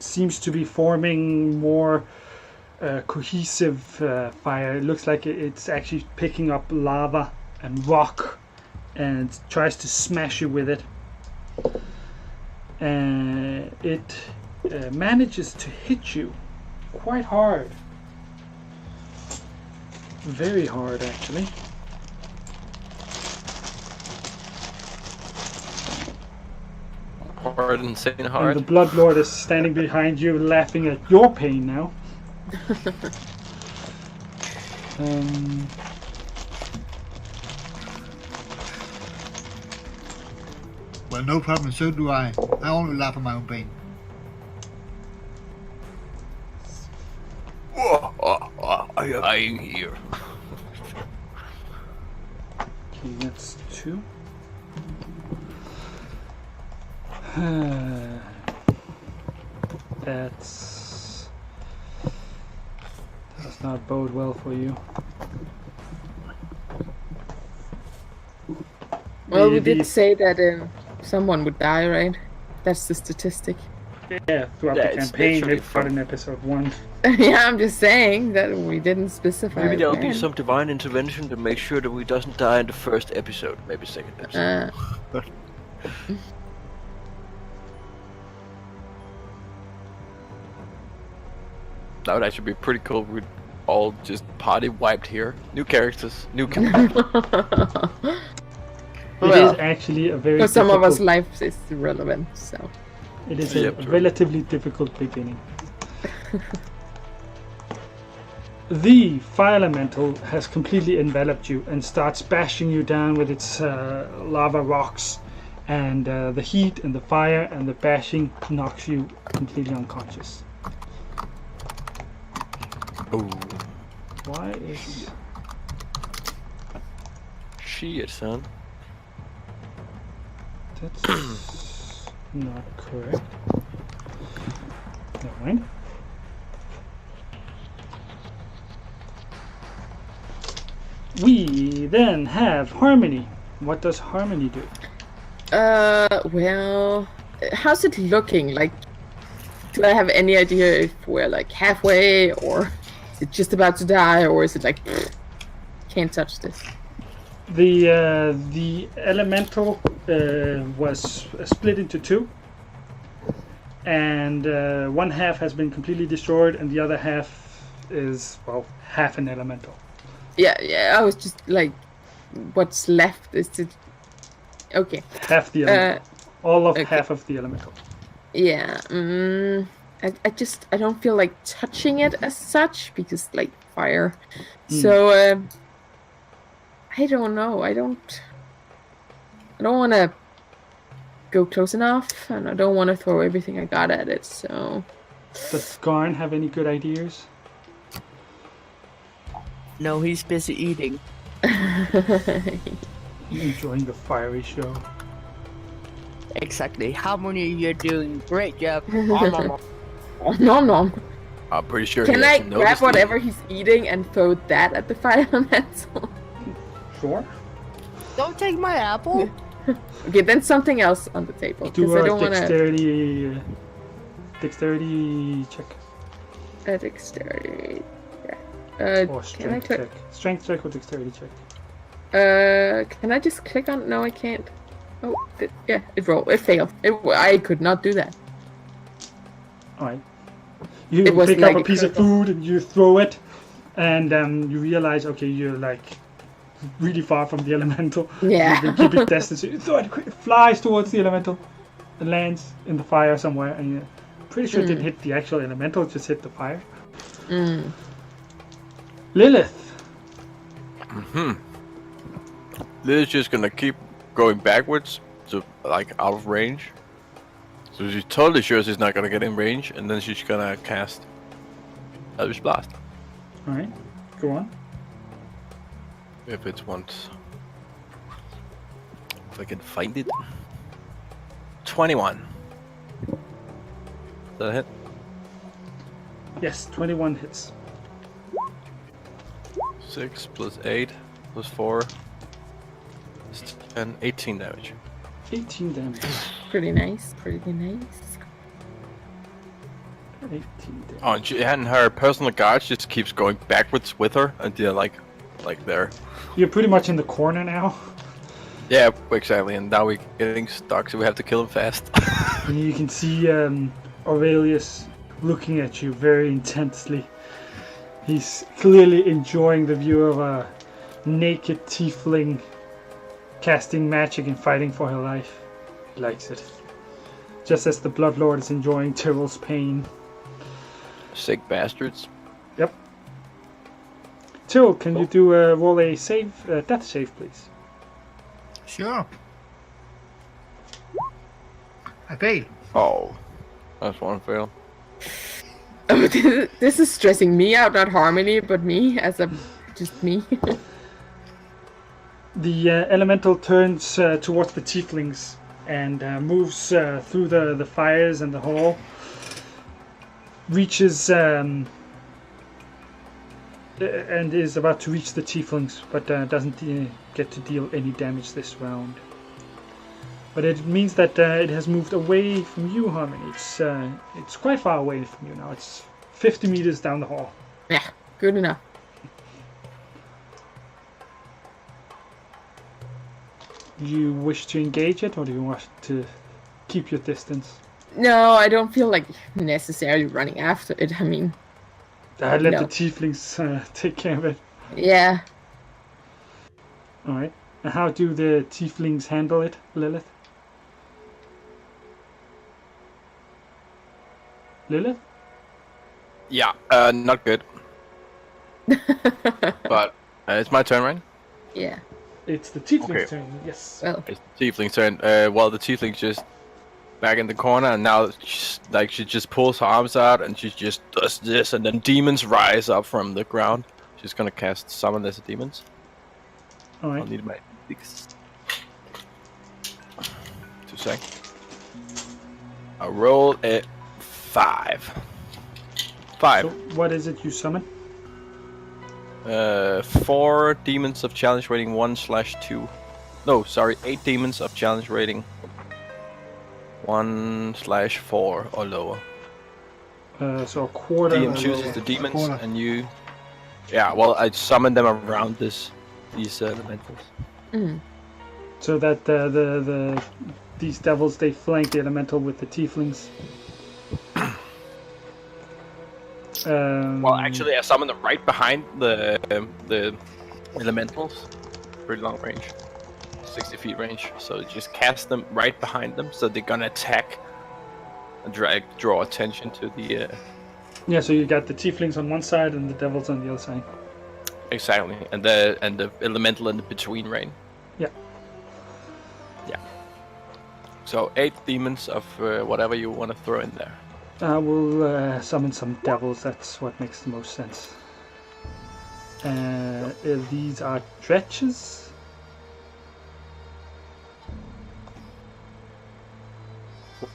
seems to be forming more cohesive fire. It looks like it's actually picking up lava and rock and tries to smash you with it. And it manages to hit you quite hard. Very hard, actually. Hard, insane And hard. the Bloodlord is standing behind you, laughing at your pain now. Well, no problem. So do I. I only laugh at my own pain. I'm here. Okay, that's 2. That's does not bode well for you. Well, we The- did say that someone would die, right? That's the statistic. Yeah, throughout Yeah, the it's campaign, literally they've got in episode 1. Yeah, I'm just saying that we didn't specify. Maybe there'll be when. some divine intervention to make sure that we doesn't die in the first episode, maybe second episode. That would actually be pretty cool. We'd all just party wiped here. New characters, new campaign. It Well, is actually a very For some of us, difficult- life is irrelevant, so. It is Yeah, a true. relatively difficult beginning. The fire elemental has completely enveloped you and starts bashing you down with its lava rocks, and the heat and the fire and the bashing knocks you completely unconscious. Oh, Why is shit, son. that's not correct? Never mind. We then have Harmony. What does Harmony do? Well, how's it looking? Like, do I have any idea if we're like halfway, or is it just about to die, or is it like, can't touch this? The elemental was split into 2, and one half has been completely destroyed, and the other half is, well, half an elemental. Yeah, I was just like, what's left? Is it okay? Half the elemental. All of okay. half of the elemental. Yeah, I don't feel like touching it as such because like fire. So I don't know. I don't want to go close enough, and I don't want to throw everything I got at it. So Does Garn have any good ideas? No, he's busy eating. Enjoying the fiery show. Exactly. Harmony, you're doing great job. nom nom. I'm pretty sure. Can he I hasn't grab noticed whatever he's eating and throw that at the fire elemental? Sure. Don't take my apple. Okay, then something else on the table because Do I a don't want to. dexterity check. Dexterity. Or Can I strength click? check. Strength check or dexterity check. Can I just click on? No, I can't. Oh, yeah, it rolled. It failed. I could not do that. Alright. You It was pick like up a a piece of critical. food and you throw it, and you realize, okay, you're like really far from the elemental. Yeah. You keep it distance. You throw it, it flies towards the elemental, and lands in the fire somewhere, and you're pretty sure it didn't hit the actual elemental, it just hit the fire. Lilith. Lil's just gonna keep going backwards, to like out of range. So she's totally sure she's not gonna get in range, and then she's gonna cast Eldritch Blast Alright, go on. if it's once. If I can find it. 21. Is that a hit? Yes, 21 hits. 6 plus 8 plus 4 is 10, 18 damage. 18 damage. Pretty nice. Pretty nice. 18 damage. Oh, and her personal guard just keeps going backwards with her, and they're like there. You're pretty much in the corner now. Yeah, exactly. And now we're getting stuck, so we have to kill him fast. And you can see Aurelius looking at you very intensely. He's clearly enjoying the view of a naked tiefling casting magic and fighting for her life. He likes it. Just as the Bloodlord is enjoying Tyril's pain. Sick bastards. Yep. Tyril, can you do roll a save, death save, please? Sure. I fail. Oh, that's one fail. Oh, this is stressing me out, not Harmony, but me just me. The elemental turns towards the tieflings and moves through the fires and the hall. Reaches and is about to reach the tieflings, but doesn't get to deal any damage this round. But it means that it has moved away from you, Harmony. It's quite far away from you now. It's 50 meters down the hall. Yeah, good enough. Do you wish to engage it, or do you want to keep your distance? No, I don't feel like necessarily running after it. I mean, Let no. the tieflings take care of it. Yeah. Alright. And how do the tieflings handle it, Lilith? Lilith? Yeah, not good. But it's my turn, right? Yeah. It's the tieflings' Okay. turn, yes. Well, It's the tiefling's turn. Well, the tiefling's just back in the corner, and now she just pulls her arms out, and she just does this, and then demons rise up from the ground. She's gonna cast Summon as demons. I'll Alright. need my 6. 2 seconds. I roll a 5. 5. So what is it you summon? 4 demons of challenge rating 1/2. No, sorry, 8 demons of challenge rating 1/4 or lower. So a quarter. DM or chooses lower. the demons, Quarter. and you. Yeah, well, I summon them around these elementals. So that these devils, they flank the elemental with the tieflings. Well, actually, I summon them right behind the elementals. Pretty long range, 60 feet range. So just cast them right behind them, so they're gonna attack and draw attention to the. Yeah, so you got the tieflings on one side and the devils on the other side. Exactly, and the elemental in the between range. Yeah. Yeah. So 8 demons of whatever you want to throw in there. I will summon some devils, that's what makes the most sense. These are dretches.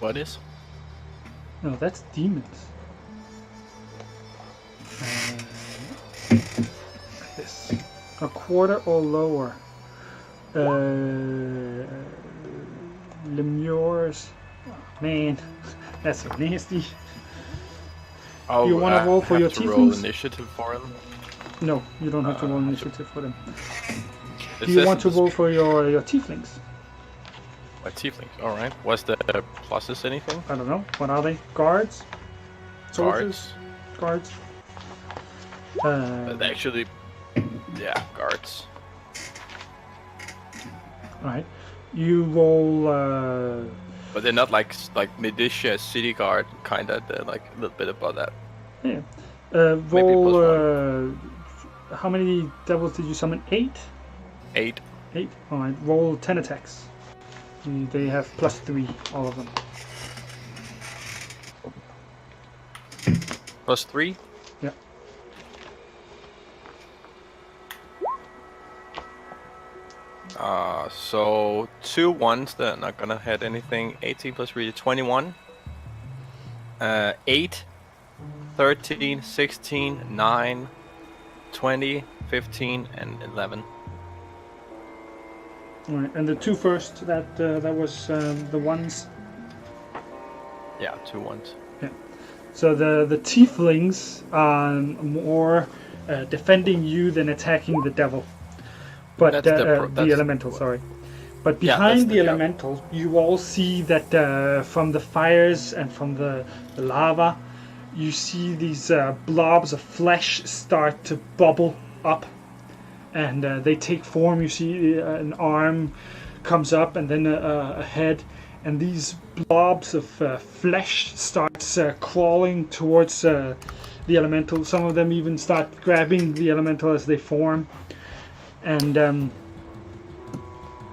What is? No, that's demons. This. A quarter or lower. Lemures. Oh, man, that's so nasty. Oh, You wanna roll for have your to roll tieflings? initiative for him. No, you don't have to roll initiative for them. It Do you says want to in the roll for your tieflings? My tieflings. All right. Was the pluses anything? I don't know. What are they? Guards? Soldiers? Guards? Actually, yeah, guards. Alright. You roll But they're not like militia, city guard, kind of. They're like a little bit above that. yeah. Maybe Roll how many devils did you summon? 8? 8. 8? Alright, roll 10 attacks. They have +3, all of them. +3. Yeah. So 2 ones that are not gonna hit anything. 18 plus 3 is 21. 8, 13, 16, 9, 20, 15, and 11. Alright, and the 2 first, that was the ones. Yeah, 2 ones. So the tieflings are more defending you than attacking the devil. But That's the elemental, sorry. But Yeah, behind that's the the joke. elemental, you all see that from the fires and from the lava, you see these blobs of flesh start to bubble up, and they take form. You see an arm comes up, and then a head, and these blobs of flesh starts crawling towards the elemental. Some of them even start grabbing the elemental as they form, and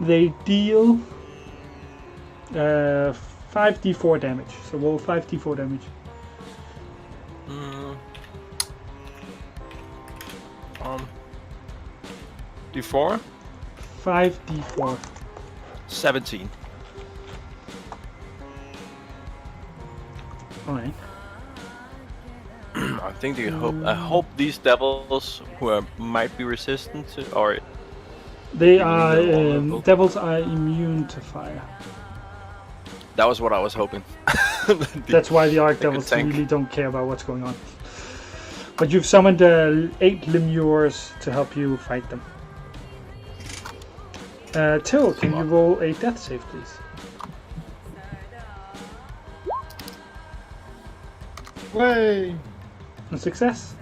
they deal 5d4 damage. So roll 5d4 damage. D4? 5d4. 17. Alright. I think I hope these devils who might be resistant to, or They Even are though vulnerable. devils are immune to fire. that was what I was hoping. That's why the Arc They could Devils tank. really don't care about what's going on. But you've summoned 8 lemures to help you fight them. Till, can you roll a death save, please? Way. A success.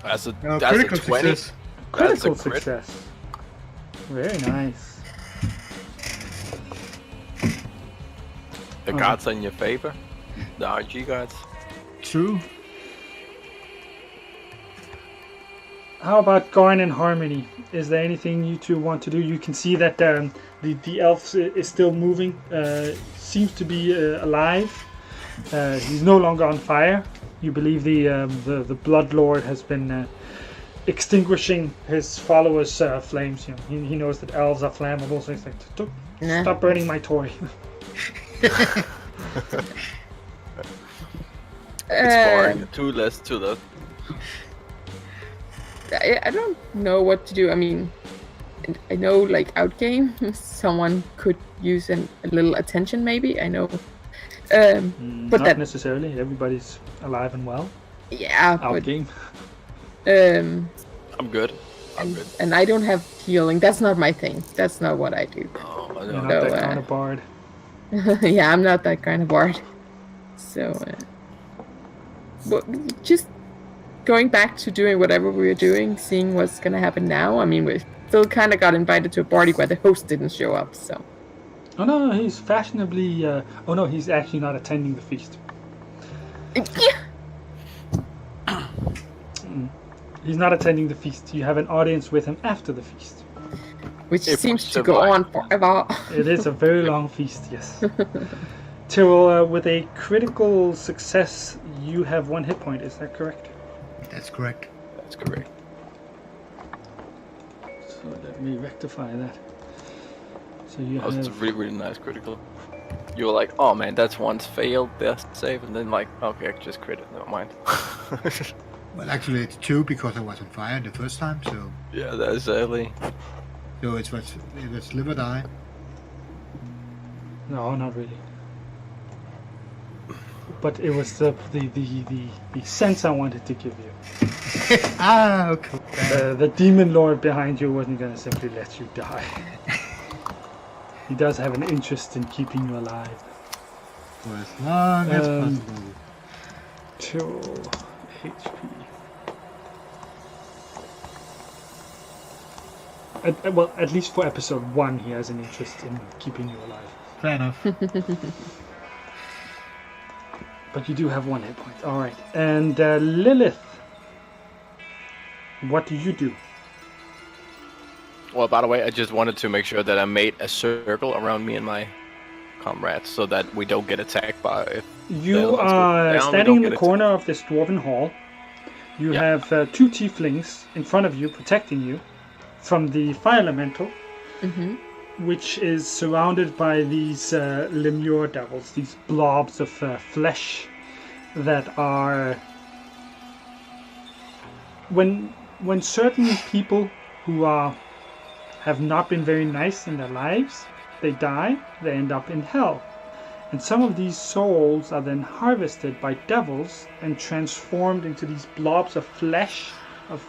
That's a No, that's a critical 20. success. That's Critical a crit. success. Very nice. The gods are in your favor. The RG gods. True. How about Garn and Harmony? Is there anything you two want to do? You can see that the elf is still moving. Seems to be alive. He's no longer on fire. You believe the Blood Lord has been extinguishing his followers' flames. You know, he knows that elves are flammable, so he's like, Nah. stop burning my toy. It's boring. Too less to the. I don't know what to do. I mean, I know like outgame, someone could use a little attention maybe. I know. But Not that, necessarily. Everybody's alive and well. yeah, Out but game. I'm good. I'm good. and I don't have healing. That's not my thing. That's not what I do. Oh, I You're don't not know. No, that kind of bard. Yeah, I'm not that kind of bard. So, but just going back to doing whatever we were doing, seeing what's gonna happen now. I mean, we still kind of got invited to a party where the host didn't show up. So, Oh no, he's fashionably. Oh no, he's actually not attending the feast. He's not attending the feast. You have an audience with him after the feast. which If seems we to go survive. on forever. It is a very long feast, yes. Tyrrell, with a critical success, you have 1 hit point. Is that correct? That's correct. That's correct. So let me rectify that. So you That was a have. really, really nice critical. You were like, oh man, that's once failed death save, and then like, okay, I just crit it. Never mind. Well, actually, it's 2 because I was on fire the first time, so Yeah, that's early. it was live or die. No, not really. But it was the sense I wanted to give you. Okay. The demon lord behind you wasn't gonna simply let you die. He does have an interest in keeping you alive. For as long as Um, possible. 2 HP. Well, at least for episode 1, he has an interest in keeping you alive. Fair enough. But you do have 1 hit point. Alright. And Lilith, what do you do? Well, by the way, I just wanted to make sure that I made a circle around me and my comrades so that we don't get attacked by it. You Let's go are down, we standing don't in the get corner of this dwarven hall. You Yeah. have 2 tieflings in front of you protecting you from the fire elemental, Mm-hmm. which is surrounded by these lemure devils, these blobs of flesh that are. When certain people who have not been very nice in their lives, they die, they end up in hell. And some of these souls are then harvested by devils and transformed into these blobs of flesh of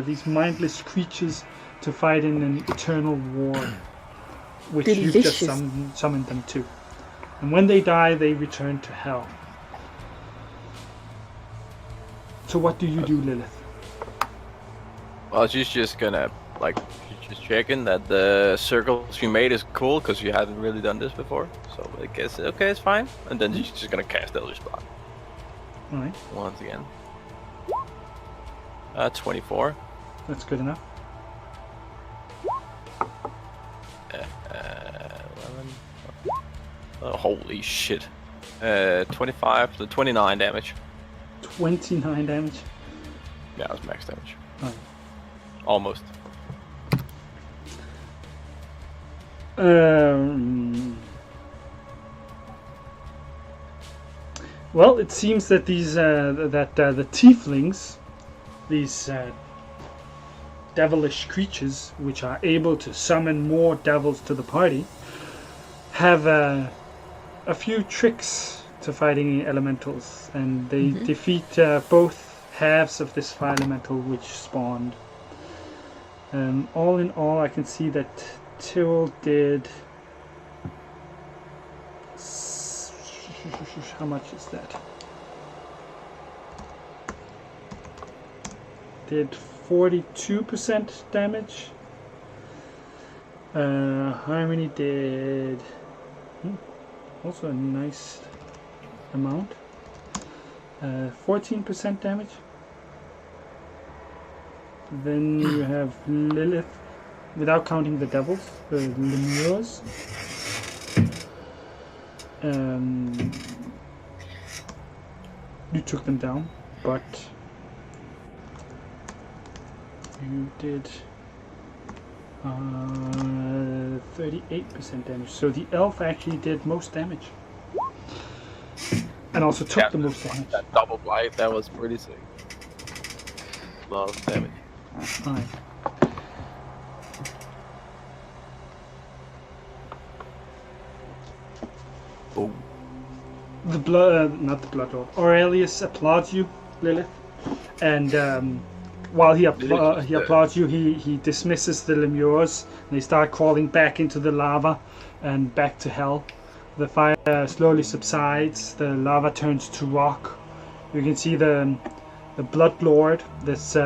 these mindless creatures to fight in an eternal war, which you've just Delicious. summoned them to. And when they die, they return to hell. So what do you do, Lilith? Well, she's just gonna, like, she's just checking that the circles you made is cool, because you haven't really done this before. So I guess, okay, it's fine. And then she's just gonna cast Eldritch Blast Alright, once again. 24. that's good enough. 11. Oh, holy shit. 25 to 29 damage. 29 damage. Yeah, that was max damage. Alright. Almost. Well, it seems that these the tieflings, these devilish creatures, which are able to summon more devils to the party, have a few tricks to fighting elementals, and they defeat both halves of this fire elemental which spawned. All in all, I can see that Tyrrell did. How much is that? Did 42% damage. Harmony did also a nice amount. 14% damage. Then you have Lilith, without counting the devils, the Lemures. You took them down, but you did 38% damage. So the elf actually did most damage, and also took the most damage. That double blight, that was pretty sick. A lot of damage. Alright. Oh. The blood, not the blood lord. Aurelius applauds you, Lilith, and while he applauds you, he dismisses the lemures, and they start crawling back into the lava and back to hell. The fire slowly subsides. The lava turns to rock. You can see the blood lord, this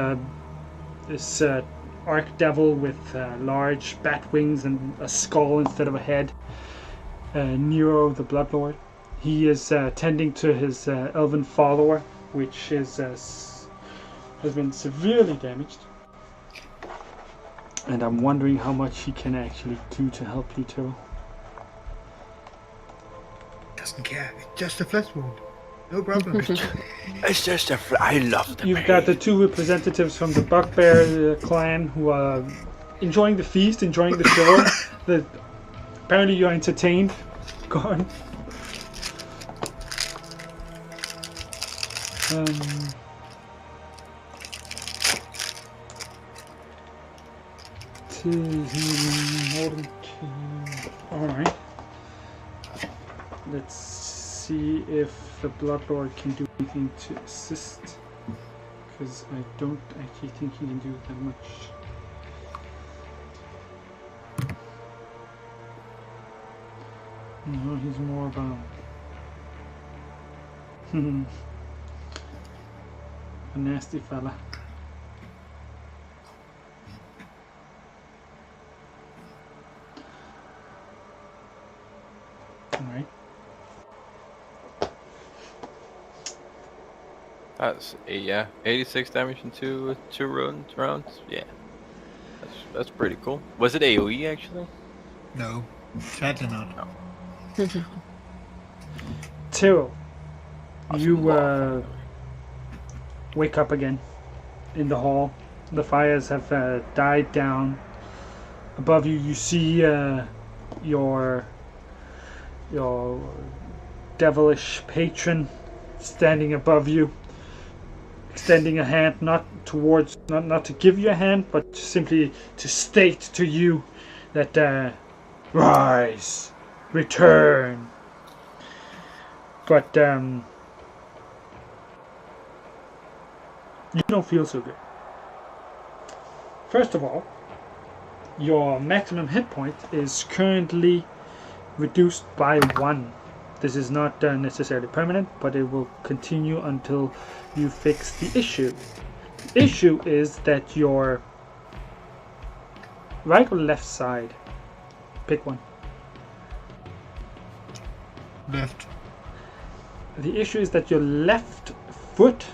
archdevil with large bat wings and a skull instead of a head. Nero, the blood lord. He is tending to his elven follower, which is has been severely damaged. And I'm wondering how much he can actually do to help you, Tyrrell. Doesn't care. It's just a flesh wound. No problem. It's just I love the You've got the two representatives from the Bugbear clan who are enjoying the feast, enjoying the show. Apparently you're entertained. Go on. Alright. Let's see if the Bloodlord can do anything to assist. Because I don't actually think he can do that much. No, he's more about a nasty fella. Alright. That's 86 damage in two rounds. Yeah, that's pretty cool. Was it AOE actually? No, sadly not. No. Tyrrell, you wake up again in the hall. The fires have died down. Above you, you see your devilish patron standing above you, extending a hand, not to give you a hand, but simply to state to you that rise, return. But you don't feel so good. First of all, your maximum hit point is currently reduced by 1. This is not necessarily permanent, but it will continue until you fix the issue. The issue is that your right or left side, pick one. Left. The issue is that your left foot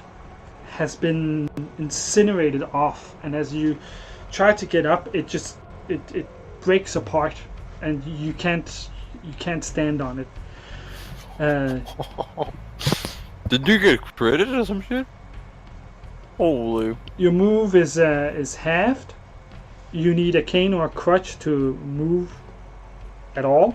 has been incinerated off, and as you try to get up, it breaks apart, and you can't stand on it. Did you get credit or some shit? Holy. Your move is halved. You need a cane or a crutch to move at all.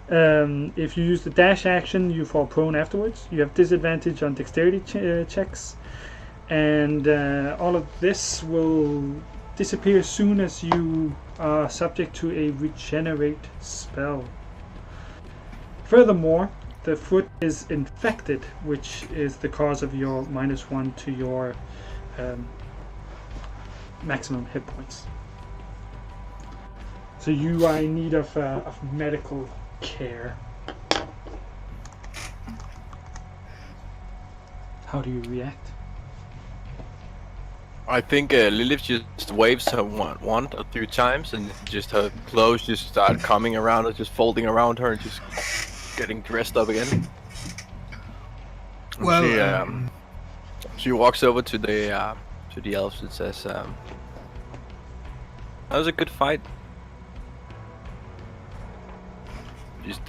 If you use the dash action, you fall prone afterwards. You have disadvantage on dexterity checks, and all of this will disappear as soon as you are subject to a regenerate spell. Furthermore, the foot is infected, which is the cause of your -1 to your maximum hit points. So you are in need of medical care. How do you react? I think Lilith just waves her wand a few times, and just her clothes just start coming around her, just folding around her, and just getting dressed up again. And Well, she walks over to the elves and says, "That was a good fight." Just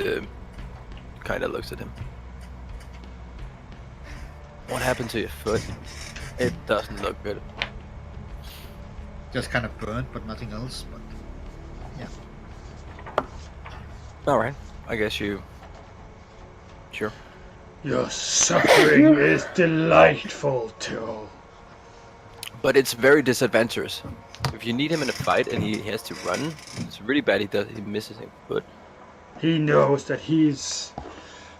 kind of looks at him. What happened to your foot? It doesn't look good. just kind of burnt, but nothing else. But All right, I guess you. Sure. Your suffering is delightful, Till. But it's very disadvantageous. If you need him in a fight and he has to run, it's really bad. He misses him. But He knows that his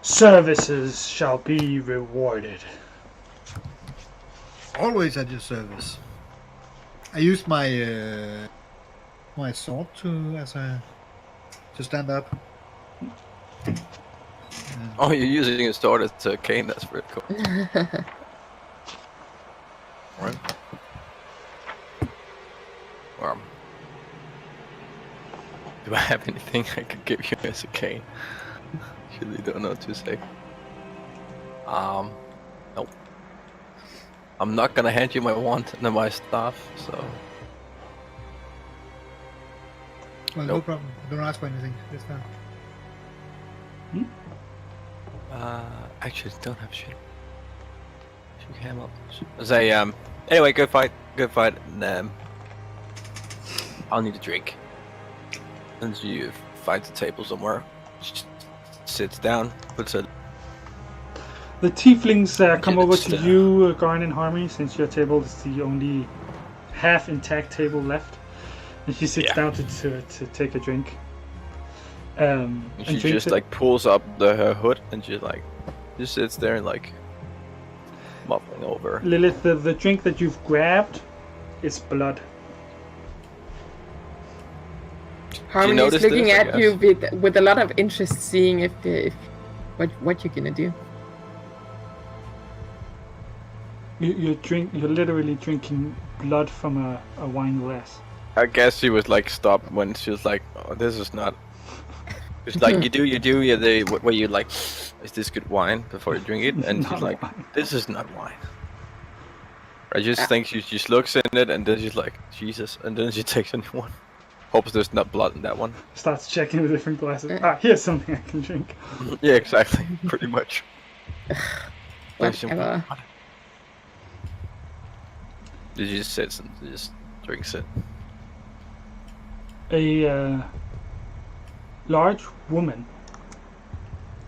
services shall be rewarded. always at your service. I used my my sword to stand up. oh, you're using a sword as a cane. That's pretty cool. Right. Do I have anything I could give you as a cane? Really don't know what to say. Nope. I'm not gonna hand you my wand and my staff, so. Well, no Nope. problem. Don't ask for anything this time. Actually, don't have shit. She came up. Say, anyway, good fight, and, I'll need a drink. And you find the table somewhere. She sits down, puts a... The tieflings come Yeah, over it's, to you, Garn and Harmony, since your table is the only half intact table left. And she sits Yeah. down to take a drink. And she drinks just it. like pulls up her hood and she like just sits there and like muffling over. Lilith, the drink that you've grabbed is blood. Harmony is notice looking this, I at you guess? with a lot of interest, seeing if what you're gonna do. You're literally drinking blood from a wine glass. I guess she was like stopped when she was like, "Oh, this is not." It's like you do, where you like, is this good wine before you drink it? And she's Not like, wine. this is not wine. I just think she just looks in it and then she's like, Jesus, and then she takes a new one. Hopes there's not blood in that one. Starts checking the different glasses. Here's something I can drink. Yeah, exactly, pretty much. Whatever. She just sits and just drinks it. A large woman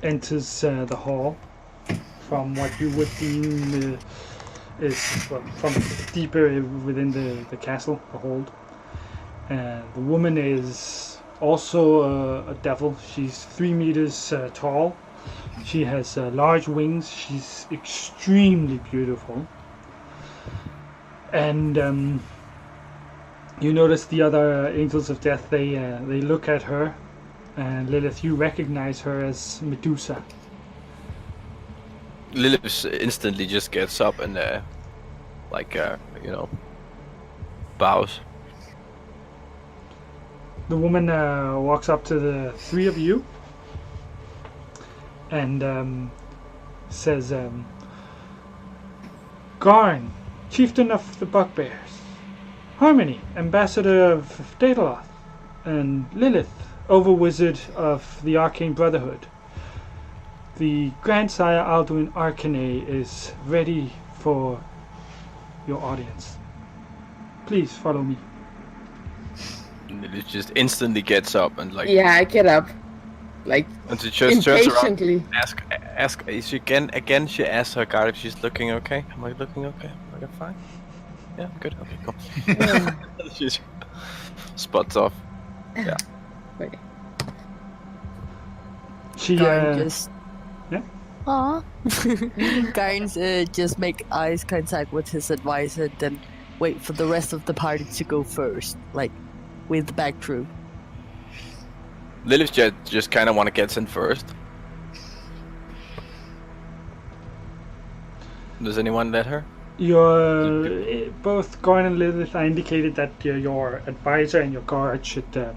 enters the hall from what you would deem is from deeper within the castle, the hold. The woman is also a devil. She's 3 meters tall, She has large wings. She's extremely beautiful. And you notice the other angels of death. They look at her, and Lilith, you recognize her as Medusa. Lilith instantly just gets up and bows. The woman walks up to the three of you and says, Garn, chieftain of the bugbears, Harmony, ambassador of Daedaloth, and Lilith, overwizard of the Arcane Brotherhood. The Grandsire Alduin Arcane is ready for your audience. Please follow me. Lilith just instantly gets up and Yeah, I get up. Like, and she just turns around. impatiently. Ask is she again she asks her guard if she's looking okay. Am I looking okay? Am I fine? Yeah, I'm good. Okay, cool. She spots off. Yeah. Wait. She Garn just. yeah. Aww. Garn's just make eyes contact with his advisor, then wait for the rest of the party to go first, like with the back through. Lilith just kind of want to get sent first. Does anyone let her? Your both Garn and Lilith indicated that your advisor and your guard should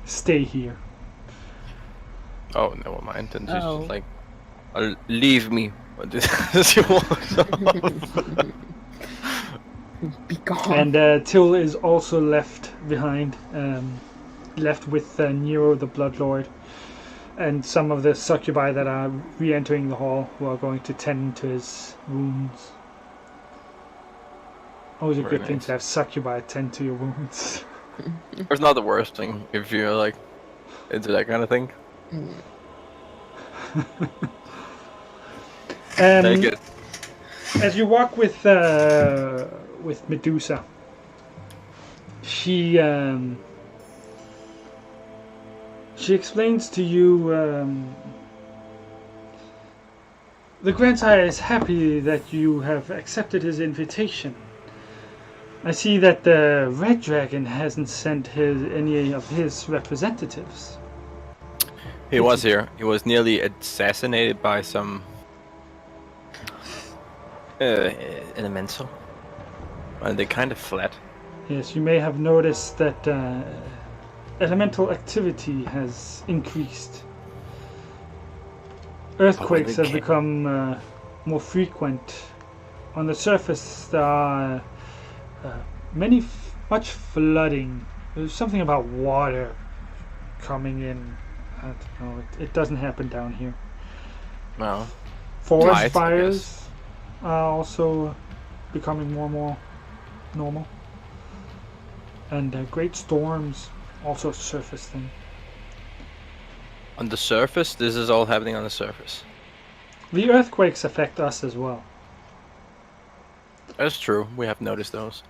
stay here. Oh, never mind. Then she's Oh. just like, leave me. She walks off. Be gone. And Till is also left behind, left with Nero the Bloodlord, and some of the succubi that are re-entering the hall, who are going to tend to his wounds. Always a Very good thing nice. to have succubi tend to your wounds. It's not the worst thing if you're like into that kind of thing. Take it. As you walk with Medusa, she explains to you the Grandsire is happy that you have accepted his invitation. I see that the Red Dragon hasn't sent any of his representatives. He was here. He was nearly assassinated by some elemental. And they kind of fled. Yes, you may have noticed that elemental activity has increased. Earthquakes they have can't- become more frequent. On the surface, there are much flooding. There's something about water coming in. I don't know. It doesn't happen down here. No. Forest Tides, I fires are also becoming more and more normal. And great storms, also a surface thing. On the surface, this is all happening on the surface. The earthquakes affect us as well. That's true. We have noticed those.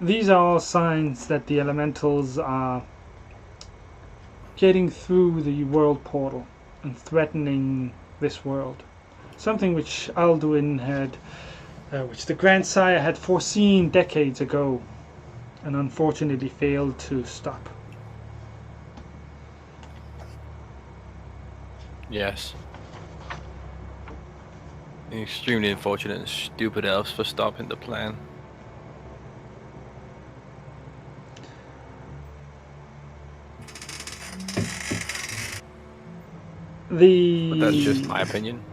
These are all signs that the elementals are getting through the world portal and threatening this world. Something which Alduin had, which the Grandsire had foreseen decades ago, and unfortunately failed to stop. Yes. Extremely unfortunate and stupid elves for stopping the plan. But that's just my opinion.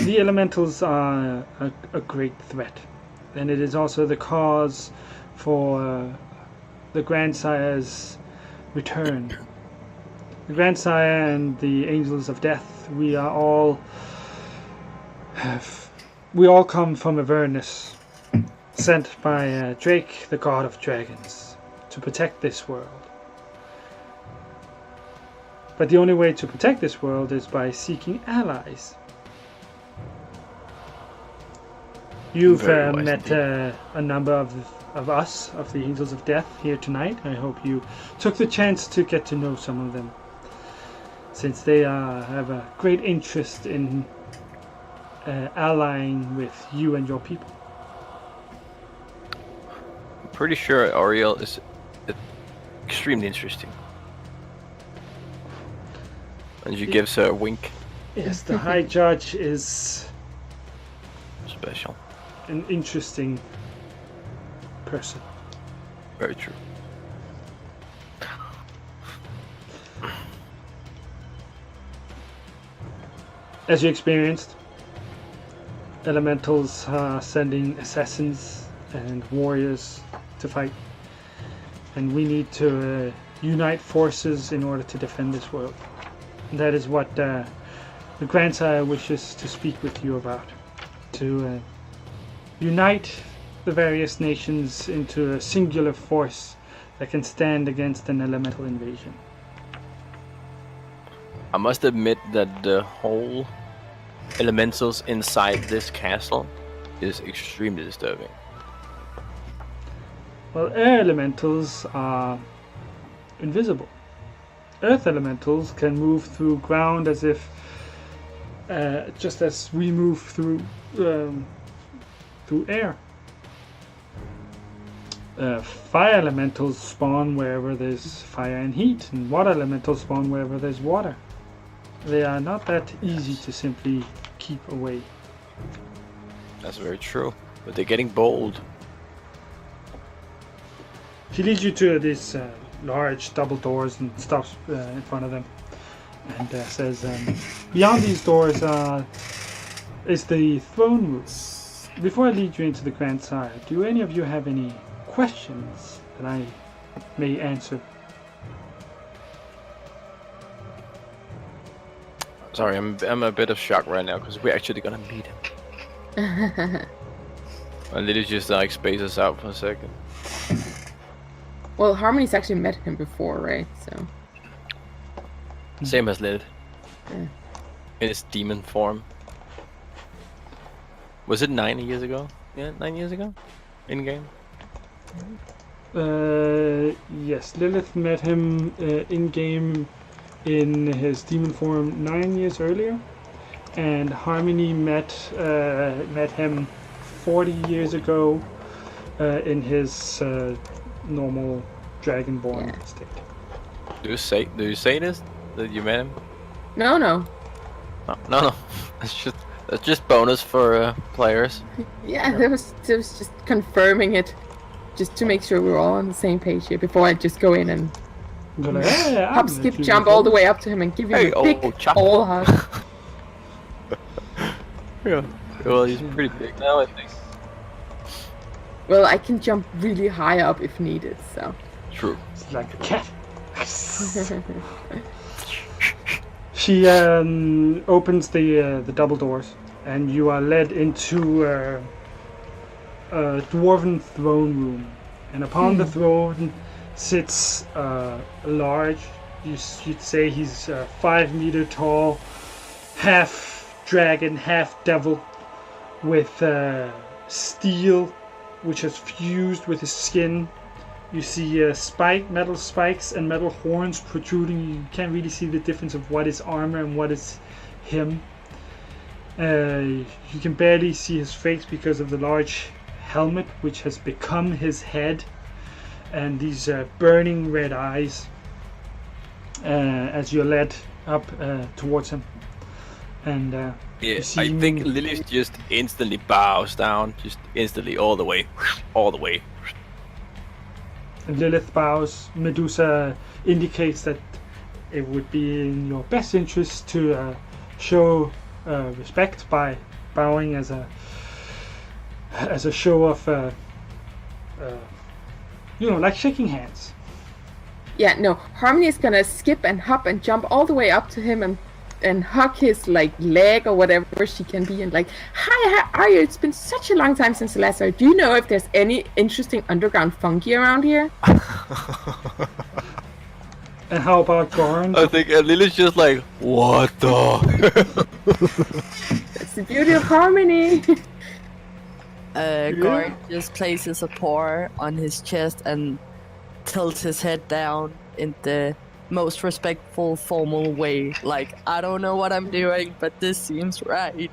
The elementals are a great threat, and it is also the cause for the Grandsire's return. The Grandsire and the Angels of Death, we all come from Avernus, sent by Drake, the god of dragons, to protect this world. But the only way to protect this world is by seeking allies. You've Very met wisely. a number of of us, of the Angels of Death, here tonight. I hope you took the chance to get to know some of them, since they have a great interest in allying with you and your people. I'm pretty sure Ariel is extremely interesting. And she gives her a wink. Yes, the High Judge is Special. an interesting person. Very true. As you experienced, elementals are sending assassins and warriors to fight, and we need to unite forces in order to defend this world. That is what the Grandsire wishes to speak with you about, to unite the various nations into a singular force that can stand against an elemental invasion. I must admit that the whole elementals inside this castle is extremely disturbing. Well, air elementals are invisible. Earth elementals can move through ground as if, just as we move through air. Fire elementals spawn wherever there's fire and heat, and water elementals spawn wherever there's water. They are not that easy to simply keep away. That's very true. But they're getting bold. She leads you to these large double doors and stops in front of them and says, beyond these doors is the throne room. Before I lead you into the Grandsire, do any of you have any questions that I may answer? Sorry, I'm a bit of shock right now because we're actually gonna meet him. And Lily's just like spaces out for a second. Well, Harmony's actually met him before, right? So. Same as Lilith. Yeah. In his demon form. Was it 9 years ago? Yeah, 9 years ago? In game? Yes, Lilith met him in game in his demon form 9 years earlier, and Harmony met him 40 years ago in his normal dragonborn state. Do you say this? That you met him? No. No. That's just bonus for players. Yeah, that was just confirming it, just to make sure we're all on the same page here before I just go in and Go like, hey, hop, skip, jump all the way up to him and give him a big chop. all hug. Yeah. Well, he's pretty big now, I think. Well, I can jump really high up if needed, so. True. It's like a cat. She opens the double doors, and you are led into a dwarven throne room. And upon the throne sits a large, you'd say he's 5 meter tall, half dragon, half devil, with steel, which has fused with his skin. You see metal spikes and metal horns protruding. You can't really see the difference of what is armor and what is him. You can barely see his face because of the large helmet, which has become his head, and these burning red eyes as you're led up towards him. And yeah, I think Lilith just instantly bows down, just instantly all the way. Lilith bows. Medusa indicates that it would be in your best interest to show respect by bowing as a show of, like shaking hands. Yeah, no, Harmony is gonna skip and hop and jump all the way up to him and hug his leg or whatever she can be, and hi, how are you? It's been such a long time since the last time. Do you know if there's any interesting underground fungi around here? And how about Goran? I think Lily's just like, what the? It's the beauty of Harmony. Gord just places a paw on his chest and tilts his head down in the most respectful, formal way. Like, I don't know what I'm doing, but this seems right.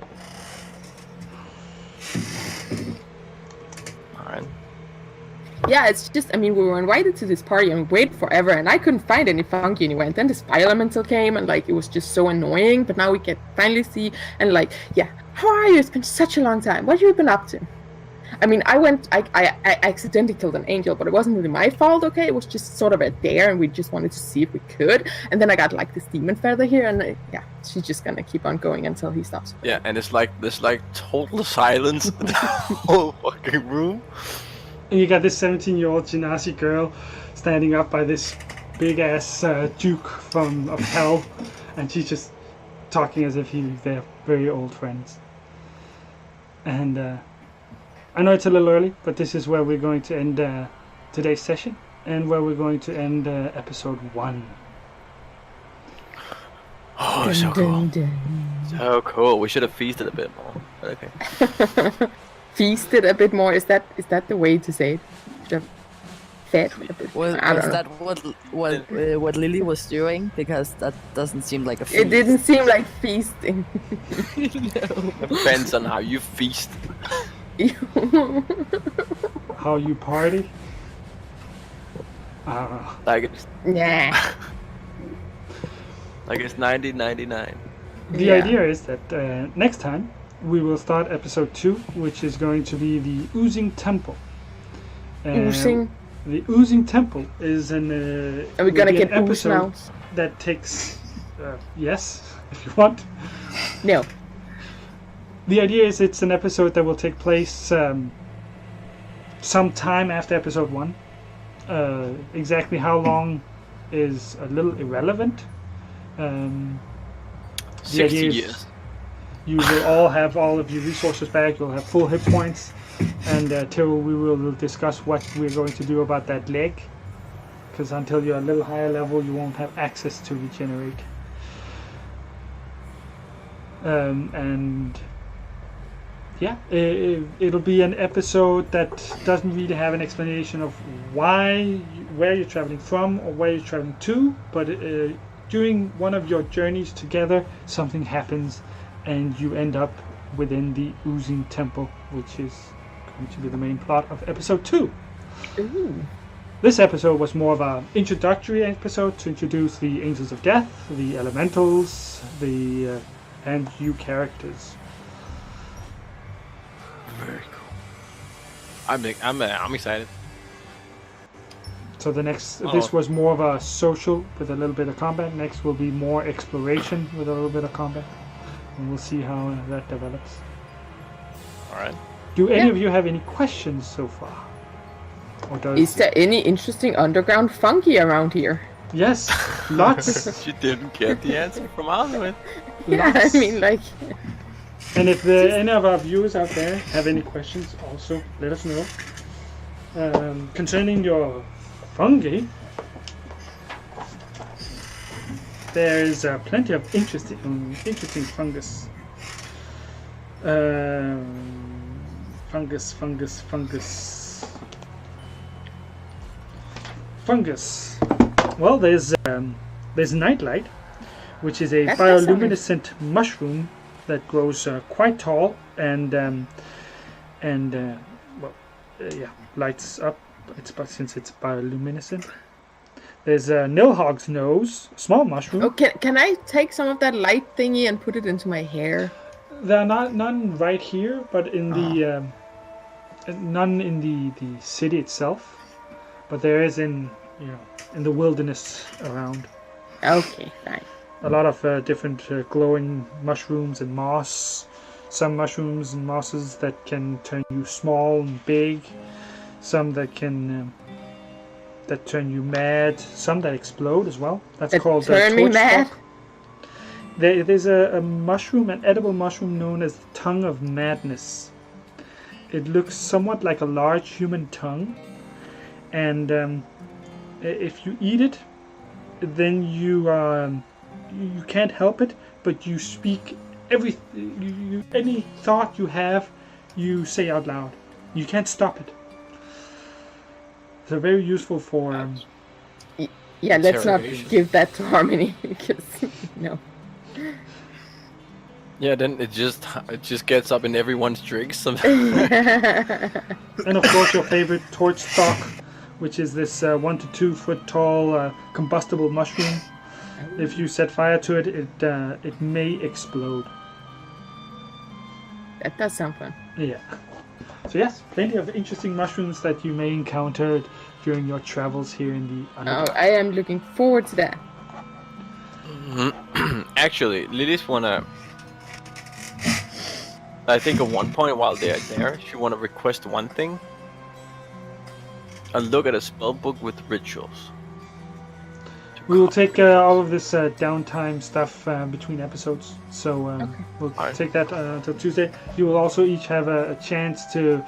Alright. Yeah, it's just, I mean, we were invited to this party and waited forever, and I couldn't find any funky anywhere. And then this fire elemental came, and like, it was just so annoying. But now we can finally see, and like, yeah, how are you? It's been such a long time. What have you been up to? I mean, I accidentally killed an angel, but it wasn't really my fault, okay? It was just sort of a dare, and we just wanted to see if we could. And then I got like this demon feather here, and yeah, she's just gonna keep on going until he stops. Yeah, and it's like there's like total silence in the whole fucking room. And you got this 17-year-old Genasi girl standing up by this big-ass Duke of Hell, and she's just talking as if they're very old friends. And I know it's a little early, but this is where we're going to end today's session, and where we're going to end episode 1. Oh, so cool. So cool. We should have feasted a bit more. But okay. Feasted a bit more. Is that the way to say it? Should have fed a bit. Was that what Lily was doing? Because that doesn't seem like a feast. It didn't seem like feasting. Depends on how you feast. How you party? I don't know. Like it's Yeah. like it's 1999. The idea is that next time we will start episode 2, which is going to be the Oozing Temple. Oozing? The Oozing Temple is an Are we gonna get ooze episode now? that takes yes, if you want. No. The idea is it's an episode that will take place some time after episode 1. Exactly how long is a little irrelevant. The 60 idea is years. you will all have all of your resources back. You'll have full hit points, and till we will discuss what we're going to do about that leg. Because until you're a little higher level, you won't have access to regenerate. And yeah, it'll be an episode that doesn't really have an explanation of where you're traveling from or where you're traveling to, but during one of your journeys together, something happens and you end up within the Oozing Temple, which is going to be the main plot of episode 2. Ooh. This episode was more of an introductory episode to introduce the Angels of Death, the Elementals, and you characters. Very cool. I'm excited. So this was more of a social with a little bit of combat. Next will be more exploration with a little bit of combat. And we'll see how that develops. Alright. Do any of you have any questions so far? Or Is there any interesting underground funky around here? Yes, lots. She didn't get the answer from Arnold. Yeah, Lots. I mean, like, And if any of our viewers out there have any questions, also let us know. Concerning your fungi, there is plenty of interesting fungus. Fungus. Well, there's nightlight, which is a That's bioluminescent mushroom that grows quite tall and lights up. Since it's bioluminescent. There's a Nilhog's nose, a small mushroom. oh, can I take some of that light thingy and put it into my hair? There are none right here, but in the none in the city itself. But there is in the wilderness around. Okay, fine. A lot of different glowing mushrooms and moss. Some mushrooms and mosses that can turn you small and big. Some that can that turn you mad. Some that explode as well. That's called turn me mad. There's a mushroom, an edible mushroom known as the tongue of madness. It looks somewhat like a large human tongue, and if you eat it, then you can't help it, but you speak any thought you have, you say out loud. You can't stop it. They're very useful for. Yeah, let's not Interrogation. give that to Harmony because no. Yeah, then it just gets up in everyone's drinks. And of course, your favorite torch stock, which is this 1 to 2 foot tall combustible mushroom. If you set fire to it, it may explode. That does sound fun. Yeah. So yes, plenty of interesting mushrooms that you may encounter during your travels here in the Oh, Underdark. I am looking forward to that. Actually, Lilith wanna. I think at one point while they're there, she wanna request one thing. A look at a spell book with rituals. We will take all of this downtime stuff between episodes, so we'll Alright. take that until Tuesday. You will also each have a chance to,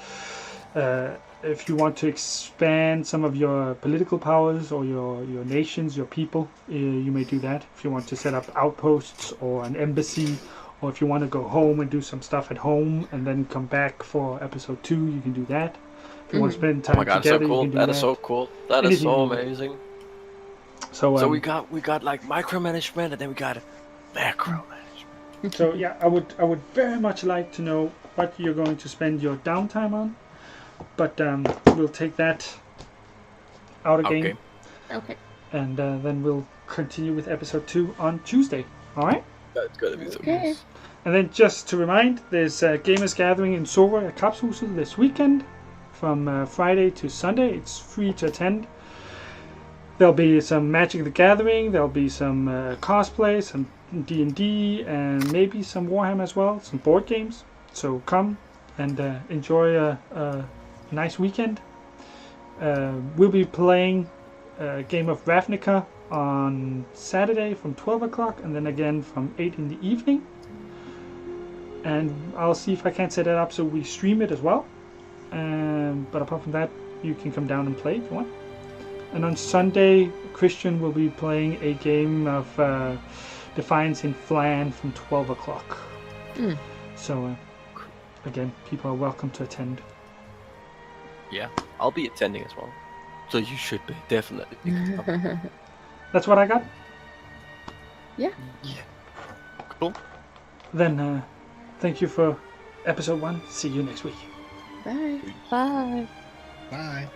if you want to expand some of your political powers or your nations, your people, you may do that. If you want to set up outposts or an embassy, or if you want to go home and do some stuff at home and then come back for episode 2, you can do that. If you want to spend time Oh my god, together, so cool! you can do That is so cool. That is Anything so you want. amazing. So, So we got like micromanagement, and then we got macro management. So yeah, I would very much like to know what you're going to spend your downtime on, but we'll take that out again, Okay. Okay. and then we'll continue with episode 2 on Tuesday. All right. That's gonna be so Okay. And then just to remind, there's a Gamers Gathering in Sorø at Kapshuset this weekend, from Friday to Sunday. It's free to attend. There'll be some Magic the Gathering, there'll be some cosplay, some D&D, and maybe some Warhammer as well, some board games. So come and enjoy a nice weekend. We'll be playing a game of Ravnica on Saturday from 12 o'clock, and then again from 8 in the evening. And I'll see if I can set it up so we stream it as well. But apart from that, you can come down and play if you want. And on Sunday, Christian will be playing a game of Defiance in Flan from 12 o'clock. So, again, people are welcome to attend. Yeah, I'll be attending as well. So you should be definitely. That's what I got. Yeah. Cool. Then, thank you for episode 1. See you next week. Bye. Bye. Bye.